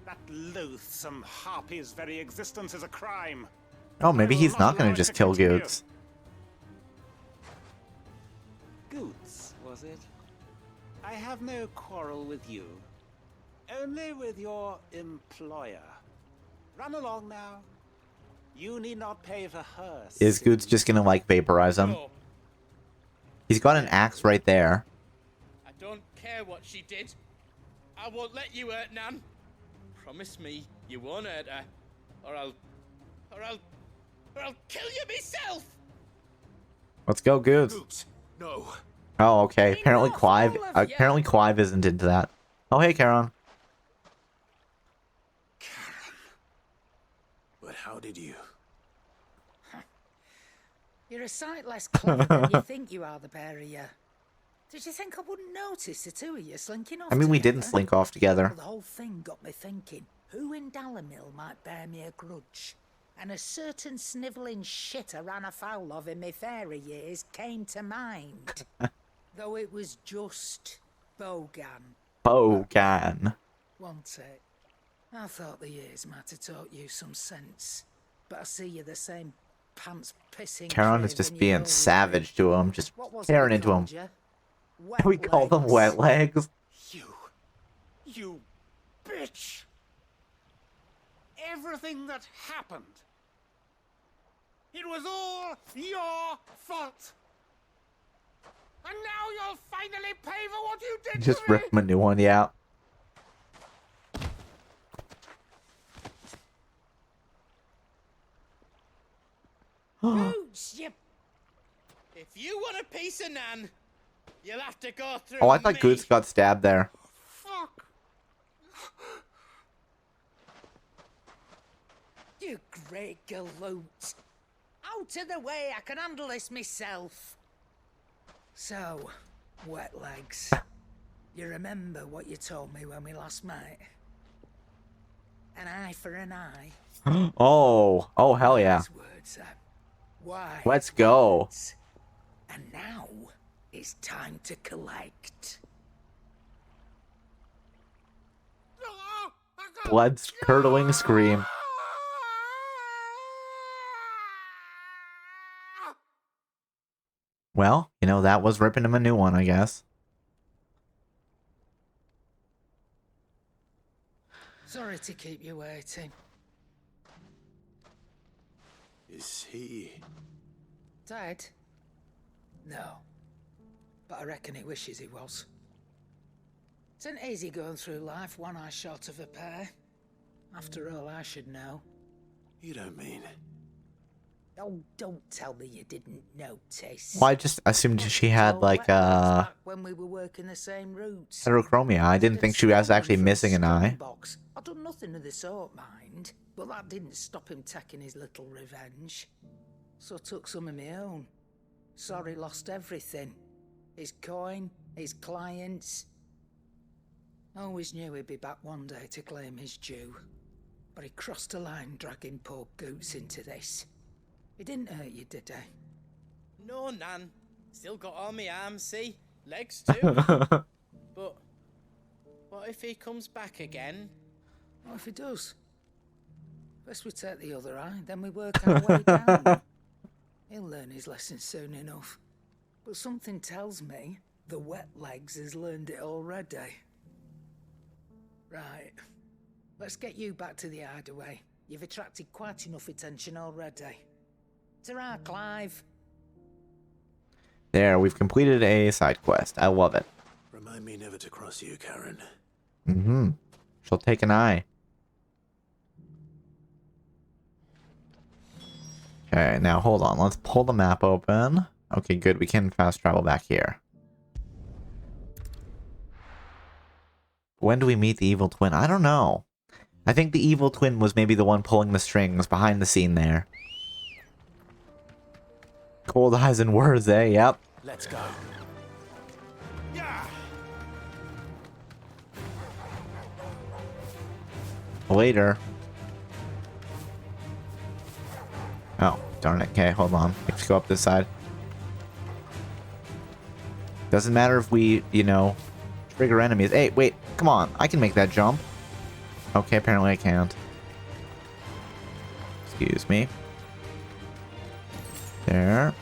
Speaker 10: That loathsome harpy's very existence is a crime.
Speaker 1: Oh, maybe he's not gonna just kill Goots.
Speaker 10: Goots, was it? I have no quarrel with you. Only with your employer. Run along now. You need not pay for her.
Speaker 1: Is Goots just gonna, like, vaporize him? He's got an axe right there.
Speaker 21: I don't care what she did. I won't let you hurt Nan. Promise me you won't hurt her, or I'll kill you myself.
Speaker 1: Let's go, Goots.
Speaker 9: Goots, no.
Speaker 1: Oh, okay. Apparently Clive isn't into that. Oh, hey, Charon.
Speaker 9: But how did you?
Speaker 12: You're a sight less clever than you think you are, the pair of you. Did you think I wouldn't notice the two of you slinking off
Speaker 1: I mean, we
Speaker 12: together?
Speaker 1: didn't slink off together.
Speaker 12: Well, the whole thing got me thinking, who in Dalamil might bear me a grudge? And a certain snivelling shit I ran afoul of in my fairy years came to mind. Though it was just Bogan.
Speaker 1: Bogan.
Speaker 12: Wasn't it? I thought the years might have taught you some sense. But I see you're the same pants-pissing...
Speaker 1: Charon is just being savage to him, just tearing into him. We call them wet legs.
Speaker 10: You bitch! Everything that happened, it was all your fault. And now you'll finally pay for what you did
Speaker 1: Just
Speaker 10: to me.
Speaker 1: rip him a new one, yeah.
Speaker 21: Goots, you... If you want a piece of Nan, you'll have to go through
Speaker 1: Oh, I thought
Speaker 21: me.
Speaker 1: Goots got stabbed there.
Speaker 10: Fuck.
Speaker 12: You great galoot. Out of the way, I can handle this myself. So, wet legs. You remember what you told me when we last met? An eye for an eye.
Speaker 1: Oh, hell yeah.
Speaker 12: Those words are wise
Speaker 1: Let's go.
Speaker 12: words. And now it's time to collect.
Speaker 1: Blood-curdling scream. Well, you know, that was ripping him a new one, I guess.
Speaker 12: Sorry to keep you waiting.
Speaker 9: Is he...
Speaker 12: Dead? No. But I reckon he wishes he was. It's an easy going through life, one eye short of a pair. After all, I should know.
Speaker 9: You don't mean...
Speaker 12: Oh, don't tell me you didn't notice.
Speaker 1: Well, I just assumed she had, like,
Speaker 12: When we were working the same routes.
Speaker 1: heterochromia. I didn't think she was actually missing an eye.
Speaker 12: Box. I've done nothing of the sort, mind. but that didn't stop him taking his little revenge. So I took some of my own. Sorry, lost everything. His coin, his clients. Always knew he'd be back one day to claim his due. But he crossed a line dragging poor Goots into this. He didn't hurt you, did he?
Speaker 21: No, Nan. Still got all my arms, see? Legs too. But what if he comes back again?
Speaker 12: What if he does? First we take the other eye, then we work our way down. He'll learn his lesson soon enough. But something tells me the wet legs has learned it already. Right. Let's get you back to the hideaway. You've attracted quite enough attention already. Ta-ra, Clive.
Speaker 1: There, we've completed a side quest. I love it.
Speaker 2: Remind me never to cross you, Karen.
Speaker 1: Mm-hmm. She'll take an eye. Okay, now hold on. Let's pull the map open. Okay, good. We can fast travel back here. When do we meet the evil twin? I don't know. I think the evil twin was maybe the one pulling the strings behind the scene there. Cold eyes and words, eh? Yep.
Speaker 2: Let's go.
Speaker 1: Later. Oh, darn it. Okay, hold on. Let's go up this side. Doesn't matter if we, you know, trigger enemies. Hey, wait. Come on. I can make that jump. Okay, apparently I can't. Excuse me. There.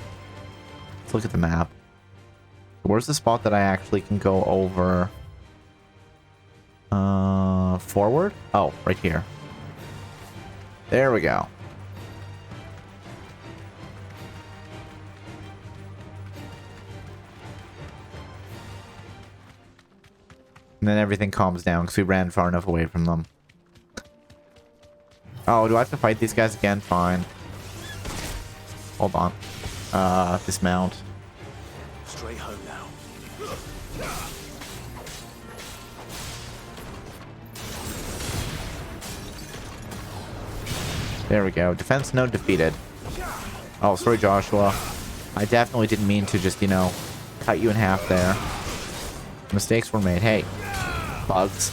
Speaker 1: Let's look at the map. Where's the spot that I actually can go over? Forward? Oh, right here. There we go. And then everything calms down because we ran far enough away from them. Oh, do I have to fight these guys again? Fine. Hold on. Dismount.
Speaker 2: Straight home now.
Speaker 1: There we go. Defense node defeated. Oh, sorry, Joshua. I definitely didn't mean to just, you know, cut you in half there. Mistakes were made. Hey, bugs.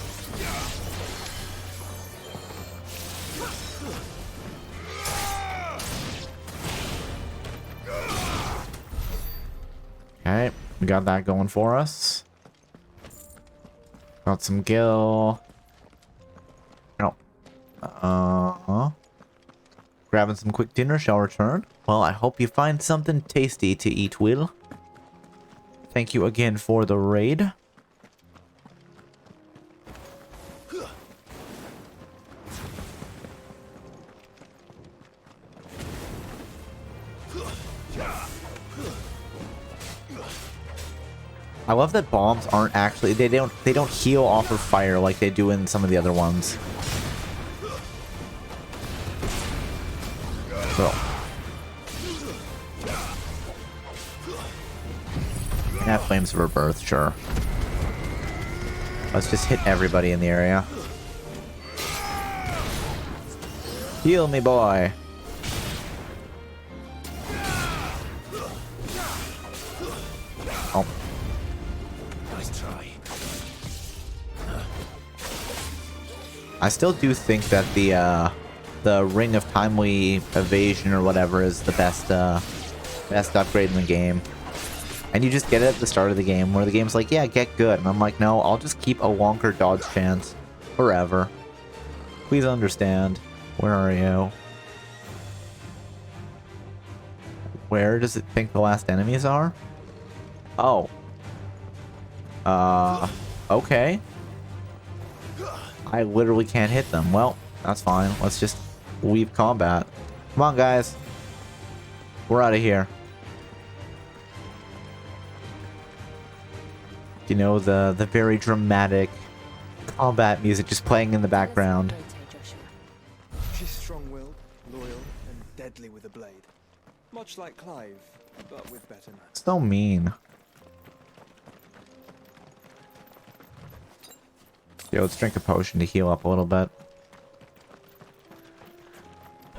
Speaker 1: Okay, we got that going for us. Got some gil. Oh. Grabbing some quick dinner, shall return. Well, I hope you find something tasty to eat, Will. Thank you again for the raid. I love that bombs aren't actually they don't heal off of fire like they do in some of the other ones. So. Yeah, flames of rebirth, sure. Let's just hit everybody in the area. Heal me, boy. Oh.
Speaker 2: Nice try.
Speaker 1: I still do think that the Ring of Timely Evasion or whatever is the best upgrade in the game. And you just get it at the start of the game where the game's like, yeah, get good. And I'm like, no, I'll just keep a longer dodge chance forever. Please understand. Where are you? Where does it think the last enemies are? Oh. Okay. I literally can't hit them. Well, that's fine. Let's just weave combat. Come on, guys. We're out of here. You know, the very dramatic combat music just playing in the background.
Speaker 19: She's strong-willed, loyal, and deadly with a blade. Much like Clive, but with better manners.
Speaker 1: So mean. Yo, let's drink a potion to heal up a little bit.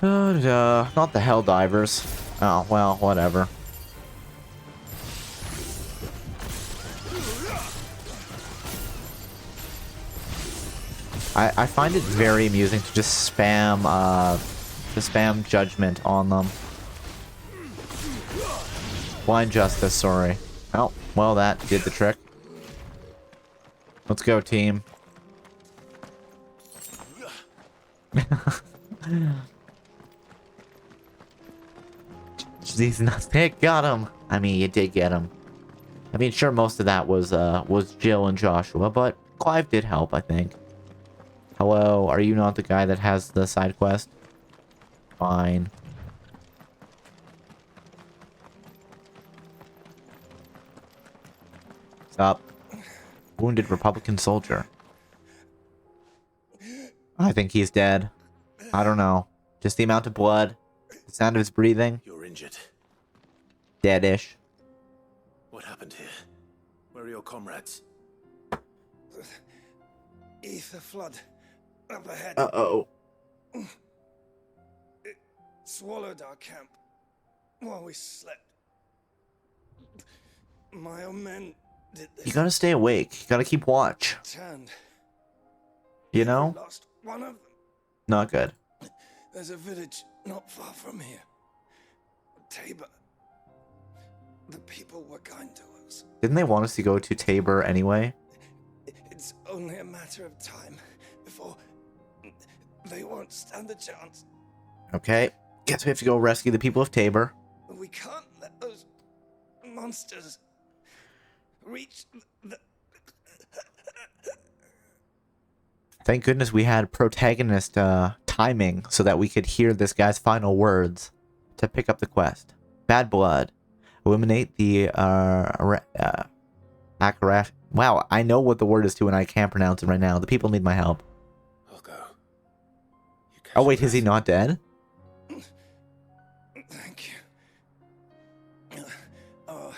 Speaker 1: Not the Hell Divers. Oh, well, whatever. I find it very amusing to just spam Judgment on them. Blind Justice, sorry. Oh, well, that did the trick. Let's go, team. These nuts. Hey, got him. I mean, you did get him. I mean, sure, most of that was Jill and Joshua, but Clive did help, I think. Hello, are you not the guy that has the side quest? Fine. Stop. Wounded Republican soldier. I think he's dead. I don't know. Just the amount of blood, the sound of his breathing.
Speaker 2: You're injured.
Speaker 1: Deadish.
Speaker 2: What happened here? Where are your comrades?
Speaker 8: Ether flood. Up ahead.
Speaker 1: Uh-oh.
Speaker 8: It swallowed our camp while we slept. My own men did this.
Speaker 1: You gotta stay awake. You gotta keep watch.
Speaker 8: Turned.
Speaker 1: You know?
Speaker 8: Lost one of them.
Speaker 1: Not good.
Speaker 8: There's a village not far from here. Tabor. The people were kind to us.
Speaker 1: Didn't they want us to go to Tabor anyway?
Speaker 8: It's only a matter of time before they won't stand a chance.
Speaker 1: Okay. Guess we have to go rescue the people of Tabor.
Speaker 8: We can't let those monsters reach the...
Speaker 1: Thank goodness we had protagonist timing so that we could hear this guy's final words to pick up the quest. Bad blood. Eliminate the Akarash. Wow, I know what the word is too and I can't pronounce it right now. The people need my help.
Speaker 2: I'll go.
Speaker 1: Oh wait, is he not dead?
Speaker 8: Thank you. Our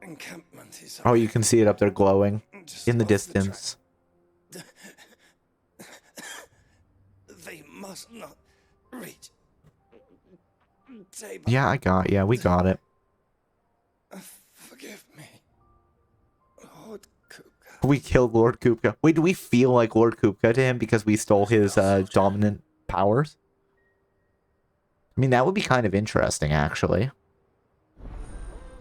Speaker 8: encampment is...
Speaker 1: Oh, you can see it up there glowing in the distance.
Speaker 8: They must not reach Tabor.
Speaker 1: Yeah, we got it.
Speaker 8: Forgive me, Lord Kupka.
Speaker 1: We killed Lord Kupka. Wait, do we feel like Lord Kupka to him because we stole his dominant powers? I mean, that would be kind of interesting, actually.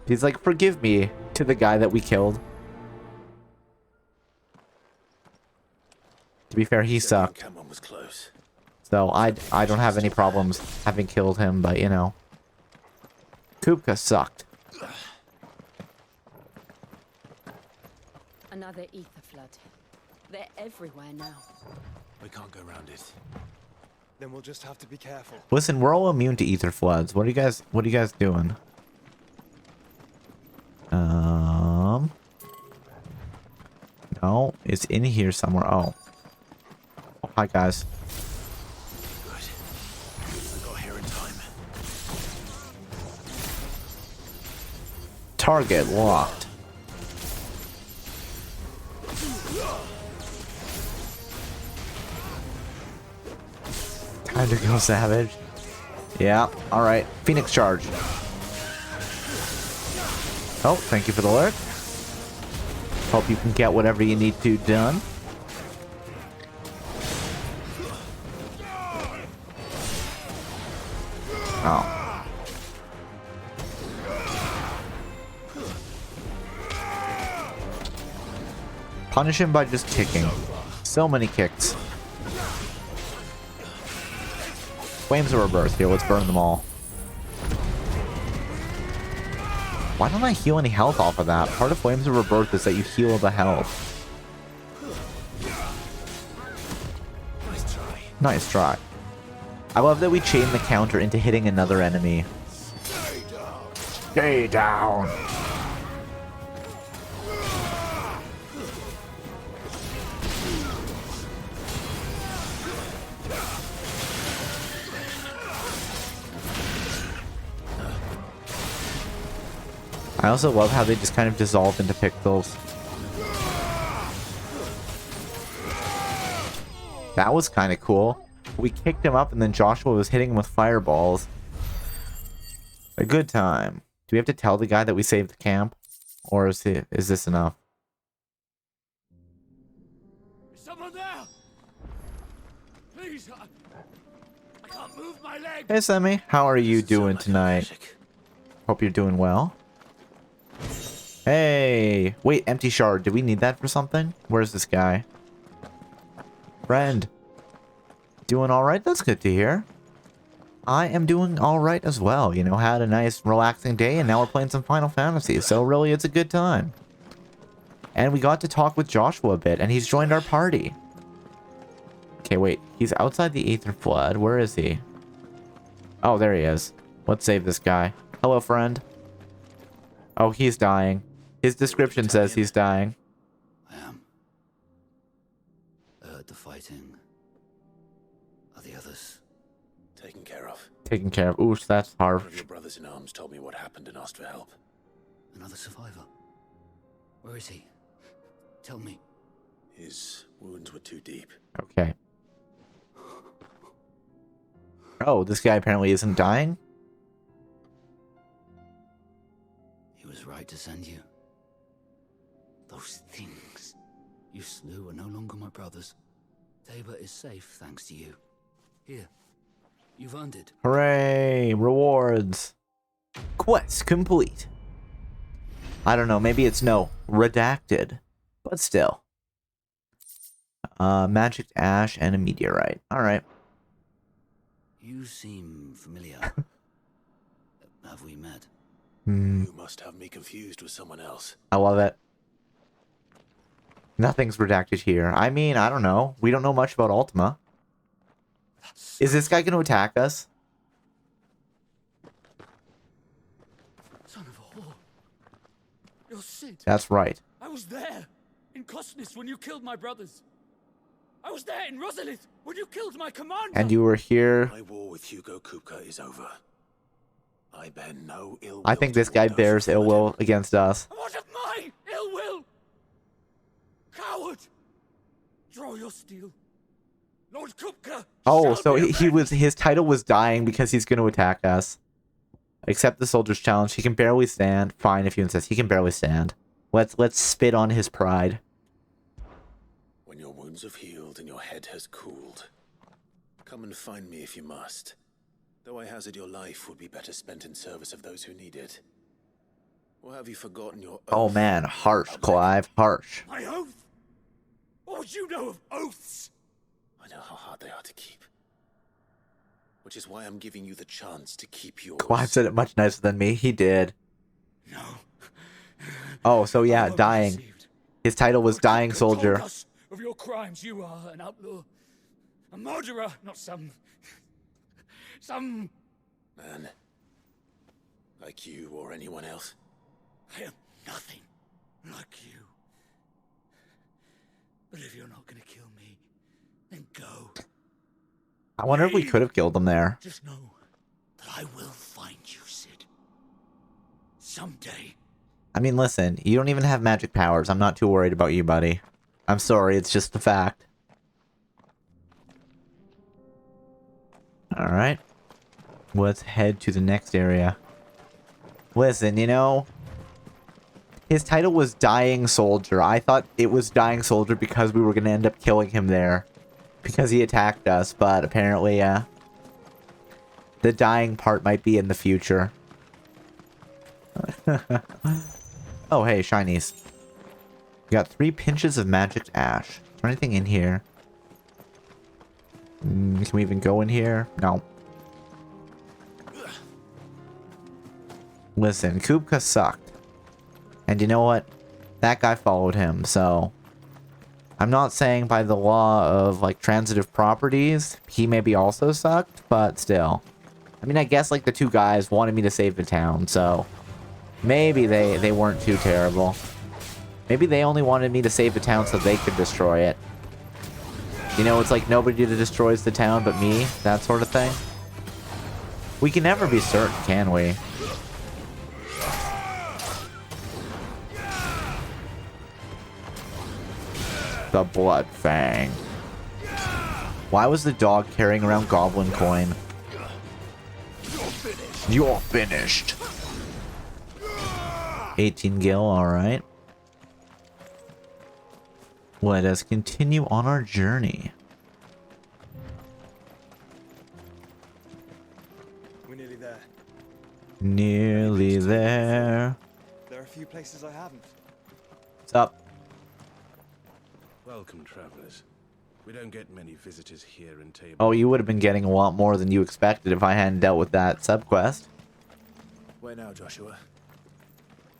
Speaker 1: He's like, forgive me to the guy that we killed. To be fair, he sucked.
Speaker 2: Was close.
Speaker 1: So I don't have any problems having killed him, but you know. Kupka sucked.
Speaker 6: Another ether flood. They're everywhere now.
Speaker 2: We can't go around it.
Speaker 19: Then we'll just have to be careful.
Speaker 1: Listen, we're all immune to ether floods. What are you guys doing? No, it's in here somewhere. Oh, hi guys.
Speaker 2: Good. I got here in time.
Speaker 1: Target locked. Time to go savage. Yeah, alright. Phoenix charge. Oh, thank you for the alert. Hope you can get whatever you need to done. Oh. Punish him by just kicking. So many kicks. Flames of Rebirth. Here, let's burn them all. Why don't I heal any health off of that? Part of Flames of Rebirth is that you heal the health.
Speaker 2: Nice try.
Speaker 1: Nice try. I love that we chain the counter into hitting another enemy. Stay down. I also love how they just kind of dissolve into pixels. That was kind of cool. We kicked him up and then Joshua was hitting him with fireballs. A good time. Do we have to tell the guy that we saved the camp? Or is this enough?
Speaker 5: Is someone there? Please, I can't move my leg.
Speaker 1: Hey Sammy, how are you doing tonight? Hope you're doing well. Hey! Wait, empty shard. Do we need that for something? Where's this guy? Friend. Doing alright? That's good to hear. I am doing alright as well. You know, had a nice relaxing day and now we're playing some Final Fantasy. So really, it's a good time. And we got to talk with Joshua a bit and he's joined our party. Okay, wait. He's outside the Aether Flood. Where is he? Oh, there he is. Let's save this guy. Hello, friend. Oh, he's dying. His description says he's dying.
Speaker 13: I am. The fighting. Are the others
Speaker 2: taken care of?
Speaker 1: Taken care of. Ooh, that's hard.
Speaker 2: One of your brothers in arms told me what happened and asked for help.
Speaker 13: Another survivor. Where is he? Tell me.
Speaker 2: His wounds were too deep.
Speaker 1: Okay. Oh, this guy apparently isn't dying?
Speaker 13: He was right to send you. Those things you slew are no longer my brothers. Tabor is safe thanks to you. Here, you've earned it.
Speaker 1: Hooray! Rewards. Quest complete. I don't know, maybe it's no. Redacted. But still. Magic ash and a meteorite. Alright.
Speaker 13: You seem familiar. Have we met?
Speaker 2: You must have me confused with someone else.
Speaker 1: I love it. Nothing's redacted here. I mean, I don't know. We don't know much about Ultima. Is this guy going to attack us?
Speaker 5: Son of a whore. You're Sid.
Speaker 1: That's right.
Speaker 5: I was there in Kosnis when you killed my brothers. I was there in Rosalith when you killed my commander.
Speaker 1: And you were here.
Speaker 2: My war with Hugo Kupka is over. I bear no ill will.
Speaker 1: I think this guy bears ill will against us.
Speaker 5: What of my ill will? Coward! Draw your steel. Lord Kupka.
Speaker 1: Oh, so his title was dying because he's going to attack us. Accept the soldier's challenge. He can barely stand. Fine, if you insist. He can barely stand. Let's spit on his pride.
Speaker 2: When your wounds have healed and your head has cooled, come and find me if you must. Though I hazard your life would be better spent in service of those who need it. Or have you forgotten your oath?
Speaker 1: Oh man, harsh, Clive, harsh.
Speaker 5: My oath? What would you know of oaths?
Speaker 2: I know how hard they are to keep. Which is why I'm giving you the chance to keep yours.
Speaker 1: Clive said it much nicer than me. He did.
Speaker 5: No.
Speaker 1: Oh, so yeah, dying. His title was Dying Soldier.
Speaker 5: Of your crimes, you are an outlaw. A murderer, not some
Speaker 2: man. Like you or anyone else.
Speaker 5: I am nothing like you. But if you're not gonna kill me, then go.
Speaker 1: I wonder if we could have killed him there.
Speaker 5: Just know that I will find you, Sid. Someday.
Speaker 1: I mean, listen, you don't even have magic powers. I'm not too worried about you, buddy. I'm sorry, it's just the fact. Alright. Let's head to the next area. Listen, you know, his title was Dying Soldier. I thought it was Dying Soldier because we were going to end up killing him there. Because he attacked us, but apparently, the dying part might be in the future. Oh, hey, shinies. We got 3 pinches of magic ash. Is there anything in here? Can we even go in here? No. Listen, Kupka sucked. And you know what? That guy followed him, so... I'm not saying by the law of, like, transitive properties, he maybe also sucked, but still. I mean, I guess, like, the 2 guys wanted me to save the town, so... Maybe they weren't too terrible. Maybe they only wanted me to save the town so they could destroy it. You know, it's like nobody destroys the town but me, that sort of thing. We can never be certain, can we? The Blood Fang. Why was the dog carrying around goblin coin? You're finished. 18 gil, alright. Let us continue on our journey.
Speaker 19: We're nearly there.
Speaker 1: Nearly there.
Speaker 19: There are a few places I haven't.
Speaker 1: What's up?
Speaker 11: Welcome, travelers. We don't get many visitors here in Tabor.
Speaker 1: Oh, you would have been getting a lot more than you expected if I hadn't dealt with that subquest.
Speaker 2: Where now, Joshua?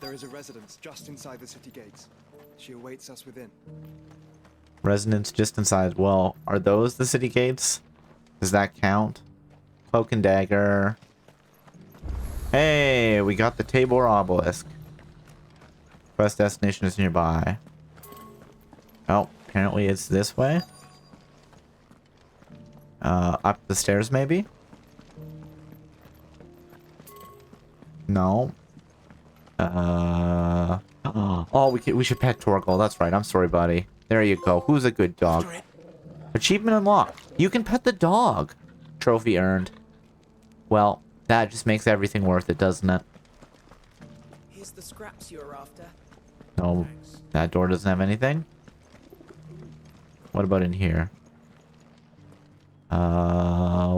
Speaker 19: There is a residence just inside the city gates. She awaits us within.
Speaker 1: Residence just inside. Well, are those the city gates? Does that count? Cloak and dagger. Hey, we got the Tabor obelisk. Quest destination is nearby. Oh, apparently it's this way. Up the stairs, maybe? No. Oh, we should pet Torgal. That's right. I'm sorry, buddy. There you go. Who's a good dog? Achievement unlocked. You can pet the dog. Trophy earned. Well, that just makes everything worth it, doesn't it?
Speaker 14: Here's the scraps you're after.
Speaker 1: No, that door doesn't have anything. What about in here?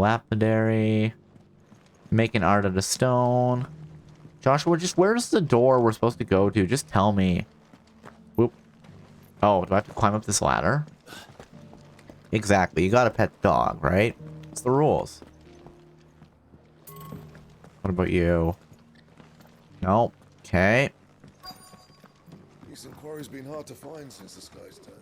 Speaker 1: Lapidary. Making art out of stone. Joshua, just where's the door we're supposed to go to? Just tell me. Whoop. Oh, do I have to climb up this ladder? Exactly. You gotta pet the dog, right? It's the rules. What about you? Nope. Okay.
Speaker 15: Decent quarry's been hard to find since the sky's turned.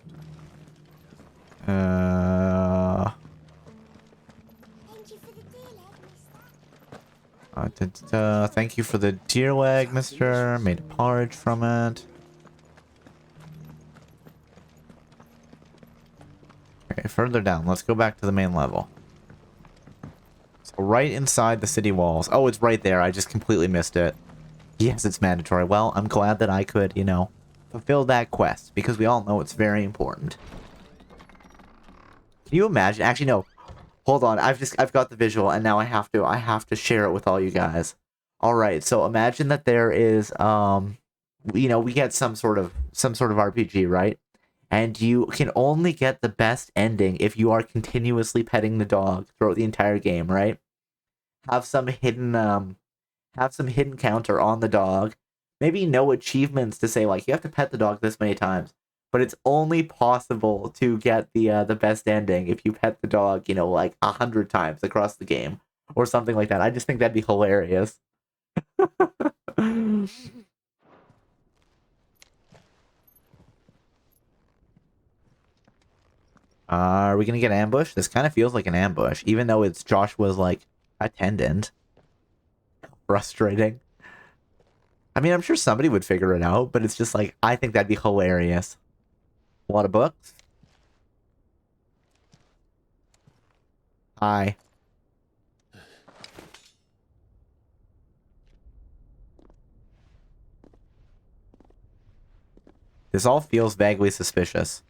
Speaker 1: Thank you for the deer leg, mister. Made a porridge from it. Okay, further down. Let's go back to the main level. So right inside the city walls. Oh, it's right there. I just completely missed it. Yes, it's mandatory. Well, I'm glad that I could, you know, fulfill that quest, because we all know it's very important. Can you imagine? Actually, no. Hold on. I've got the visual, and now I have to share it with all you guys. All right. So imagine that there is, you know, we get some sort of RPG, right? And you can only get the best ending if you are continuously petting the dog throughout the entire game, right? Have some hidden counter on the dog. Maybe no achievements to say, like, you have to pet the dog this many times. But it's only possible to get the best ending if you pet the dog, you know, like 100 times across the game. Or something like that. I just think that'd be hilarious. Are we gonna get ambushed? This kind of feels like an ambush, even though it's Joshua's, like, attendant. Frustrating. I mean, I'm sure somebody would figure it out, but it's just like, I think that'd be hilarious. A lot of books. Hi. This all feels vaguely suspicious.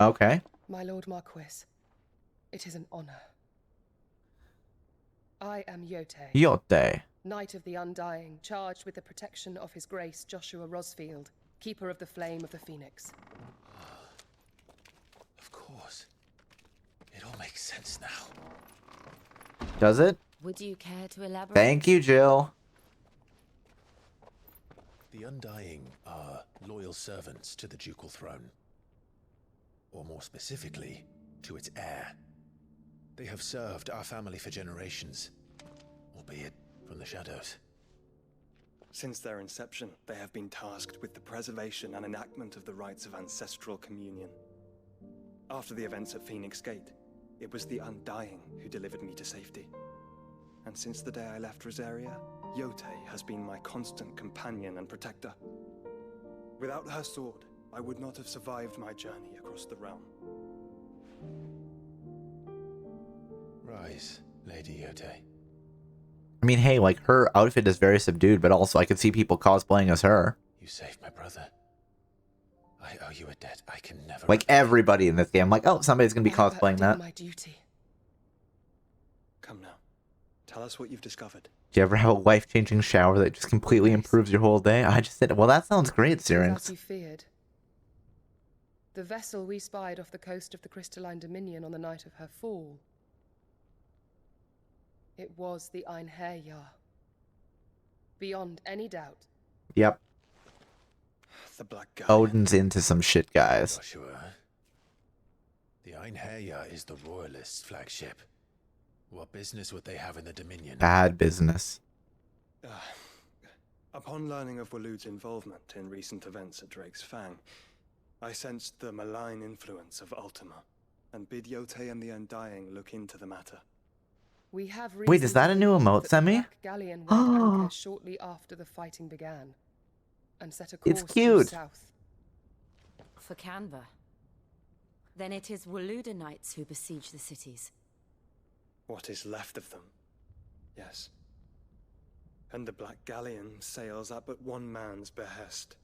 Speaker 1: Okay.
Speaker 17: My Lord Marquis, it is an honor. I am Yote.
Speaker 1: Yote.
Speaker 17: Knight of the Undying, charged with the protection of His Grace Joshua Rosfield, Keeper of the Flame of the Phoenix.
Speaker 2: Of course. It all makes sense now.
Speaker 1: Does it?
Speaker 6: Would you care to elaborate?
Speaker 1: Thank you, Jill.
Speaker 2: The Undying are loyal servants to the ducal throne. Or more specifically, to its heir. They have served our family for generations, albeit from the shadows.
Speaker 19: Since their inception, they have been tasked with the preservation and enactment of the rites of ancestral communion. After the events at Phoenix Gate, it was the Undying who delivered me to safety. And since the day I left Rosaria, Yote has been my constant companion and protector. Without her sword, I would not have survived my journey across the realm.
Speaker 2: Rise, Lady Yote.
Speaker 1: I mean, hey, like, her outfit is very subdued, but also I could see people cosplaying as her.
Speaker 2: You saved my brother. I owe you a debt I can never.
Speaker 1: Like everybody in this game. I'm like, oh, somebody's gonna be cosplaying that.
Speaker 17: My duty.
Speaker 19: Come now. Tell us what you've discovered.
Speaker 1: Do you ever have a life-changing shower that just completely improves your whole day? I just said, well, that sounds great, Syrinx.
Speaker 17: As you feared. The vessel we spied off the coast of the Crystalline Dominion on the night of her fall. It was the Einherjar. Beyond any doubt.
Speaker 1: Yep.
Speaker 19: The Black Guy.
Speaker 1: Odin's into some shit, guys.
Speaker 2: Joshua, the Einherjar is the Royalists' flagship. What business would they have in the Dominion?
Speaker 1: Bad business.
Speaker 19: Upon learning of Waloed's involvement in recent events at Drake's Fang, I sensed the malign influence of Ultima, and bid Yote and the Undying look into the matter.
Speaker 17: We have
Speaker 1: Wait, is that a new emote, Semi?
Speaker 17: Black Galleon went anchor shortly after the fighting began, and set a course
Speaker 1: It's cute.
Speaker 17: due south.
Speaker 3: For Canva. Then it is Waloeda knights who besiege the cities.
Speaker 19: What is left of them? Yes. And the Black Galleon sails at but one man's behest.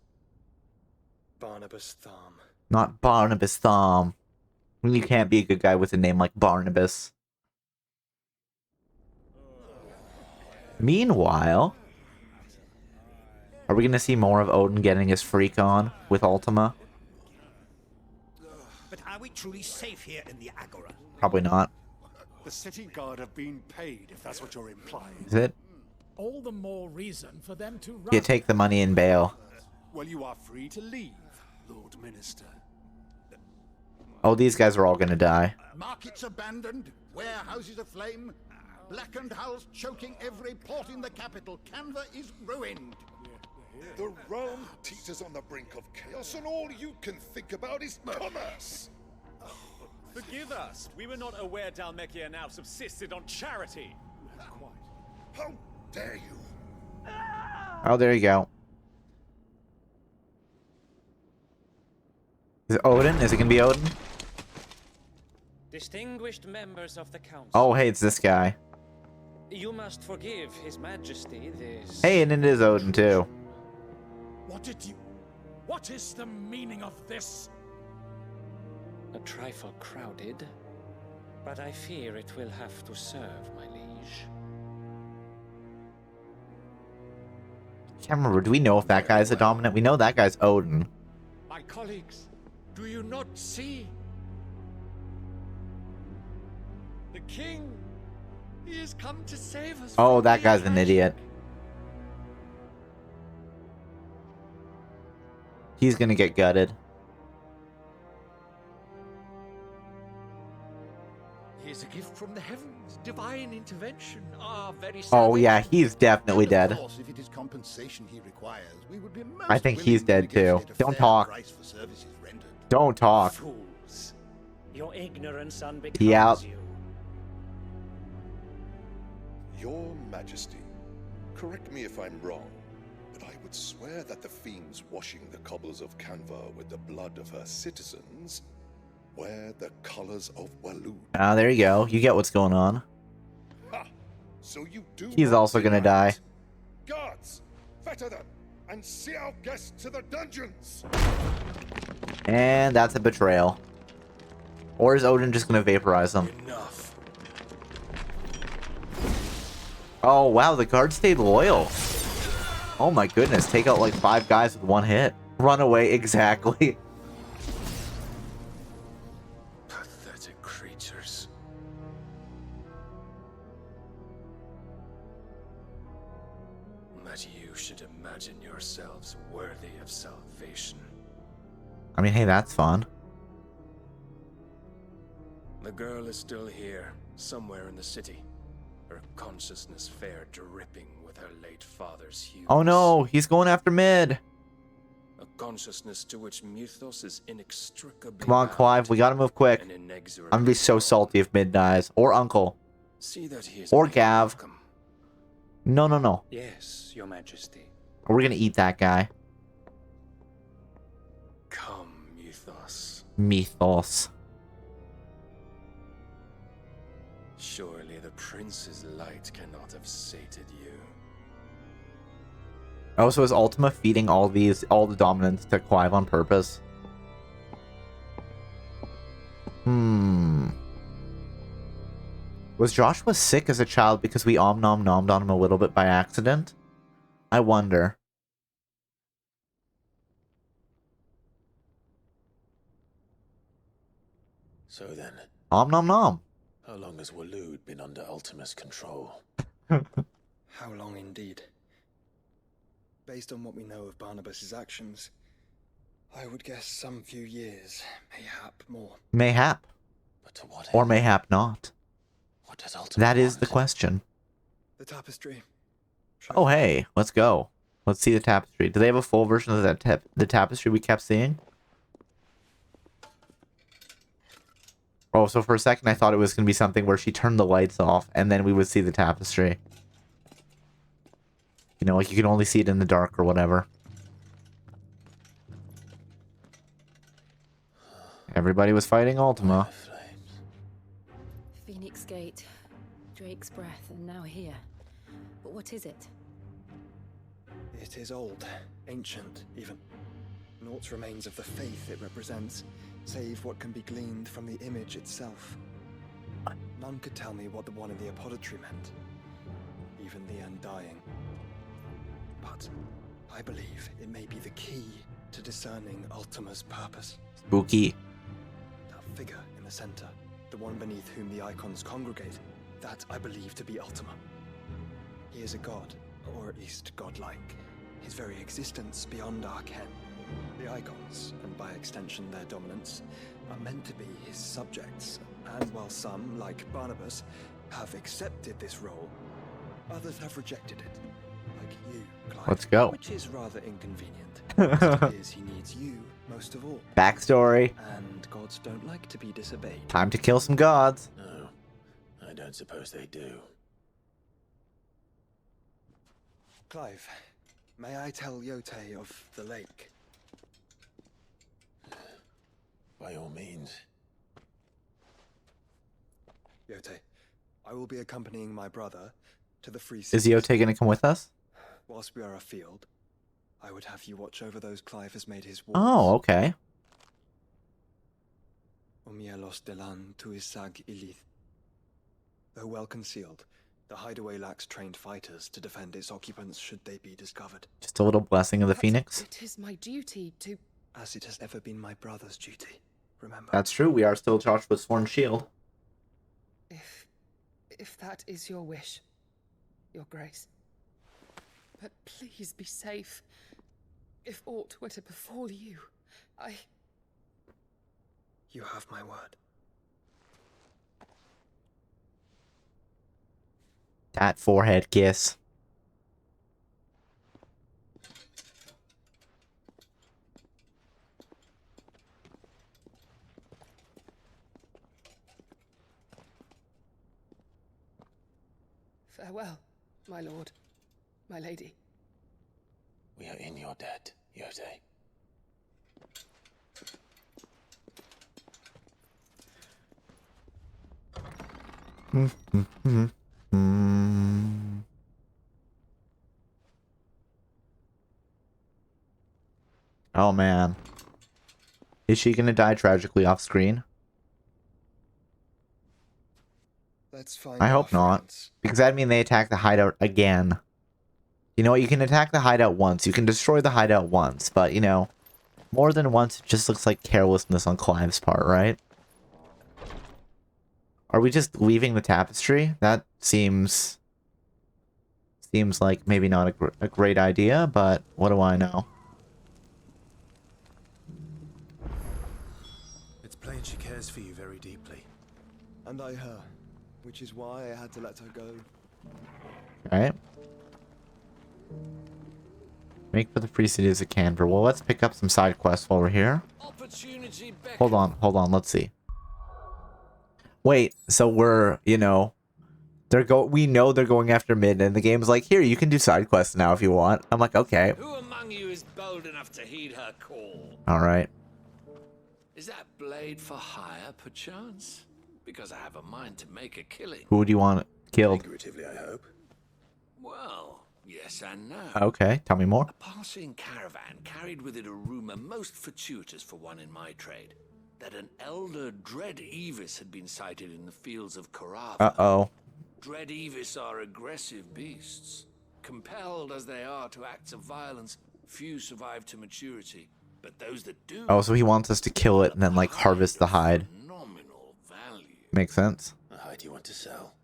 Speaker 19: Barnabas Tharm.
Speaker 1: Not Barnabas Thom. You can't be a good guy with a name like Barnabas. Meanwhile, are we going to see more of Odin getting his freak on with Ultima?
Speaker 18: But are we truly safe here in the Agora?
Speaker 1: Probably not.
Speaker 18: The city guard have been paid, if that's what you're implying.
Speaker 1: Is it?
Speaker 20: All the more reason for them to run.
Speaker 1: You take the money and bail.
Speaker 18: Well, you are free to leave, Lord Minister.
Speaker 1: Oh, these guys are all going to die.
Speaker 24: Markets abandoned, warehouses aflame, blackened hulls choking every port in the capital. Canva is ruined.
Speaker 15: The realm teeters on the brink of chaos, and all you can think about is commerce.
Speaker 25: Forgive us. We were not aware Dhalmekia now subsisted on charity.
Speaker 15: How dare you?
Speaker 1: Oh, there you go. Is it Odin? Is it going to be Odin?
Speaker 26: Distinguished members of the council.
Speaker 1: Oh, hey, it's this guy.
Speaker 26: You must forgive His Majesty this.
Speaker 1: Hey, and it is Odin, too.
Speaker 20: What is the meaning of this?
Speaker 26: A trifle crowded, but I fear it will have to serve, my liege.
Speaker 1: Can't remember. Do we know if that guy's a dominant? We know that guy's Odin.
Speaker 5: My colleagues, do you not see? The king, he has come to save us.
Speaker 1: Oh,
Speaker 5: from
Speaker 1: that
Speaker 5: the
Speaker 1: guy's an idiot. He's gonna get gutted.
Speaker 5: He is a gift from the heavens, divine intervention. Ah, very
Speaker 1: Oh yeah, he's definitely dead.
Speaker 24: Of course, if it is compensation he requires, we would be most
Speaker 1: I think
Speaker 24: willing
Speaker 1: he's
Speaker 24: to
Speaker 1: dead too.
Speaker 24: negotiate a
Speaker 1: Don't
Speaker 24: fair
Speaker 1: talk.
Speaker 24: price for services rendered.
Speaker 1: Don't talk.
Speaker 26: Fools. Your ignorance unbecomes
Speaker 1: Yep.
Speaker 26: you.
Speaker 15: Your Majesty, correct me if I'm wrong, but I would swear that the fiends washing the cobbles of Canva with the blood of her citizens wear the colors of Waloed.
Speaker 1: Ah, there you go. You get what's going on.
Speaker 15: Ha! So you do.
Speaker 1: He's also gonna die.
Speaker 15: Guards, fetter them and see our guests to the dungeons.
Speaker 1: And that's a betrayal. Or is Odin just gonna vaporize them?
Speaker 15: Enough.
Speaker 1: Oh wow, the guard stayed loyal. Oh my goodness, take out like 5 guys with 1 hit. Run away, exactly.
Speaker 5: Pathetic creatures. That you should imagine yourselves worthy of salvation.
Speaker 1: I mean, hey, that's fun.
Speaker 5: The girl is still here, somewhere in the city. Her consciousness fair dripping with her late father's hue.
Speaker 1: Oh no, he's going after mid.
Speaker 5: A consciousness to which Mythos is inextricably
Speaker 1: Come on, Clive, we gotta move quick.
Speaker 5: and inexorably
Speaker 1: I'm gonna be so salty if mid dies. Or Uncle.
Speaker 5: See that he is
Speaker 1: Or
Speaker 5: made
Speaker 1: Gav.
Speaker 5: welcome.
Speaker 1: No, no, no.
Speaker 26: Yes, Your Majesty.
Speaker 1: We're gonna eat that guy.
Speaker 5: Come, Mythos.
Speaker 1: Mythos.
Speaker 5: Surely the prince's light cannot have sated you.
Speaker 1: Oh, so is Ultima feeding all the dominants to Clive on purpose? Was Joshua sick as a child because we om-nom-nommed on him a little bit by accident? I wonder.
Speaker 2: So then,
Speaker 1: Om-nom-nom.
Speaker 2: how long has Waloed been under Ultima's control?
Speaker 19: How long indeed? Based on what we know of Barnabas's actions, I would guess some few years, mayhap more.
Speaker 1: Mayhap.
Speaker 2: But to what
Speaker 1: Or
Speaker 2: end?
Speaker 1: mayhap not.
Speaker 2: What does Ultima
Speaker 1: That is
Speaker 2: want?
Speaker 1: the question.
Speaker 19: The tapestry.
Speaker 1: Oh, hey, let's go. Let's see the tapestry. Do they have a full version of that the tapestry we kept seeing? Oh, so for a second I thought it was going to be something where she turned the lights off and then we would see the tapestry. You know, like you can only see it in the dark or whatever. Everybody was fighting Ultima.
Speaker 3: Phoenix Gate, Drake's Breath, and now here. But what is it?
Speaker 19: It is old, ancient, even. Naught remains of the faith it represents, save what can be gleaned from the image itself. None could tell me what the one in the apothecary meant, even the Undying. But I believe it may be the key to discerning Ultima's purpose.
Speaker 1: Spooky.
Speaker 19: That figure in the center, the one beneath whom the icons congregate, that I believe to be Ultima. He is a god, or at least godlike, his very existence beyond our ken. The icons, and by extension their dominants, are meant to be his subjects, and while some, like Barnabas, have accepted this role, others have rejected it. Like you, Clive.
Speaker 1: Let's go.
Speaker 19: Which is rather inconvenient. It appears he needs you most of all.
Speaker 1: Backstory.
Speaker 19: And gods don't like to be disobeyed.
Speaker 1: Time to kill some gods.
Speaker 2: No, I don't suppose they do.
Speaker 19: Clive, may I tell Yote of the lake?
Speaker 2: By all means.
Speaker 19: Yote, I will be accompanying my brother to the Free
Speaker 1: Is
Speaker 19: Cities.
Speaker 1: Yote going to come with us?
Speaker 19: Whilst we are afield, I would have you watch over those Clive has made his walls.
Speaker 1: Oh, okay.
Speaker 19: Omielos delan tuisag ilith. Though well concealed, the hideaway lacks trained fighters to defend its occupants should they be discovered.
Speaker 1: Just a little blessing of the Phoenix.
Speaker 17: It is my duty to...
Speaker 19: As it has ever been my brother's duty, remember.
Speaker 1: That's true. We are still charged with Sworn Shield.
Speaker 17: If that is your wish, your grace. But please be safe. If aught were to befall you,
Speaker 19: You have my word.
Speaker 1: That forehead kiss.
Speaker 17: Farewell, my lord, my lady.
Speaker 2: We are in your debt, Yote.
Speaker 1: Oh man. Is she gonna die tragically off screen?
Speaker 19: Let's find
Speaker 1: I
Speaker 19: our
Speaker 1: hope not.
Speaker 19: friends.
Speaker 1: Because that'd mean they attack the hideout again. You know what? You can attack the hideout once. You can destroy the hideout once. But, you know, more than once, it just looks like carelessness on Clive's part, right? Are we just leaving the tapestry? That seems like maybe not a great idea, but what do I know?
Speaker 11: It's plain she cares for you very deeply.
Speaker 19: And I her, which is why I had to let her go.
Speaker 1: Alright. Make for the free cities of Canberra. Well, let's pick up some side quests while we're here. Hold on, let's see. Wait, so we're, you know, we know they're going after Mid, and the game's like, here, you can do side quests now if you want. I'm like, okay.
Speaker 5: Who among you is bold enough to heed her call?
Speaker 1: Alright.
Speaker 5: Is that blade for hire, perchance? Because I have a mind to make a killing.
Speaker 1: Who do you want killed?
Speaker 2: Figuratively, I hope.
Speaker 5: Well, yes and no.
Speaker 1: Okay, tell me more.
Speaker 5: A passing caravan carried with it a rumor most fortuitous for one in my trade. that an elder Dread Evis had been sighted in the fields of Karava.
Speaker 1: Uh-oh.
Speaker 5: Dread Evis are aggressive beasts. Compelled as they are to acts of violence, few survive to maturity. But those that do...
Speaker 1: Oh, so he wants us to kill it and then, like, harvest the hide.
Speaker 5: Phenomenal value.
Speaker 1: Makes sense.
Speaker 2: A hide you want to sell?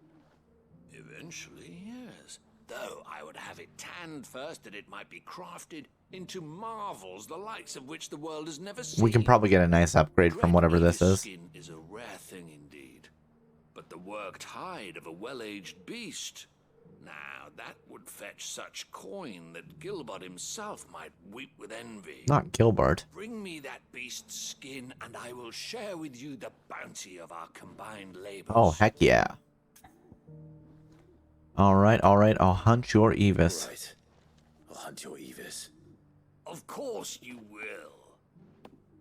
Speaker 5: Eventually, yes. Though I would have it tanned first that it might be crafted into marvels the likes of which the world has never seen.
Speaker 1: We can probably get a nice upgrade from whatever this is.
Speaker 5: Skin is a rare thing indeed. But the worked hide of a well-aged beast... Now, that would fetch such coin that Gilbert himself might weep with envy.
Speaker 1: Not Gilbert.
Speaker 5: Bring me that beast's skin, and I will share with you the bounty of our combined labors.
Speaker 1: Oh, heck yeah. Alright, I'll hunt your Evis.
Speaker 2: Right. I'll hunt your Evis.
Speaker 5: Of course you will.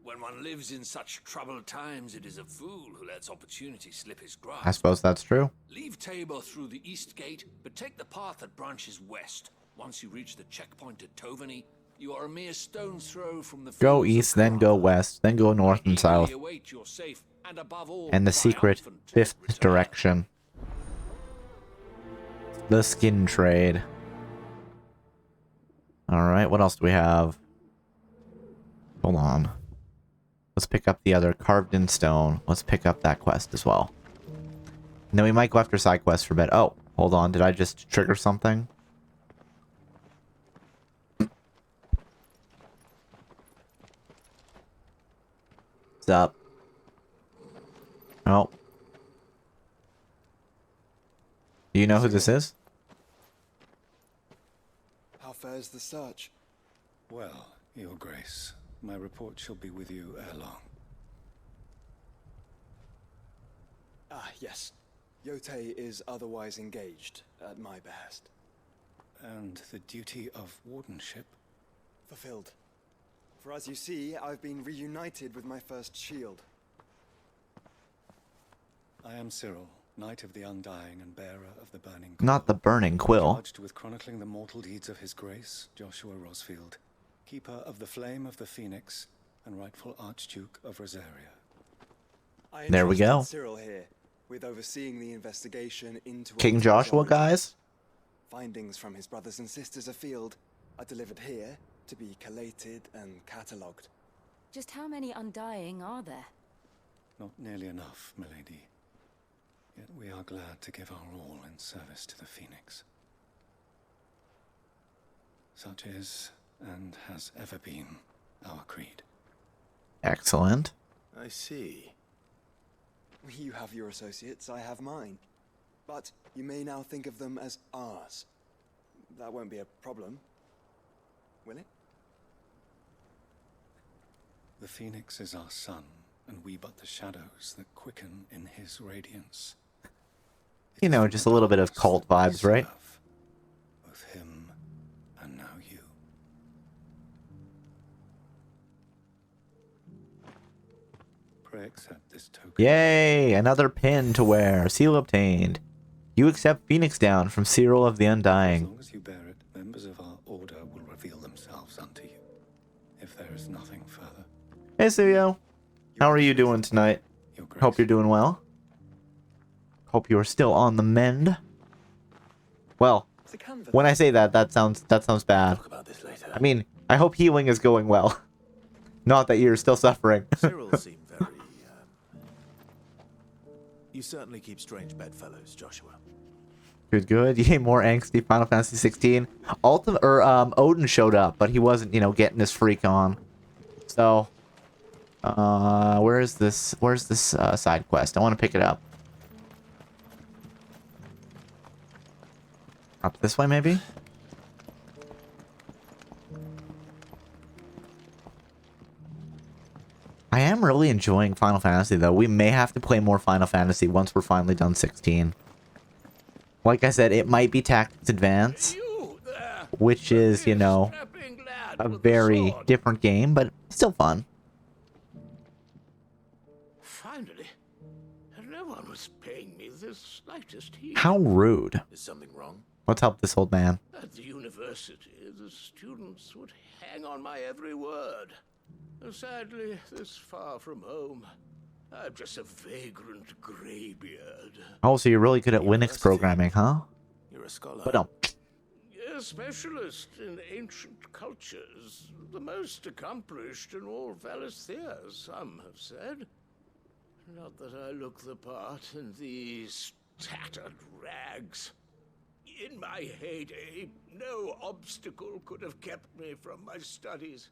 Speaker 5: When one lives in such troubled times, it is a fool who lets opportunity slip his grasp.
Speaker 1: I suppose that's true.
Speaker 5: Leave Tabor through the east gate, but take the path that branches west. Once you reach the checkpoint at Tovany, you are a mere stone's throw from the
Speaker 1: Go east, then go west, then go north and south.
Speaker 5: await your safe, and above all,
Speaker 1: And the secret fifth direction. The skin trade. Alright, what else do we have? Hold on. Let's pick up the other carved in stone. Let's pick up that quest as well. And then we might go after side quests for a bit. Oh, hold on. Did I just trigger something? What's up? Oh. Do you know who this is?
Speaker 19: How fares the search?
Speaker 18: Well, Your Grace, my report shall be with you ere long.
Speaker 19: Ah, yes. Yotei is otherwise engaged, at my behest.
Speaker 18: And the duty of wardenship?
Speaker 19: Fulfilled. For as you see, I've been reunited with my first shield.
Speaker 18: I am Cyril, Knight of the Undying and bearer of the Burning
Speaker 1: Quill. Not the Burning Quill.
Speaker 18: Charged with chronicling the mortal deeds of His Grace, Joshua Rosfield, Keeper of the Flame of the Phoenix, and rightful Archduke of Rosaria.
Speaker 1: There we go.
Speaker 19: Cyril here, with overseeing the investigation into
Speaker 1: King Joshua, guys.
Speaker 19: Findings from his brothers and sisters afield are delivered here to be collated and catalogued.
Speaker 3: Just how many Undying are there?
Speaker 18: Not nearly enough, milady. Yet we are glad to give our all in service to the Phoenix. Such is, and has ever been, our creed.
Speaker 1: Excellent.
Speaker 2: I see.
Speaker 19: You have your associates, I have mine. But you may now think of them as ours. That won't be a problem, will it?
Speaker 18: The Phoenix is our sun, and we but the shadows that quicken in his radiance.
Speaker 1: You know, just a little bit of cult vibes, right?
Speaker 18: Both him and now you. Pray accept this token.
Speaker 1: Yay! Another pin to wear. Seal obtained. You accept Phoenix down from Cyril of the Undying.
Speaker 18: As long as you bear it, members of our order will reveal themselves unto you. If there is nothing further.
Speaker 1: Hey, Suyo. How are you doing tonight? Hope you're doing well. Hope you're still on the mend. Well, when I say that, that sounds bad. I mean, I hope healing is going well. Not that you're still suffering.
Speaker 2: Cyril seemed very, You certainly keep strange bedfellows, Joshua.
Speaker 1: Good, good. Yay, more angsty Final Fantasy XVI. Odin showed up, but he wasn't, you know, getting his freak on. So, where's this side quest? I want to pick it up. Up this way, maybe? I am really enjoying Final Fantasy, though. We may have to play more Final Fantasy once we're finally done 16. Like I said, it might be Tactics Advance, which is, you know, a very different game, but still fun.
Speaker 5: Finally, no one was paying me the slightest heed.
Speaker 1: How rude.
Speaker 2: Is something wrong?
Speaker 1: Let's help this old man.
Speaker 5: At the university, the students would hang on my every word. Sadly, this far from home, I'm just a vagrant graybeard.
Speaker 1: Oh, so you're really good at Linux programming, huh?
Speaker 2: You're a scholar.
Speaker 1: But
Speaker 5: A specialist in ancient cultures, the most accomplished in all Valisthea, some have said. Not that I look the part in these tattered rags. In my heyday, no obstacle could have kept me from my studies.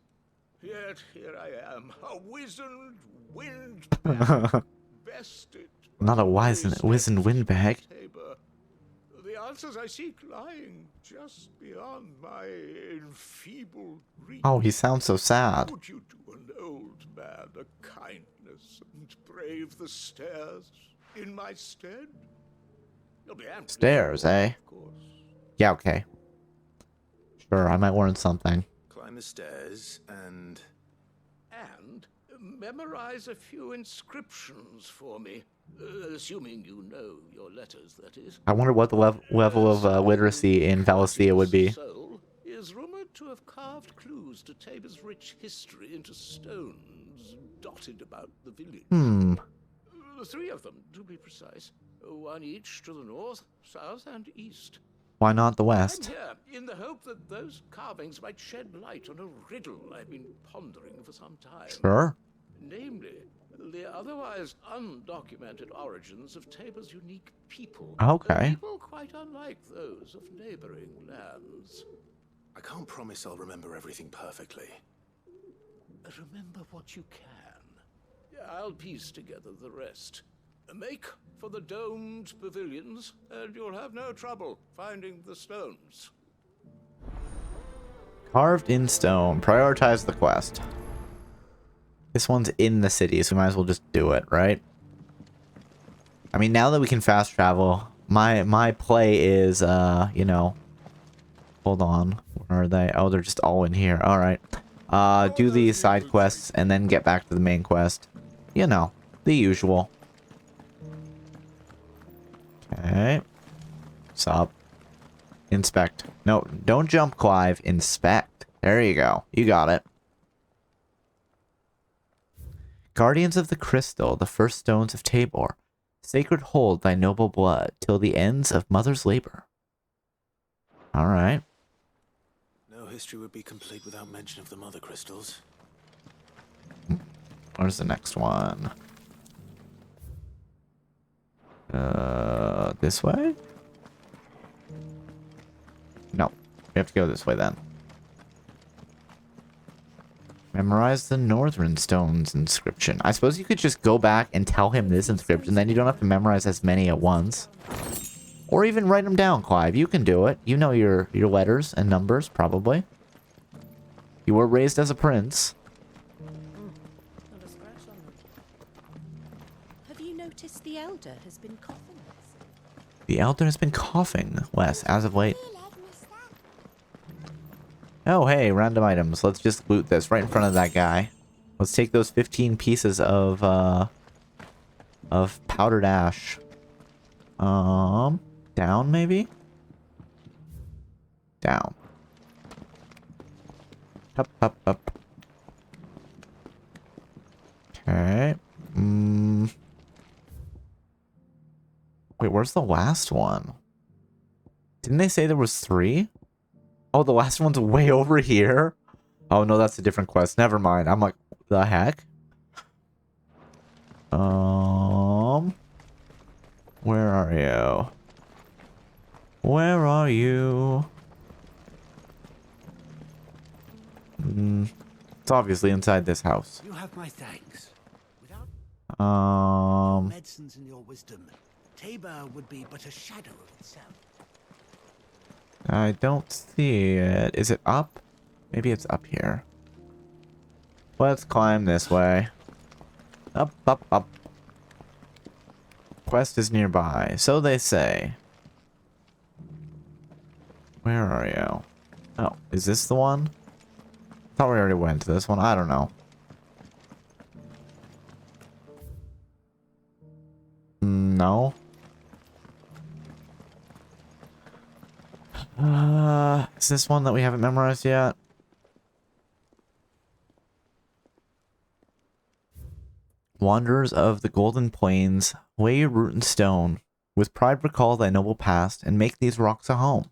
Speaker 5: Yet here I am, a wizened windbag, bested.
Speaker 1: not a wizened windbag.
Speaker 5: The answers I seek lying just beyond my enfeebled reach.
Speaker 1: Oh, he sounds so sad.
Speaker 5: Would you do an old man a kindness and brave the stairs in my stead? You'll be amply
Speaker 1: Stairs, eh?
Speaker 5: of course.
Speaker 1: Yeah, okay. Sure, I might learn something.
Speaker 2: Climb the stairs and
Speaker 5: memorize a few inscriptions for me. Assuming you know your letters, that is.
Speaker 1: I wonder what the level of literacy in Valisthea would be.
Speaker 5: Soul is rumored to have carved clues to Tabor's rich history into stones dotted about the village. Three of them, to be precise. One each to the north, south, and east.
Speaker 1: Why not the west?
Speaker 5: I'm here in the hope that those carvings might shed light on a riddle I've been pondering for some time.
Speaker 1: Sure.
Speaker 5: Namely, the otherwise undocumented origins of Tabor's unique people.
Speaker 1: Okay.
Speaker 5: People quite unlike those of neighboring lands.
Speaker 2: I can't promise I'll remember everything perfectly.
Speaker 5: Remember what you can. I'll piece together the rest. Make for the domed pavilions, and you'll have no trouble finding the stones.
Speaker 1: Carved in stone. Prioritize the quest. This one's in the city, so we might as well just do it, right? I mean, now that we can fast travel, my play is, you know... Hold on. Where are they? Oh, they're just all in here. Alright. Do these side quests, and then get back to the main quest. You know, the usual. Okay. Sup. Inspect. No, don't jump, Clive. Inspect. There you go. You got it. Guardians of the Crystal, the first stones of Tabor. Sacred hold thy noble blood, till the ends of mother's labor. Alright.
Speaker 2: No history would be complete without mention of the mother crystals.
Speaker 1: Where's the next one? This way? No. We have to go this way then. Memorize the Northern Stones inscription. I suppose you could just go back and tell him this inscription, then you don't have to memorize as many at once. Or even write them down, Clive. You can do it. You know your letters and numbers, probably. You were raised as a prince.
Speaker 6: Not a scratch on them. Have you noticed the Elder has been coughing less?
Speaker 1: The Elder has been coughing less as of late. Oh, hey, random items. Let's just loot this right in front of that guy. Let's take those 15 pieces of powdered ash. Down maybe? Down. Up, up, up. Okay. Wait, where's the last one? Didn't they say there was 3? Oh, the last one's way over here? Oh, no, that's a different quest. Never mind. I'm like, the heck? Where are you? Where are you? It's obviously inside this house.
Speaker 4: You have my thanks. Without medicines and your wisdom, Tabor would be but a shadow of itself.
Speaker 1: I don't see it. Is it up? Maybe it's up here. Let's climb this way. Up, up, up. Quest is nearby, so they say. Where are you? Oh, is this the one? I thought we already went to this one. I don't know. No. Is this one that we haven't memorized yet? Wanderers of the Golden Plains, lay your root in stone. With pride recall thy noble past, and make these rocks a home.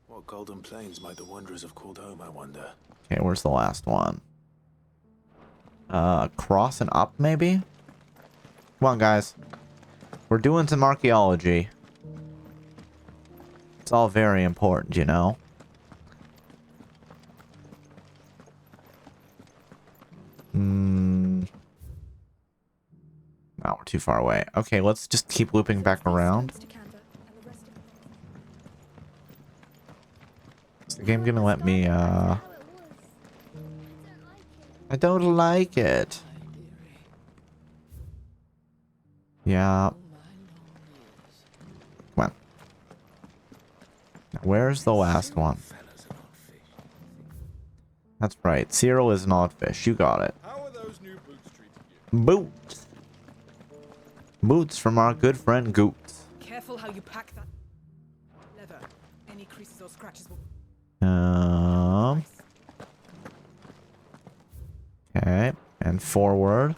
Speaker 2: What golden plains might the wanderers have called home, I wonder?
Speaker 1: Okay, where's the last one? Cross and up, maybe? Come on, guys. We're doing some archaeology. It's all very important, you know? No, we're too far away. Okay, let's just keep looping back around. Is the game gonna let me, I don't like it. Yeah. Come on. Now, where's the last one? That's right. Cyril is an odd fish. You got it.
Speaker 20: How are those new boots treating you?
Speaker 1: Boots. Boots from our good friend Goots.
Speaker 14: Careful how you pack that leather. Any creases or scratches will...
Speaker 1: Okay. And forward.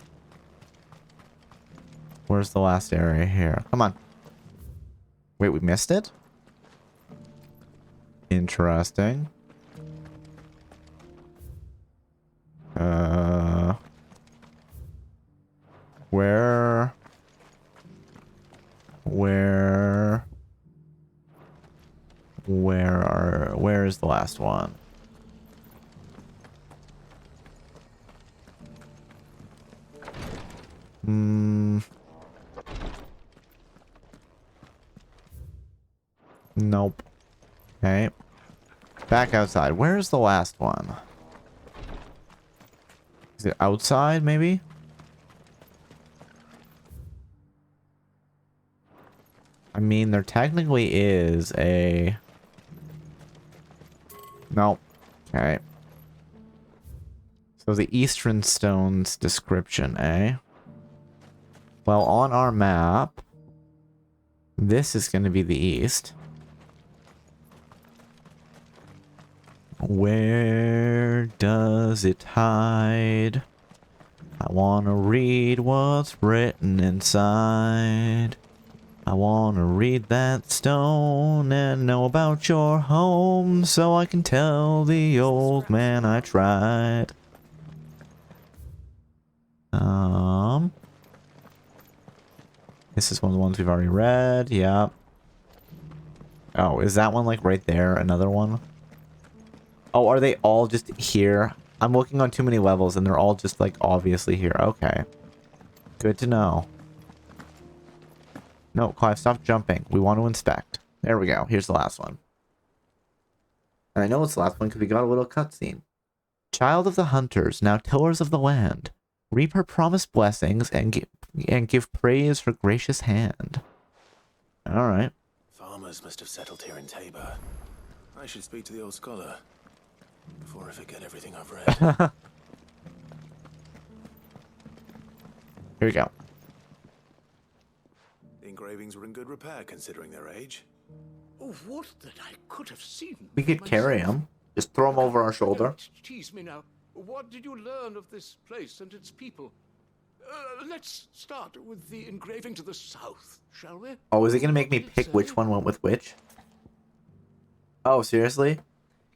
Speaker 1: Where's the last area here? Come on. Wait, we missed it? Interesting. Where's the last one? Nope. Okay. Back outside. Where's the last one? Is it outside, maybe? I mean, there technically is a... Nope. Okay. So the Eastern Stones description, eh? Well, on our map, this is going to be the east. Where does it hide? I want to read what's written inside. I want to read that stone and know about your home so I can tell the old man I tried. This is one of the ones we've already read. Yeah. Oh, is that one like right there? Another one? Oh, are they all just here? I'm looking on too many levels and they're all just like obviously here. Okay. Good to know. No, Clive, stop jumping. We want to inspect. There we go. Here's the last one. And I know it's the last one because we got a little cutscene. Child of the hunters, now tillers of the land, reap her promised blessings and give praise her gracious hand. All right.
Speaker 2: Farmers must have settled here in Tabor. I should speak to the old scholar before I forget everything I've read.
Speaker 1: Here we go.
Speaker 2: The engravings were in good repair considering their age.
Speaker 4: Oh, what that I could have seen.
Speaker 1: We could carry him. Just throw him over our shoulder.
Speaker 4: Don't tease me now. What did you learn of this place and its people? Let's start with the engraving to the south, shall we?
Speaker 1: Oh, is it going to make me pick which one went with which? Oh, seriously?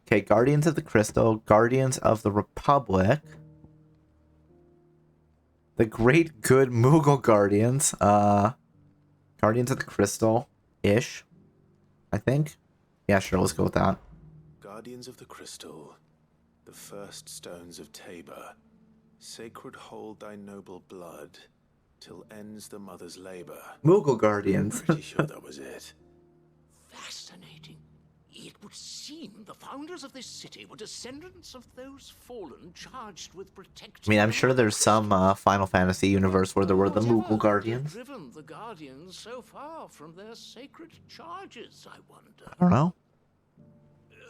Speaker 1: Okay, Guardians of the Crystal, Guardians of the Republic. The Great Good Moogle Guardians. Guardians of the Crystal-ish, I think. Yeah, sure, let's go with that.
Speaker 2: Guardians of the Crystal, the first stones of Tabor. Sacred hold thy noble blood, till ends the mother's labor.
Speaker 1: Moogle Guardians.
Speaker 2: Pretty sure that was it.
Speaker 4: Fascinating. It would seem the founders of this city were descendants of those fallen charged with protecting...
Speaker 1: I mean, I'm sure there's some Final Fantasy universe where there were the Moogle Guardians.
Speaker 4: Driven the Guardians so far from their sacred charges, I wonder.
Speaker 1: I don't know.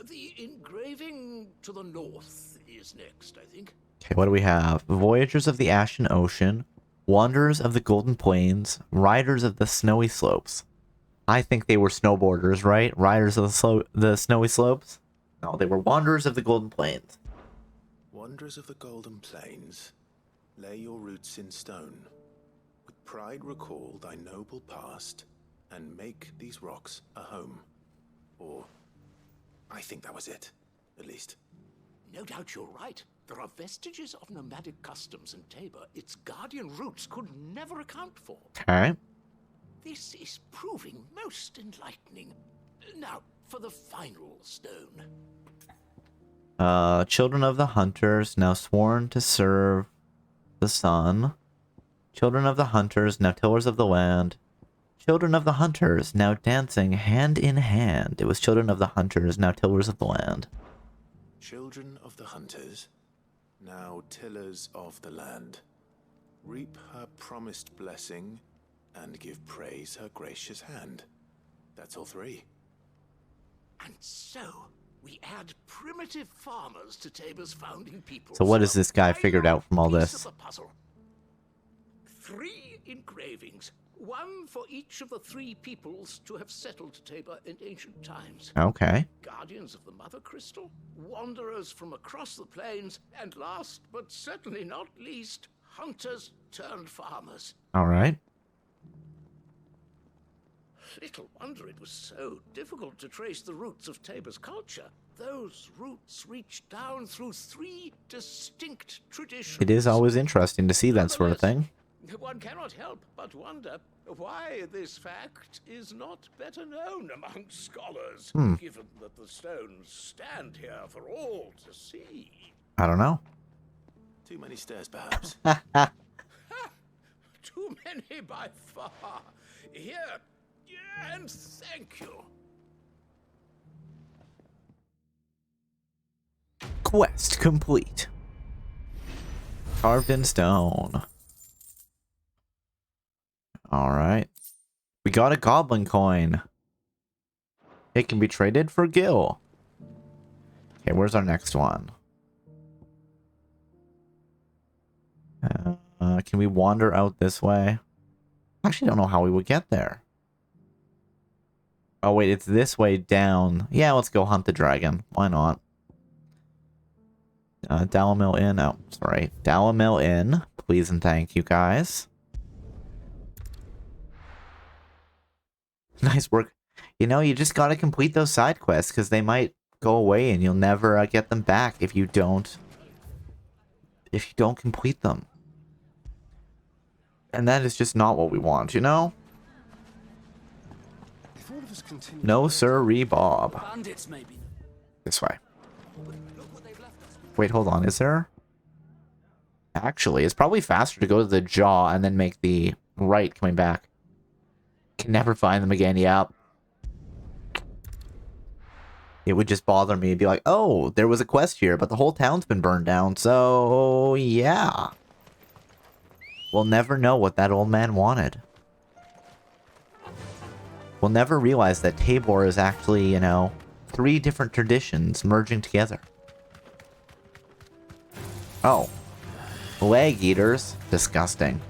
Speaker 4: The engraving to the north is next, I think.
Speaker 1: Okay, what do we have? Voyagers of the Ashen Ocean, Wanderers of the Golden Plains, Riders of the Snowy Slopes. I think they were snowboarders, right? Riders of the Snowy Slopes? No, they were Wanderers of the Golden Plains.
Speaker 2: Wanderers of the Golden Plains. Lay your roots in stone. With pride recall thy noble past, and make these rocks a home. Or, I think that was it, at least.
Speaker 4: No doubt you're right. There are vestiges of nomadic customs in Tabor its guardian roots could never account for.
Speaker 1: Okay.
Speaker 4: This is proving most enlightening. Now, for the final stone.
Speaker 1: Children of the Hunters, now sworn to serve the sun. Children of the Hunters, now tillers of the land. Children of the Hunters, now dancing hand in hand. It was Children of the Hunters, now tillers of the land.
Speaker 2: Children of the Hunters, now tillers of the land. Reap her promised blessing, and give praise her gracious hand. That's all three.
Speaker 4: And so, we add primitive farmers to Tabor's founding people.
Speaker 1: So what has this guy figured out from all this?
Speaker 4: 3 engravings, one for each of the 3 peoples to have settled Tabor in ancient times.
Speaker 1: Okay.
Speaker 4: Guardians of the Mother Crystal, wanderers from across the plains, and last but certainly not least, hunters turned farmers.
Speaker 1: All right.
Speaker 4: Little wonder it was so difficult to trace the roots of Tabor's culture. Those roots reach down through 3 distinct traditions.
Speaker 1: It is always interesting to see that sort of thing.
Speaker 4: One cannot help but wonder why this fact is not better known among scholars, given that the stones stand here for all to see.
Speaker 1: I don't know.
Speaker 2: Too many stairs, perhaps.
Speaker 4: Too many by far. Here, and thank you.
Speaker 1: Quest complete. Carved in stone. Alright. We got a goblin coin. It can be traded for gil. Okay, where's our next one? Can we wander out this way? I actually don't know how we would get there. Oh wait, it's this way down. Yeah, let's go hunt the dragon. Why not? Dalamil Inn. Oh, sorry. Dalamil Inn. Please and thank you, guys. Nice work. You know, you just gotta complete those side quests, because they might go away and you'll never get them back if you don't complete them. And that is just not what we want, you know? No sirree, Bob.
Speaker 13: Bandits, maybe.
Speaker 1: This way. Wait, hold on. Is there? Actually, it's probably faster to go to the jaw and then make the right coming back. Can never find them again. Yep. It would just bother me to be like, oh, there was a quest here, but the whole town's been burned down. So, yeah. We'll never know what that old man wanted. We'll never realize that Tabor is actually, you know, 3 different traditions merging together. Oh. Leg eaters. Disgusting.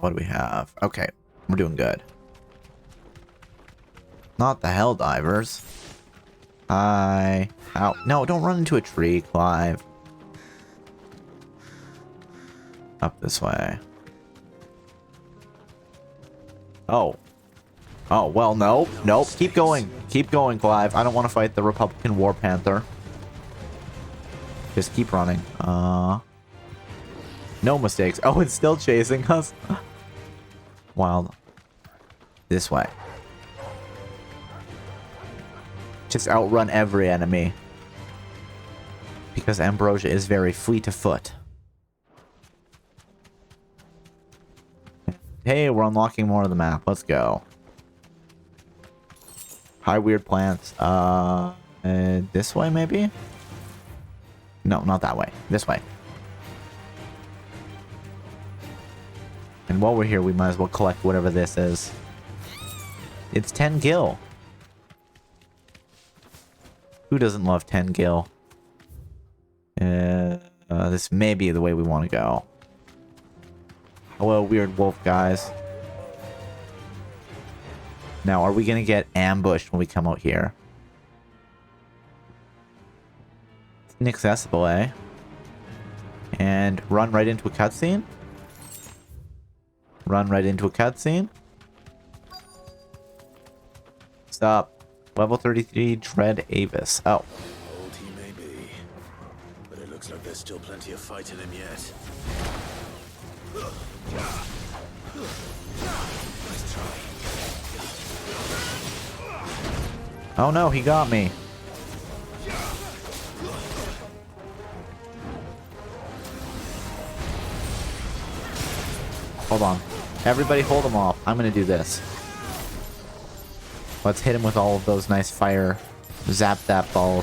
Speaker 1: What do we have? Okay. We're doing good. Not the hell divers. Hi. Ow. No, don't run into a tree, Clive. Up this way. Oh. Oh, well, no. Nope. Keep going. Keep going, Clive. I don't want to fight the Republican War Panther. Just keep running. No mistakes. Oh, it's still chasing us. Wild. This way. Just outrun every enemy. Because Ambrosia is very fleet of foot. Hey, we're unlocking more of the map. Let's go. Hi, weird plants. This way, maybe? No, not that way. This way. And while we're here, we might as well collect whatever this is. It's 10 gil. Who doesn't love 10 gil? This may be the way we want to go. Hello, weird wolf guys. Now, are we going to get ambushed when we come out here? It's inaccessible, eh? And run right into a cutscene? Run right into a cutscene? Stop. Level 33, Dread Avis. Oh.
Speaker 2: Old he may be, but it looks like there's still plenty of fight in him yet. Nice try.
Speaker 1: Oh no, he got me. Hold on. Everybody hold him off. I'm gonna do this. Let's hit him with all of those nice fire. Zap that ball.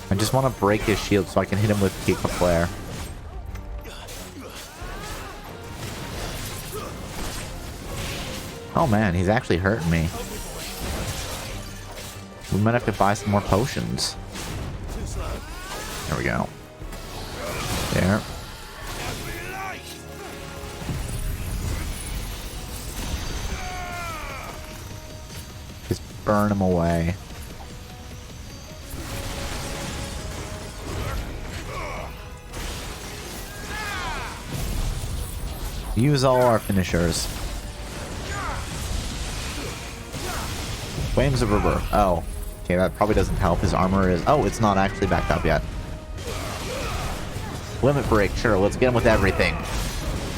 Speaker 1: I just want to break his shield so I can hit him with Kika Flare. Oh man, he's actually hurting me. We might have to buy some more potions. There we go. There. Just burn him away. Use all our finishers. Flames of Rebirth. Oh. Okay, that probably doesn't help. His armor is... Oh, it's not actually backed up yet. Limit Break. Sure, let's get him with everything.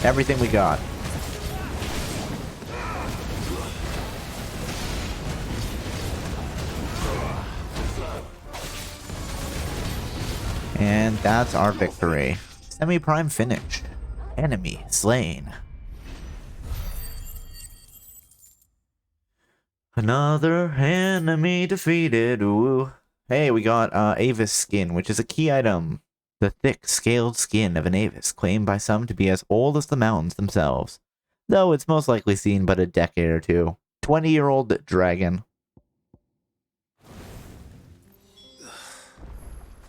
Speaker 1: Everything we got. And that's our victory. Semi-prime finish. Enemy slain. Another enemy defeated. Ooh. Hey, we got Avis skin, which is a key item. The thick, scaled skin of an Avis, claimed by some to be as old as the mountains themselves. Though it's most likely seen but a decade or two. 20-year-old dragon.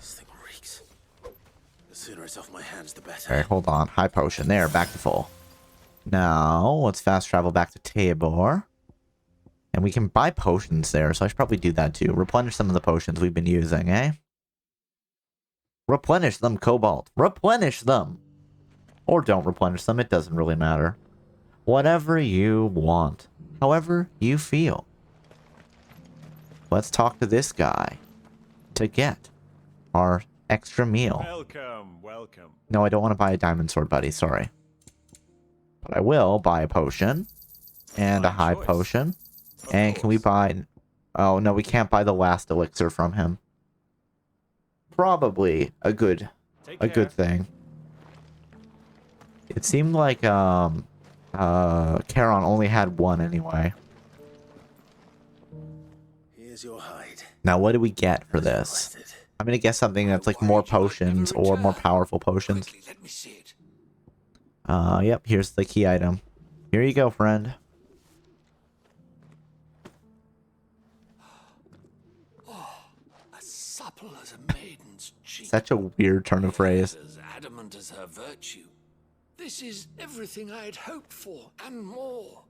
Speaker 2: This thing reeks. The sooner it's off my hands, the better.
Speaker 1: Alright, hold on. High potion. There, back to full. Now, let's fast travel back to Tabor. And we can buy potions there, so I should probably do that too. Replenish some of the potions we've been using, eh? Replenish them, Cobalt. Replenish them! Or don't replenish them, it doesn't really matter. Whatever you want. However you feel. Let's talk to this guy. To get our extra meal.
Speaker 25: Welcome, welcome.
Speaker 1: No, I don't want to buy a diamond sword, buddy, sorry. But I will buy a potion. And a high potion. And can we buy... Oh, no, we can't buy the last elixir from him. Probably a good thing. It seemed like Charon only had one anyway.
Speaker 2: Here's your hide.
Speaker 1: Now, what do we get for this? I'm gonna guess something that's like more potions or more powerful potions. Yep, here's the key item. Here you go, friend.
Speaker 5: Supple as a maiden's cheek.
Speaker 1: Such a weird turn of phrase.
Speaker 5: As adamant as her virtue. This is everything I had hoped for, and more.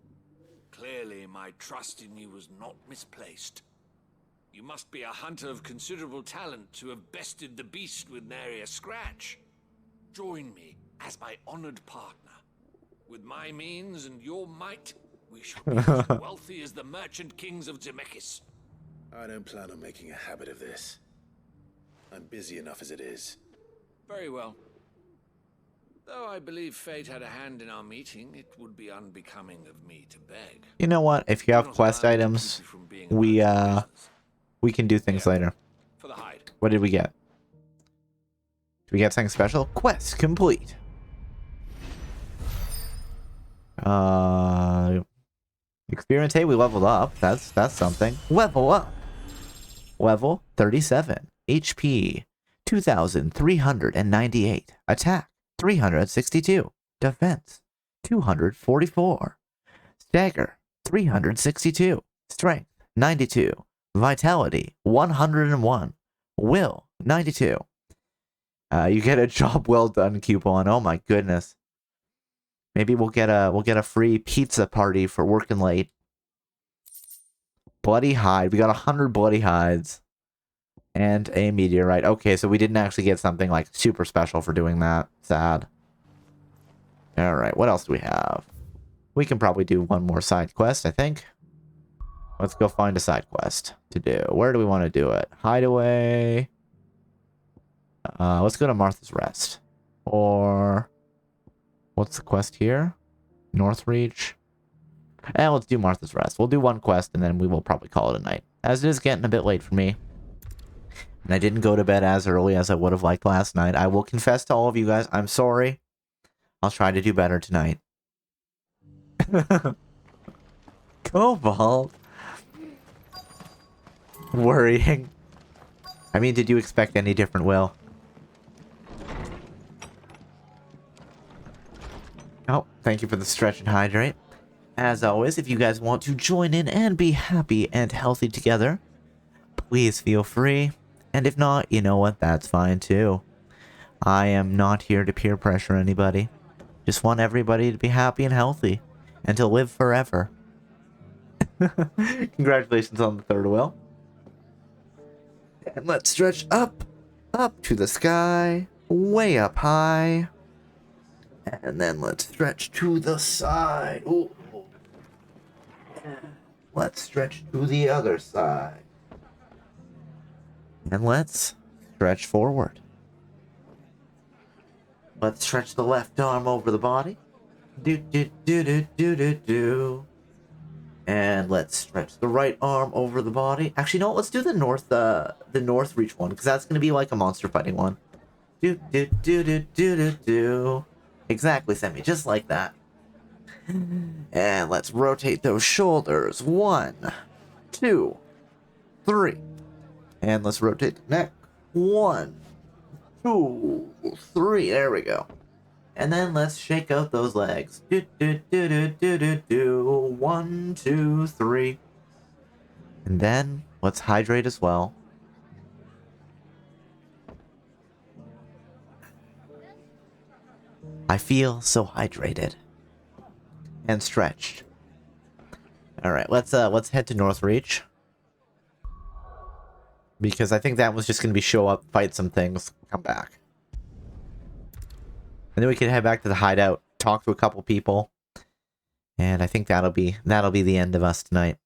Speaker 5: Clearly, my trust in you was not misplaced. You must be a hunter of considerable talent to have bested the beast with nary a scratch. Join me as my honored partner. With my means and your might, we shall be as wealthy as the merchant kings of Zemeckis.
Speaker 2: I don't plan on making a habit of this. I'm busy enough as it is.
Speaker 5: Very well. Though I believe fate had a hand in our meeting, it would be unbecoming of me to beg.
Speaker 1: You know what? If you have quest items, we can do things later.
Speaker 5: For the hide.
Speaker 1: What did we get? Did we get something special? Quest complete. Experience. Hey, we leveled up. That's something. Level up. Level 37. HP 2,398. Attack 362. Defense 244. Stagger 362. Strength 92. Vitality 101. Will 92. You get a job well done coupon. Oh my goodness. Maybe we'll get a free pizza party for working late. Bloody hide. We got 100 bloody hides. And a meteorite. Okay, so we didn't actually get something like super special for doing that. Sad. Alright, what else do we have? We can probably do one more side quest, I think. Let's go find a side quest to do. Where do we want to do it? Hideaway. Let's go to Martha's Rest. Or what's the quest here? Northreach. Let's do Martha's Rest. We'll do one quest and then we will probably call it a night. As it is getting a bit late for me. And I didn't go to bed as early as I would have liked last night. I will confess to all of you guys, I'm sorry. I'll try to do better tonight. Cobalt. Worrying. I mean, did you expect any different, Will? Oh, thank you for the stretch and hydrate. As always, if you guys want to join in and be happy and healthy together, please feel free. And if not, you know what? That's fine too. I am not here to peer pressure anybody. Just want everybody to be happy and healthy. And to live forever. Congratulations on the third Will. And let's stretch up to the sky, way up high. And then let's stretch to the side. Ooh. Let's stretch to the other side. And let's stretch forward. Let's stretch the left arm over the body. Do. And let's stretch the right arm over the body. Actually, no, let's do the north reach one, because that's gonna be like a monster fighting one. Do. Exactly, Sammy, just like that. And let's rotate those shoulders. 1, 2, 3. And let's rotate the neck. 1, 2, 3. There we go. And then let's shake out those legs. 1, 2, 3. And then let's hydrate as well. I feel so hydrated and stretched. All right, let's head to Northreach, because I think that was just gonna be show up, fight some things, come back, and then we can head back to the hideout, talk to a couple people, and I think that'll be the end of us tonight.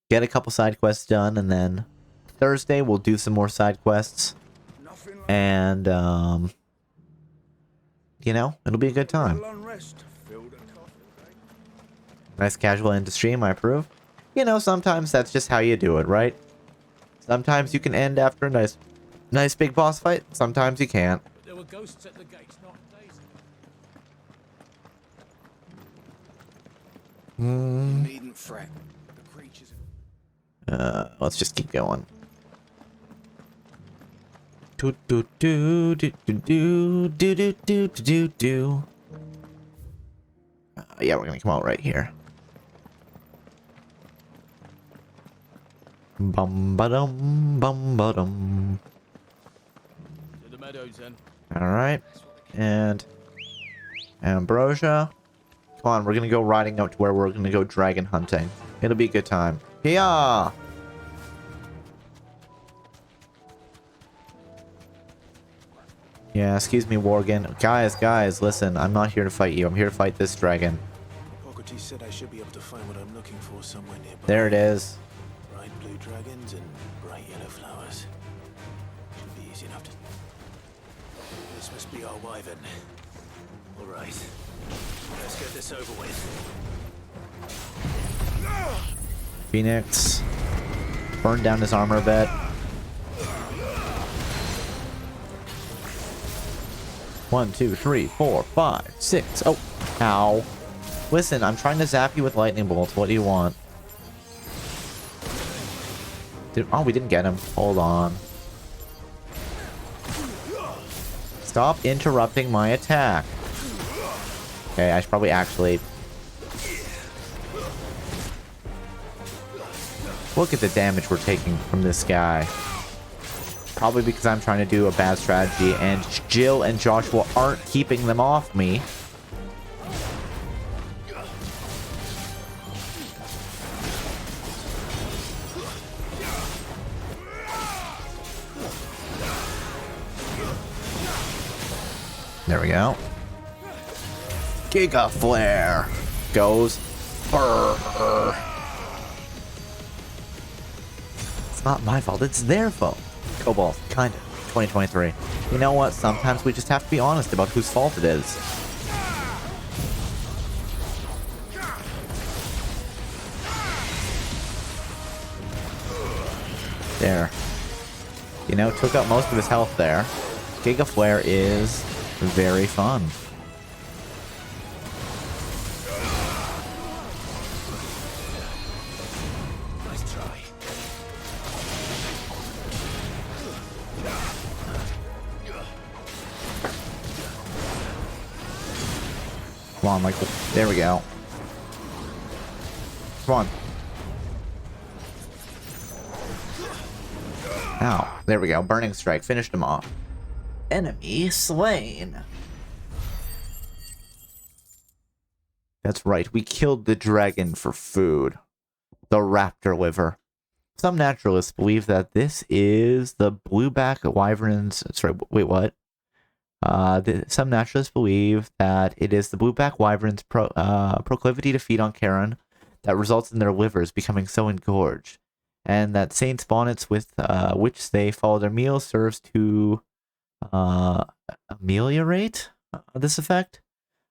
Speaker 1: Get a couple side quests done, and then Thursday we'll do some more side quests, and you know, it'll be a good time. Nice casual end to stream, I approve. You know, sometimes that's just how you do it, right? Sometimes you can end after a nice big boss fight. Sometimes you can't.
Speaker 5: There were ghosts at the gates, not days.
Speaker 11: You needn't fret. The creatures.
Speaker 1: Let's just keep going. Yeah, we're gonna come out right here. Bum-ba-dum, bum-ba-dum.
Speaker 20: To the meadows, then.
Speaker 1: Alright. And Ambrosia. Come on, we're gonna go riding out to where we're gonna go dragon hunting. It'll be a good time. Hiya! Yeah, excuse me, Worgen. Guys, listen. I'm not here to fight you. I'm here to fight this dragon.
Speaker 2: Hippocrates said I should be able to find what I'm looking for somewhere nearby.
Speaker 1: There it is.
Speaker 2: Bright blue dragons and bright yellow flowers. Should be easy enough to... This must be our wyvern. Alright. Let's get this over with.
Speaker 1: Phoenix. Burn down his armor a bit. 1, 2, 3, 4, 5, 6. Oh, ow. Listen, I'm trying to zap you with lightning bolts. What do you want? Oh, we didn't get him. Hold on. Stop interrupting my attack. Okay, I should probably actually... Look at the damage we're taking from this guy. Probably because I'm trying to do a bad strategy, and Jill and Joshua aren't keeping them off me. There we go. Giga Flare goes. Brr. It's not my fault, it's their fault. Cobalt, kind of. 2023. You know what? Sometimes we just have to be honest about whose fault it is. There. You know, took out most of his health there. Giga Flare is very fun.
Speaker 2: Nice try.
Speaker 1: Come on, Michael. There we go. Come on. Ow. There we go. Burning Strike. Finished him off. Enemy slain. That's right. We killed the dragon for food. The raptor liver. Some naturalists believe that this is the blueback wyvern's... Sorry, wait, what? Some naturalists believe that it is the blueback wyvern's proclivity to feed on carrion that results in their livers becoming so engorged, and that saints' bonnets with which they follow their meals serves to ameliorate this effect.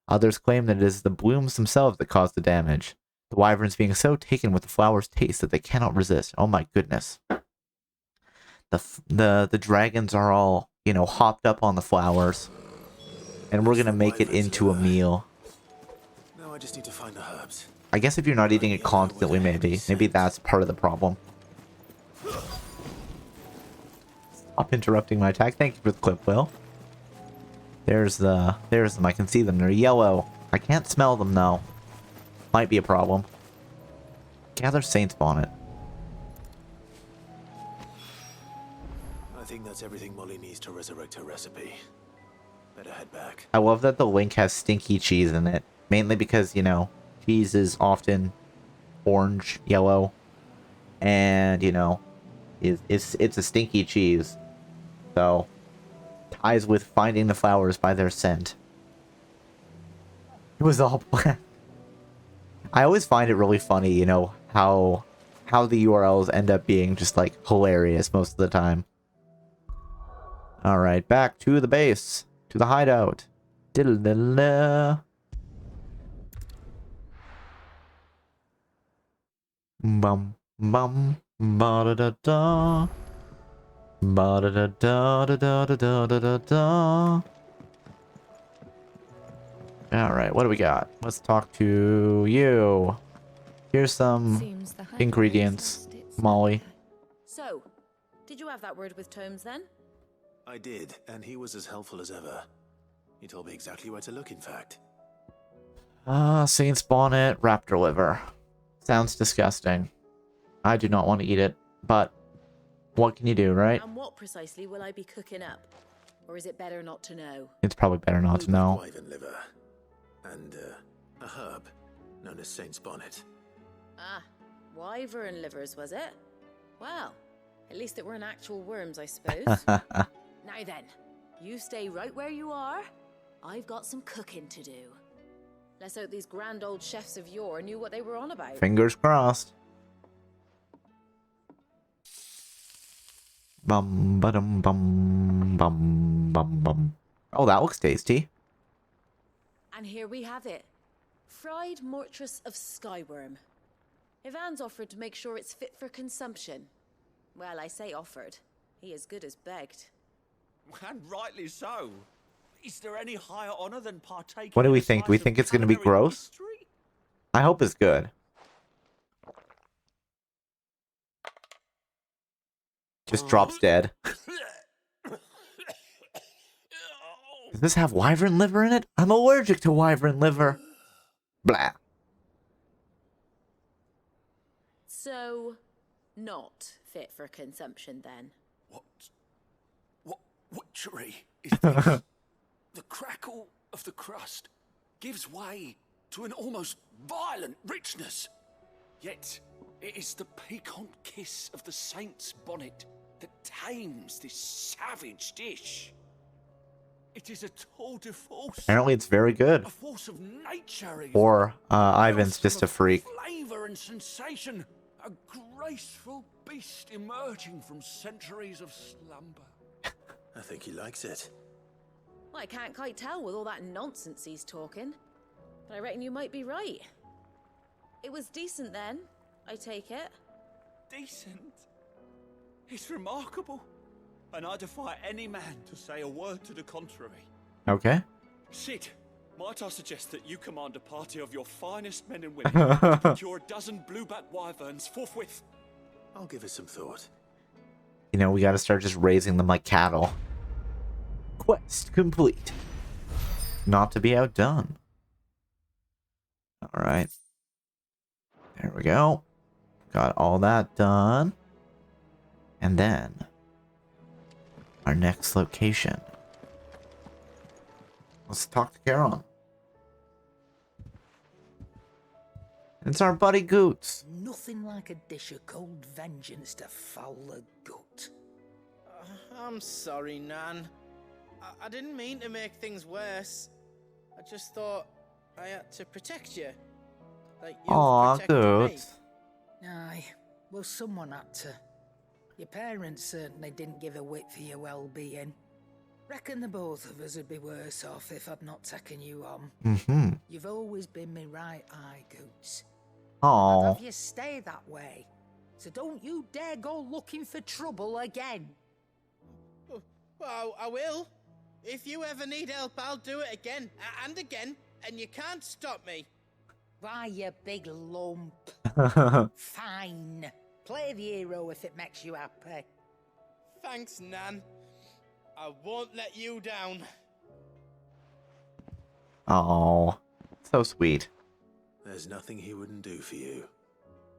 Speaker 1: Others claim that it is the blooms themselves that cause the damage, the wyverns being so taken with the flower's taste that they cannot resist. Oh my goodness. The dragons are all, you know, hopped up on the flowers, and we're gonna make it into a meal.
Speaker 2: Now I just need to find the herbs.
Speaker 1: I guess if you're not eating it constantly, maybe that's part of the problem. Stop interrupting my attack. Thank you for the clip, Will. There's them. I can see them. They're yellow. I can't smell them though. Might be a problem. Gather Saint's Bonnet.
Speaker 2: I think that's everything Molly needs to resurrect her recipe. Better head back.
Speaker 1: I love that the link has stinky cheese in it. Mainly because, you know, cheese is often orange, yellow, and, you know, it's a stinky cheese. So, ties with finding the flowers by their scent. It was all planned. I always find it really funny, you know, how the URLs end up being just, like, hilarious most of the time. Alright, back to the base. To the hideout. Diddle-diddle-da. Bum bum ba da da da ba da da da da da da da da da. All right, what do we got? Let's talk to you. Here's some ingredients, Molly.
Speaker 3: So, did you have that word with Tomes then?
Speaker 2: I did, and he was as helpful as ever. He told me exactly where to look, in fact.
Speaker 1: Saint's Bonnet, raptor liver. Sounds disgusting. I do not want to eat it, but what can you do, right?
Speaker 3: And what precisely will I be cooking up? Or is it better not to know?
Speaker 1: It's probably better not to know.
Speaker 2: Wyvern liver. And, a herb known as Saint's Bonnet.
Speaker 3: Ah, wyvern livers, was it? Well, at least it weren't actual worms, I suppose. Now then, you stay right where you are. I've got some cooking to do. Let's hope these grand old chefs of yore knew what they were on about.
Speaker 1: Fingers crossed. Bum ba-dum bum bum bum bum. Oh, that looks tasty.
Speaker 3: And here we have it. Fried mortress of skyworm. Ivan's offered to make sure it's fit for consumption. Well, I say offered. He as good as begged.
Speaker 5: And rightly so. Is there any higher honor than partaking?
Speaker 1: What do we think? Do we think it's going to be gross? I hope it's good. Just drops dead. Does this have wyvern liver in it? I'm allergic to wyvern liver. Blah.
Speaker 3: So, not fit for consumption then?
Speaker 13: treachery is this. The crackle of the crust gives way to an almost violent richness. Yet it is the piquant kiss of the saint's bonnet that tames this savage dish. It is a tour de force.
Speaker 1: Apparently it's very good.
Speaker 13: A force of nature.
Speaker 1: Or Ivan's just a freak.
Speaker 13: Flavor and sensation. A graceful beast emerging from centuries of slumber.
Speaker 2: I think he likes it.
Speaker 3: Well, I can't quite tell with all that nonsense he's talking. But I reckon you might be right. It was decent then, I take it.
Speaker 13: Decent? It's remarkable. And I defy any man to say a word to the contrary.
Speaker 1: Okay.
Speaker 13: Sid, might I suggest that you command a party of your finest men and women to procure a dozen blueback wyverns forthwith?
Speaker 2: I'll give it some thought.
Speaker 1: You know, we gotta start just raising them like cattle. Quest complete. Not to be outdone. Alright. There we go. Got all that done. And then our next location. Let's talk to Charon. It's our buddy Goots.
Speaker 12: Nothing like a dish of cold vengeance to foul the gut.
Speaker 21: I'm sorry, Nan. I didn't mean to make things worse. I just thought I had to protect you. Like you protected
Speaker 1: Goots.
Speaker 21: me.
Speaker 12: Aye, well, someone had to. Your parents certainly didn't give a whit for your well-being. Reckon the both of us would be worse off if I'd not taken you on. You've always been me right eye, Goots.
Speaker 1: Aww.
Speaker 12: I'd have you stay that way. So don't you dare go looking for trouble again.
Speaker 21: Well, I will. If you ever need help, I'll do it again and again, and you can't stop me.
Speaker 12: Why, you big lump. Fine. Play the hero if it makes you happy.
Speaker 21: Thanks, Nan. I won't let you down.
Speaker 1: Oh, so sweet.
Speaker 2: There's nothing he wouldn't do for you.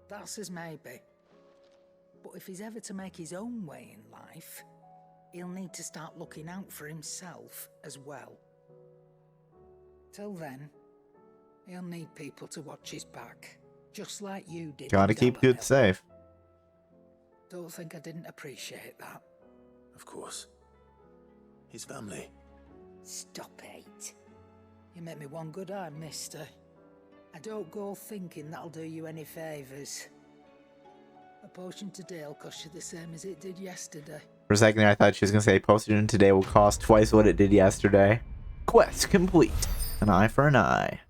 Speaker 12: That's as maybe. But if he's ever to make his own way in life, he'll need to start looking out for himself as well. Till then, he'll need people to watch his back, just like you did.
Speaker 1: Gotta keep Goots safe.
Speaker 12: Don't think I didn't appreciate that.
Speaker 2: Of course. His family.
Speaker 12: Stop it. You make me one good eye, mister. I don't go thinking that'll do you any favours. A potion today'll cost you the same as it did yesterday.
Speaker 1: For a second there, I thought she was gonna say potion today will cost twice what it did yesterday. Quest complete. An eye for an eye.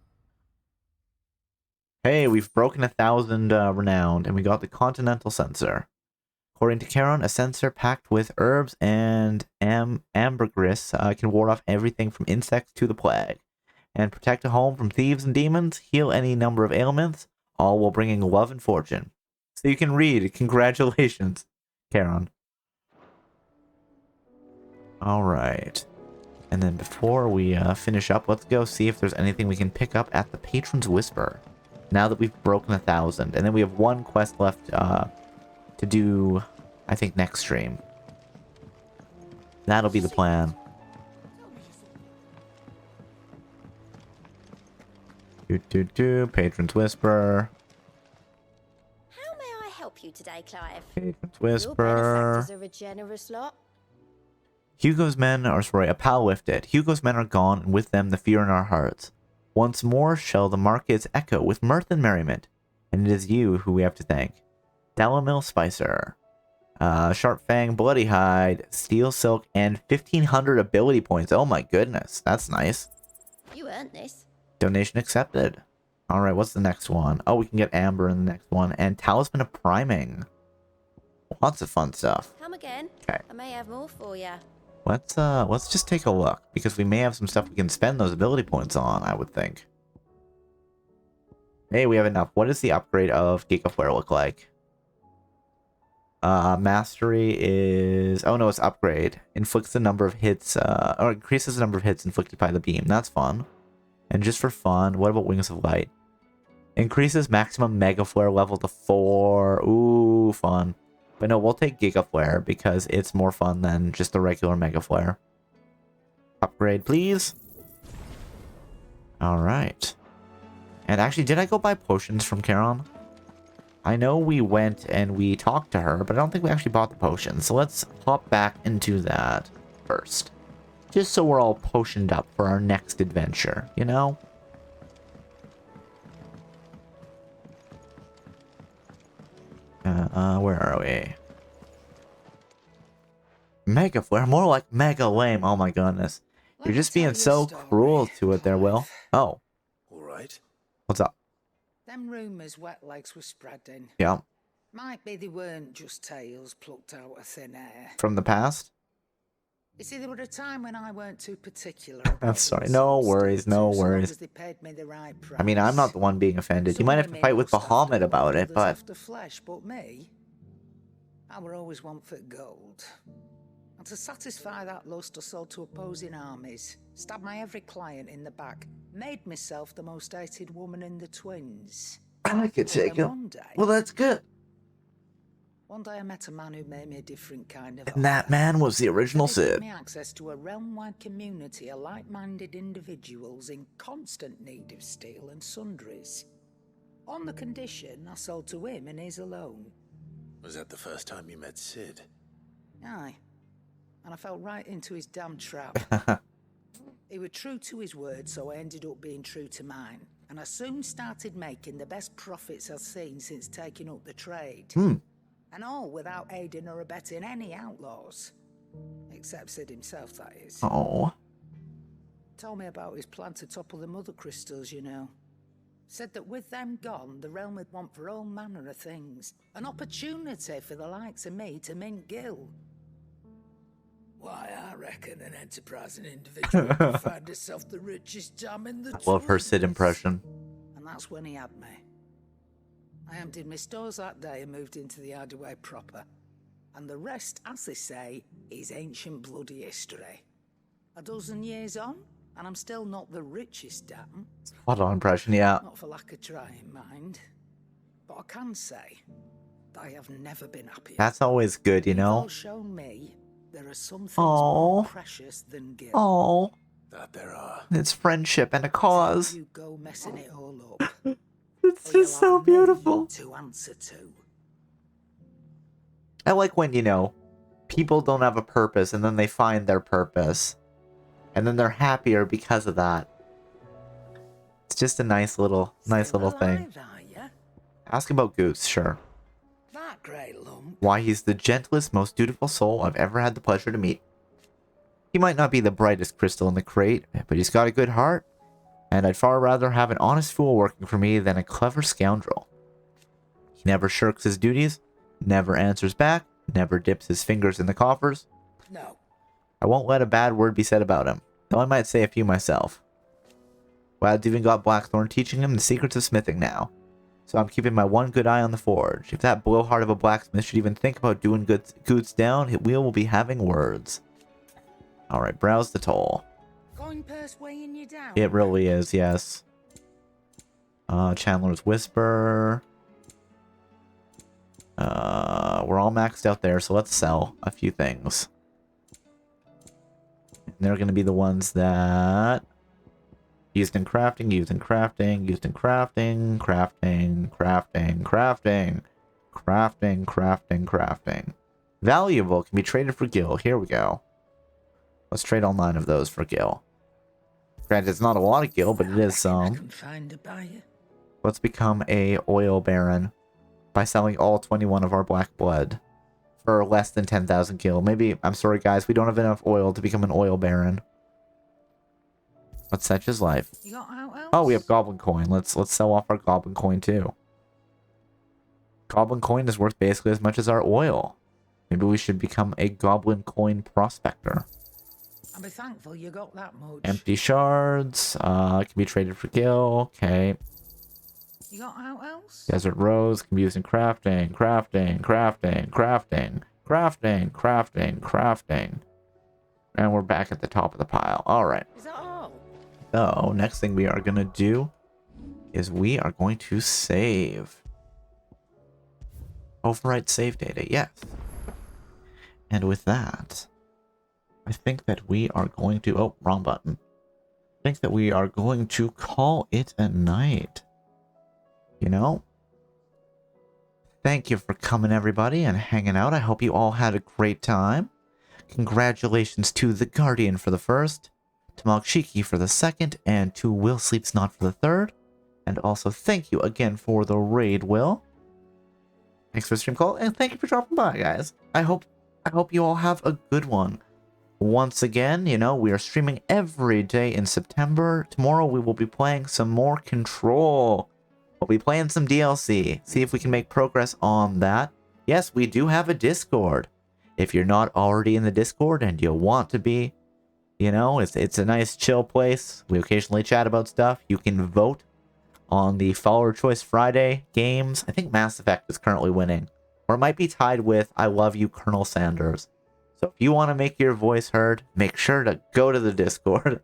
Speaker 1: Hey, we've broken 1,000 renowned, and we got the Continental Sensor. According to Charon, a sensor packed with herbs and ambergris can ward off everything from insects to the plague, and protect a home from thieves and demons, heal any number of ailments, all while bringing love and fortune. So you can read. Congratulations, Charon. Alright. And then before we finish up, let's go see if there's anything we can pick up at the Patron's Whisper. Now that we've broken 1,000. And then we have one quest left to do, I think, next stream. That'll be the plan. Patron's Whisper.
Speaker 7: How may I help you today, Clive?
Speaker 1: Patron's
Speaker 7: Your
Speaker 1: Whisper.
Speaker 7: benefactors are a generous lot.
Speaker 1: Hugo's men are, sorry, a pal lifted. Hugo's men are gone, and with them the fear in our hearts. Once more shall the markets echo with mirth and merriment, and it is you who we have to thank. Dalamil Spicer, Sharp Fang, Bloody Hide, Steel Silk, and 1,500 ability points. Oh my goodness, that's nice.
Speaker 7: You earned this.
Speaker 1: Donation accepted. Alright, what's the next one? Oh, we can get Amber in the next one, and Talisman of Priming. Lots of fun stuff.
Speaker 7: Come again.
Speaker 1: Okay.
Speaker 7: I may have more for you.
Speaker 1: Let's just take a look, because we may have some stuff we can spend those ability points on, I would think. Hey, we have enough. What does the upgrade of Giga Flare look like? Mastery is... Oh no, it's upgrade. Inflicts the number of hits, or increases the number of hits inflicted by the beam. That's fun. And just for fun, what about Wings of Light? Increases maximum Mega Flare level to 4. Ooh, fun. But no, we'll take Giga Flare because it's more fun than just the regular Mega Flare. Upgrade, please. Alright. And actually, did I go buy potions from Charon? I know we went and we talked to her, but I don't think we actually bought the potions. So let's hop back into that first. Just so we're all potioned up for our next adventure, you know? Where are we? Mega Flare? More like Mega Lame. Oh my goodness. You're just being so cruel to it there, Will. Oh.
Speaker 2: Alright.
Speaker 1: What's up?
Speaker 12: Them rumours wet legs were spreading.
Speaker 1: Yeah.
Speaker 12: Might be they weren't just tales plucked out of thin air.
Speaker 1: From the past?
Speaker 12: You see, there were a time when I weren't too particular.
Speaker 1: I'm sorry. No worries, no worries.
Speaker 12: They paid me the right price.
Speaker 1: I mean, I'm not the one being offended. You might have to fight with Bahamut about it, but...
Speaker 12: After flesh, but me, I were always one for gold. And to satisfy that lust, I sold to opposing armies, stabbed my every client in the back, made myself the most hated woman in the twins.
Speaker 1: I could take it. Well, that's good.
Speaker 12: One day I met a man who made me a different kind of
Speaker 1: And that man was the original Sid.
Speaker 12: He gave me access to a realm-wide community of like-minded individuals in constant need of steel and sundries. On the condition I sold to him and his alone.
Speaker 2: Was that the first time you met Sid?
Speaker 12: Aye. And I fell right into his damn trap. He was true to his word, so I ended up being true to mine. And I soon started making the best profits I've seen since taking up the trade. And all without aiding or abetting any outlaws. Except Sid himself, that is.
Speaker 1: Oh.
Speaker 12: Told me about his plan to topple the mother crystals, you know. Said that with them gone, the realm would want for all manner of things. An opportunity for the likes of me to mint gil. Why, I reckon an enterprising individual could find herself the richest gem in the
Speaker 1: Love her Sid impression.
Speaker 12: And that's when he had me. I emptied my stores that day and moved into the hideaway proper. And the rest, as they say, is ancient bloody history. A dozen years on, and I'm still not the richest damn.
Speaker 1: Spot on impression, yeah.
Speaker 12: Not for lack of trying, mind. But I can say that I have never been happier.
Speaker 1: That's always good, you know?
Speaker 12: You've shown me there are some things more precious than guilt.
Speaker 1: Oh.
Speaker 2: That there are.
Speaker 1: It's friendship and a cause.
Speaker 12: You go messing it all up.
Speaker 1: It's just so beautiful.
Speaker 12: To answer to.
Speaker 1: I like when, you know, people don't have a purpose and then they find their purpose. And then they're happier because of that. It's just a nice little thing. Ask about Goose, sure.
Speaker 12: That great lump.
Speaker 1: Why he's the gentlest, most dutiful soul I've ever had the pleasure to meet. He might not be the brightest crystal in the crate, but he's got a good heart. And I'd far rather have an honest fool working for me than a clever scoundrel. He never shirks his duties, never answers back, never dips his fingers in the coffers.
Speaker 12: No.
Speaker 1: I won't let a bad word be said about him, though I might say a few myself. Wad's even got Blackthorn teaching him the secrets of smithing now. So I'm keeping my one good eye on the forge. If that blowhard of a blacksmith should even think about doing goods down, we will be having words. Alright, browse the toll.
Speaker 12: Coin purse weighing you down.
Speaker 1: It really is, yes. Chandler's Whisper. We're all maxed out there, so let's sell a few things. And they're going to be the ones that... Used in crafting, used in crafting, used in crafting, crafting, crafting, crafting, crafting, crafting, crafting. Valuable can be traded for gil. Here we go. Let's trade all 9 of those for gil. Granted, it's not a lot of gil, but it is some. Let's become a oil baron by selling all 21 of our black blood for less than 10,000 gil. Maybe, I'm sorry guys, we don't have enough oil to become an oil baron. What's such his life?
Speaker 12: You got out else?
Speaker 1: Oh, we have goblin coin. Let's sell off our goblin coin too. Goblin coin is worth basically as much as our oil. Maybe we should become a goblin coin prospector.
Speaker 12: I'll be thankful you got that much.
Speaker 1: Empty shards. Can be traded for gil. Okay.
Speaker 12: You got out else?
Speaker 1: Desert rose can be used in crafting, crafting, crafting, crafting, crafting, crafting, crafting. And we're back at the top of the pile. Alright.
Speaker 12: Is that all?
Speaker 1: So, next thing we are going to do is we are going to save. Overwrite save data, yes. And with that, I think that we are going to... Oh, wrong button. I think that we are going to call it a night. You know? Thank you for coming, everybody, and hanging out. I hope you all had a great time. Congratulations to The Guardian for the first, to Malkshiki for the second, and to Will Sleeps Not for the third. And also thank you again for the raid, Will. Thanks for the stream call, and thank you for dropping by, guys. I hope you all have a good one. Once again, you know, we are streaming every day in September. Tomorrow we will be playing some more Control. We'll be playing some DLC. See if we can make progress on that. Yes, we do have a Discord. If you're not already in the Discord and you want to be, you know, it's a nice chill place. We occasionally chat about stuff. You can vote on the Follower Choice Friday games. I think Mass Effect is currently winning. Or it might be tied with I Love You, Colonel Sanders. So if you want to make your voice heard, make sure to go to the Discord.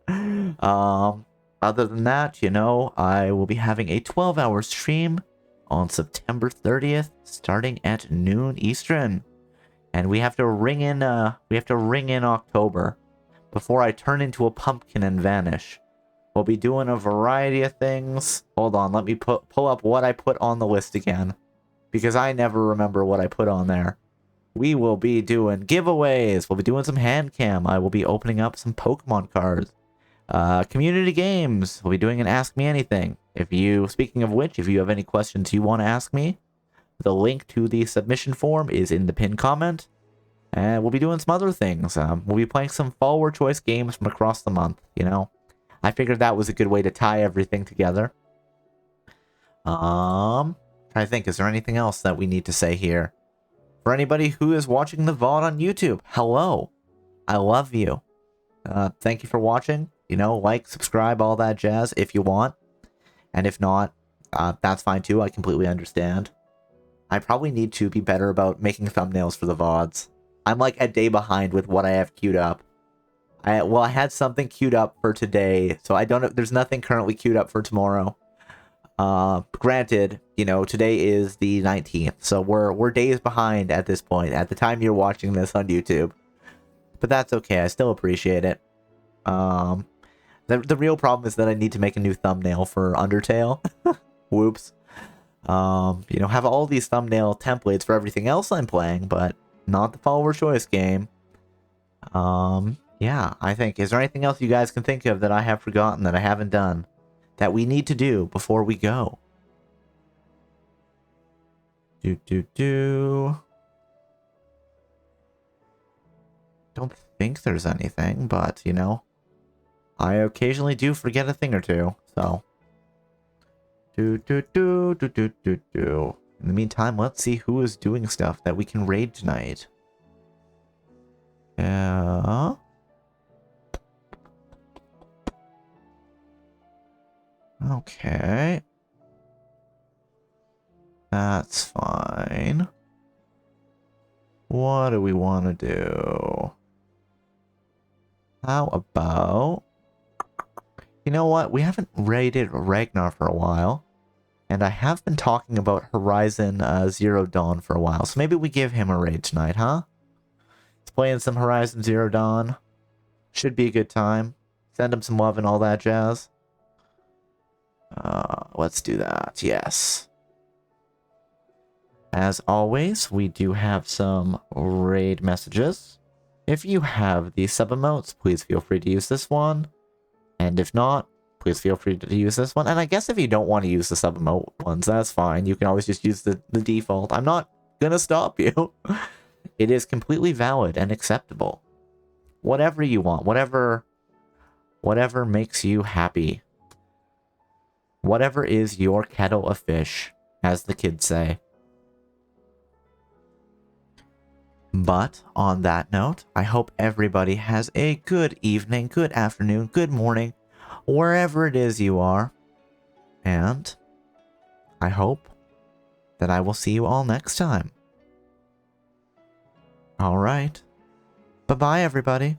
Speaker 1: Other than that, you know, I will be having a 12-hour stream on September 30th, starting at noon Eastern. And we have to ring in October before I turn into a pumpkin and vanish. We'll be doing a variety of things. Hold on, let me pull up what I put on the list again, because I never remember what I put on there. We will be doing giveaways. We'll be doing some hand cam. I will be opening up some Pokemon cards. Community games. We'll be doing an Ask Me Anything. Speaking of which, if you have any questions you want to ask me, the link to the submission form is in the pinned comment. And we'll be doing some other things. We'll be playing some follower choice games from across the month, you know. I figured that was a good way to tie everything together. Trying to think, is there anything else that we need to say here? For anybody who is watching the VOD on YouTube, hello. I love you. Thank you for watching. You know, like, subscribe, all that jazz if you want. And if not, that's fine too. I completely understand. I probably need to be better about making thumbnails for the VODs. I'm like a day behind with what I have queued up. I had something queued up for today, so I don't know. There's nothing currently queued up for tomorrow. Granted, you know, today is the 19th, so we're days behind at this point, at the time you're watching this on YouTube. But that's okay, I still appreciate it. The real problem is that I need to make a new thumbnail for Undertale. Whoops. You know, have all these thumbnail templates for everything else I'm playing, but not the follower choice game. Yeah, I think, is there anything else you guys can think of that I have forgotten, that I haven't done, that we need to do before we go? Don't think there's anything, but, you know, I occasionally do forget a thing or two, so. In the meantime, let's see who is doing stuff that we can raid tonight. Yeah. Okay. That's fine. What do we want to do? How about... You know what? We haven't raided Ragnar for a while. And I have been talking about Horizon Zero Dawn for a while. So maybe we give him a raid tonight, huh? Let's play in some Horizon Zero Dawn. Should be a good time. Send him some love and all that jazz. Let's do that. Yes. As always, we do have some raid messages. If you have the sub emotes, please feel free to use this one. And if not, please feel free to use this one. And I guess if you don't want to use the sub emote ones, that's fine. You can always just use the default. I'm not gonna stop you. It is completely valid and acceptable. Whatever you want, whatever makes you happy. Whatever is your kettle of fish, as the kids say. But on that note, I hope everybody has a good evening, good afternoon, good morning, wherever it is you are. And I hope that I will see you all next time. All right. Bye-bye, everybody.